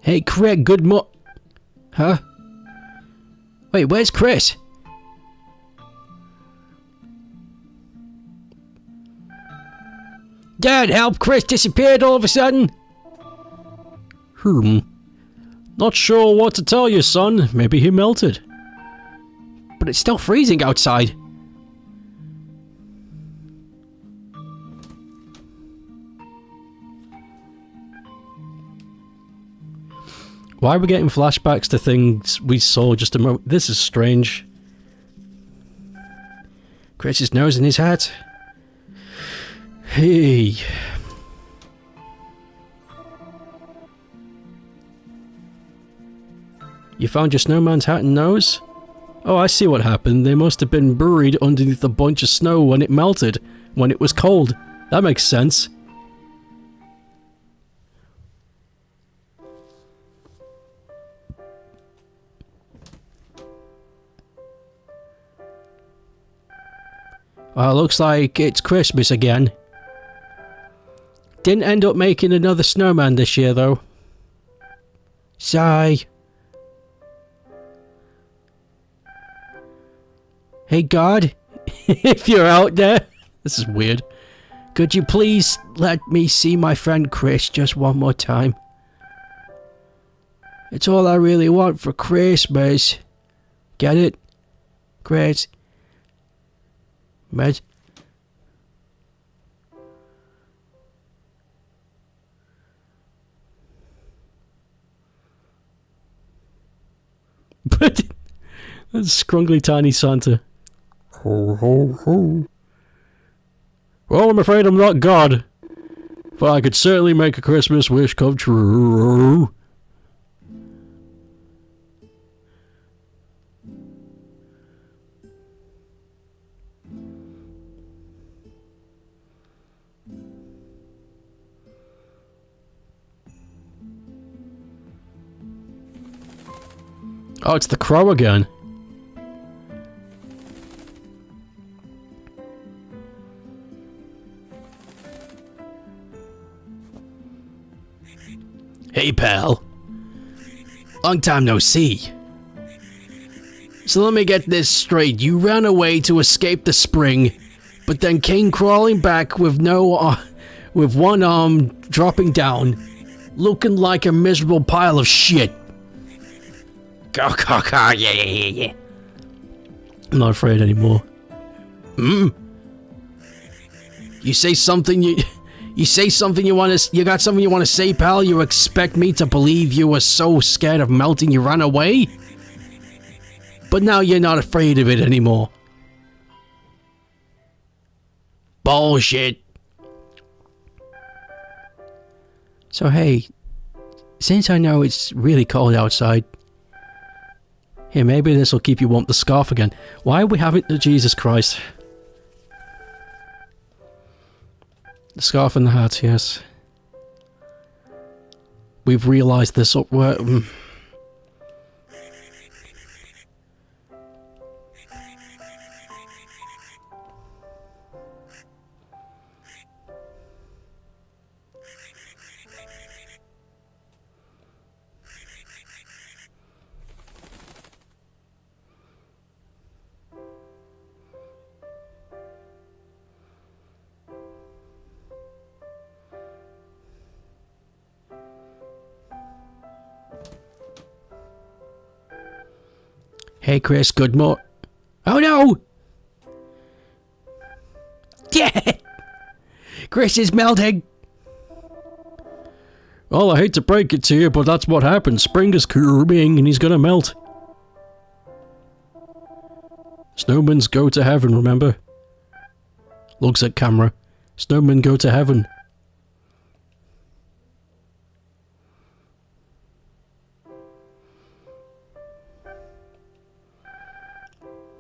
Hey, Craig, Huh? Wait, where's Chris? Dad, help! Chris disappeared all of a sudden! Not sure what to tell you, son. Maybe he melted. But it's still freezing outside. Why are we getting flashbacks to things we saw just a moment? This is strange. Chris's nose in his hat. Hey. You found your snowman's hat and nose? Oh, I see what happened. They must have been buried underneath a bunch of snow when it melted, when it was cold. That makes sense. Well, looks like it's Christmas again. Didn't end up making another snowman this year, though. Sigh. Hey, God, if you're out there, This is weird. could you please let me see my friend Chris just one more time? It's all I really want for Christmas. Get it? Chris. Med. But that's scrunkly tiny Santa. Ho ho ho. Well, I'm afraid I'm not God, but I could certainly make a Christmas wish come true. Oh, it's the crow again. Hey, pal. Long time no see. So let me get this straight. You ran away to escape the spring, but then came crawling back with with one arm dropping down, looking like a miserable pile of shit. Yeah. I'm not afraid anymore. You say something you got something you want to say, pal? You expect me to believe you were so scared of melting you ran away? But now you're not afraid of it anymore. Bullshit. So hey, since I know it's really cold outside, here, maybe this will keep you warm. The scarf again. Why are we having... Jesus Christ. The scarf and the hat, yes. We've realised this up... Hey, Chris, good morning. Oh no! Yeah! Chris is melting! Well, I hate to break it to you, but that's what happens. Spring is coming and he's gonna melt. Snowmans go to heaven, remember? Looks at camera. Snowmen go to heaven.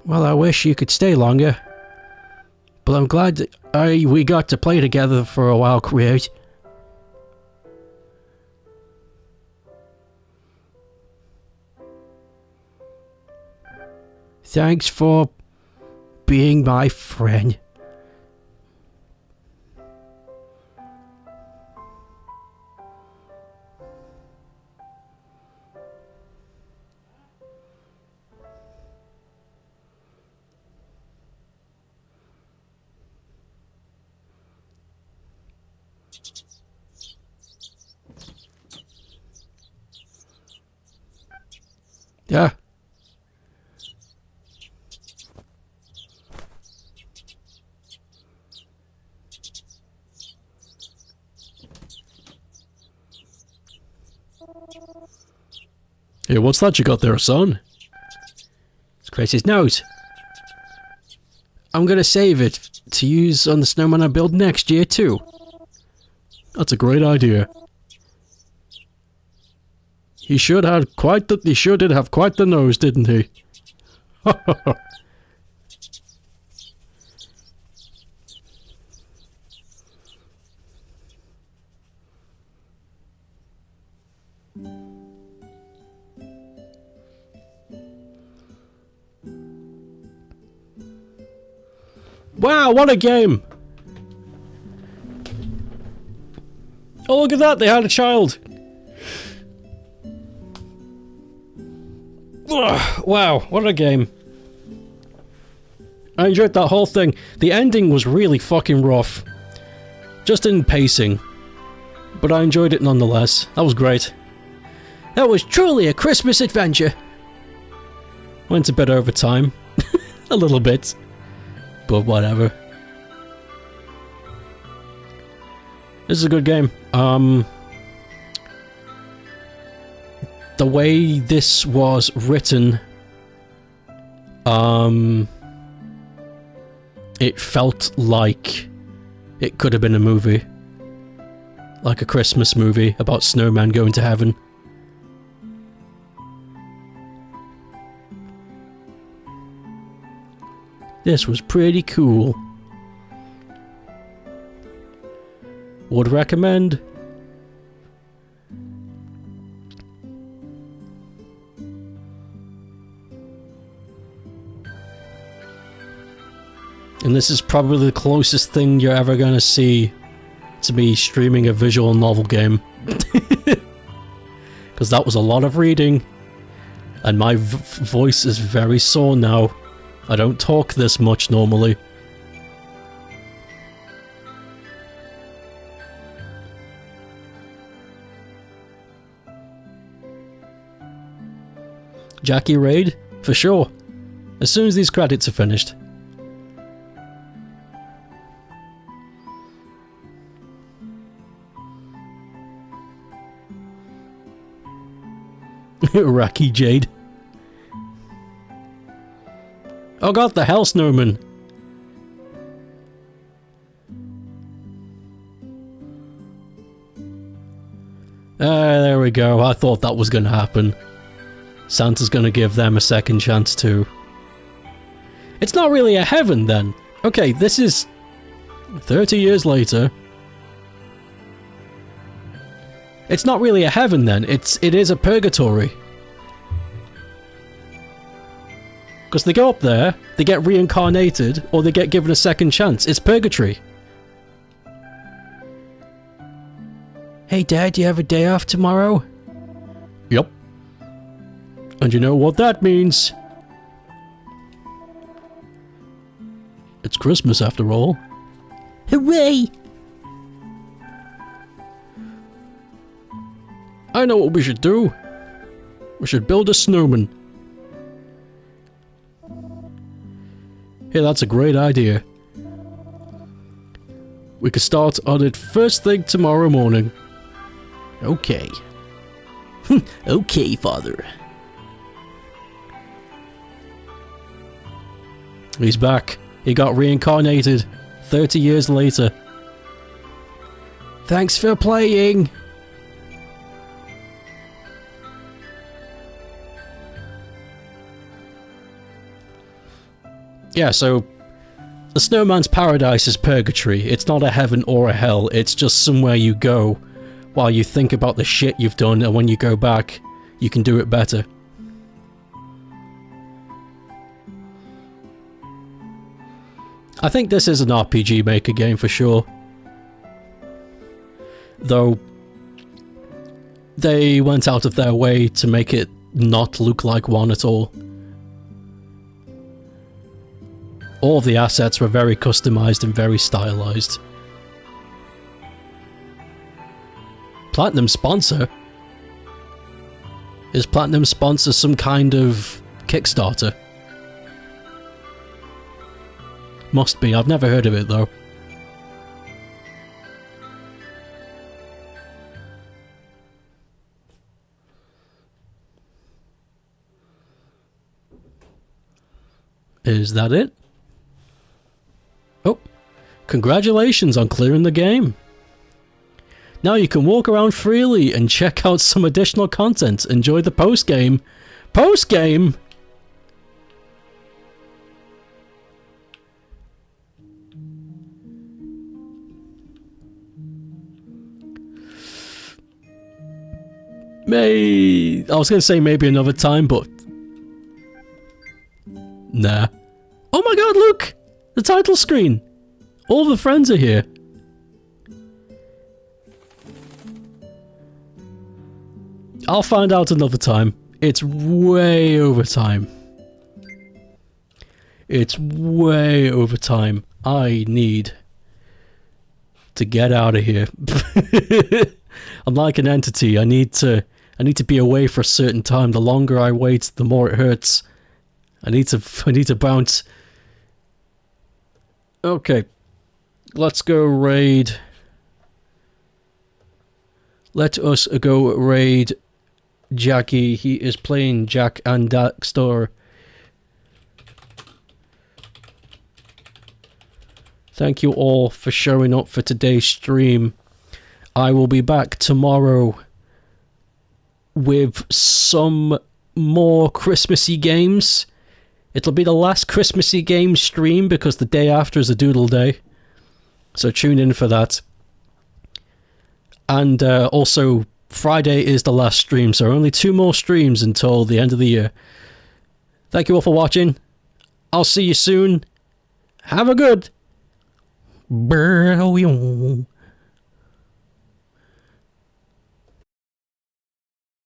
Well, I wish you could stay longer. But I'm glad that we got to play together for a while, Create. Thanks for being my friend. Yeah. Hey, what's that you got there, son? It's Chris's nose. I'm gonna save it to use on the snowman I build next year too. That's a great idea. He sure did have quite the nose, didn't he? Wow, what a game! Oh, look at that, they had a child! Ugh, wow, what a game. I enjoyed that whole thing. The ending was really fucking rough. Just in pacing. But I enjoyed it nonetheless. That was great. That was truly a Christmas adventure. Went to bed over time. A little bit. But whatever. This is a good game. The way this was written, it felt like it could have been a movie. Like a Christmas movie about snowman going to heaven. This was pretty cool. Would recommend. And this is probably the closest thing you're ever gonna see to me streaming a visual novel game. Because that was a lot of reading. And my voice is very sore now. I don't talk this much normally. Jackie raid? For sure. As soon as these credits are finished. Iraqi Jade. Oh god, the hell, Snowman. There we go. I thought that was gonna happen. Santa's gonna give them a second chance too. It's not really a heaven then. Okay, this is 30 years later. It's not really a heaven then. It is a purgatory. Because they go up there, they get reincarnated, or they get given a second chance. It's purgatory. Hey Dad, do you have a day off tomorrow? Yep. And you know what that means? It's Christmas after all. Hooray! I know what we should do. We should build a snowman. Hey, that's a great idea. We could start on it first thing tomorrow morning. Okay. Okay, Father. He's back. He got reincarnated 30 years later. Thanks for playing. Yeah, so the Snowman's Paradise is purgatory. It's not a heaven or a hell. It's just somewhere you go while you think about the shit you've done, and when you go back, you can do it better. I think this is an RPG Maker game for sure. Though, they went out of their way to make it not look like one at all. All of the assets were very customized and very stylized. Platinum sponsor? Is Platinum sponsor some kind of Kickstarter? Must be. I've never heard of it though. Is that it? Oh, congratulations on clearing the game. Now you can walk around freely and check out some additional content. Enjoy the post-game. Post-game? I was going to say maybe another time, but nah. Oh my god, look! The title screen! All the friends are here. I'll find out another time. It's way over time. It's way over time. I need to get out of here. I'm like an entity. I need to be away for a certain time. The longer I wait, the more it hurts. I need to bounce. Okay. Let's go raid. Let us go raid Jackie. He is playing Jack and Daxter. Thank you all for showing up for today's stream. I will be back tomorrow with some more Christmassy games. It'll be the last Christmassy game stream because the day after is a Doodle Day. So tune in for that. And also, Friday is the last stream, so only 2 more streams until the end of the year. Thank you all for watching. I'll see you soon. Have a good. Brrrr.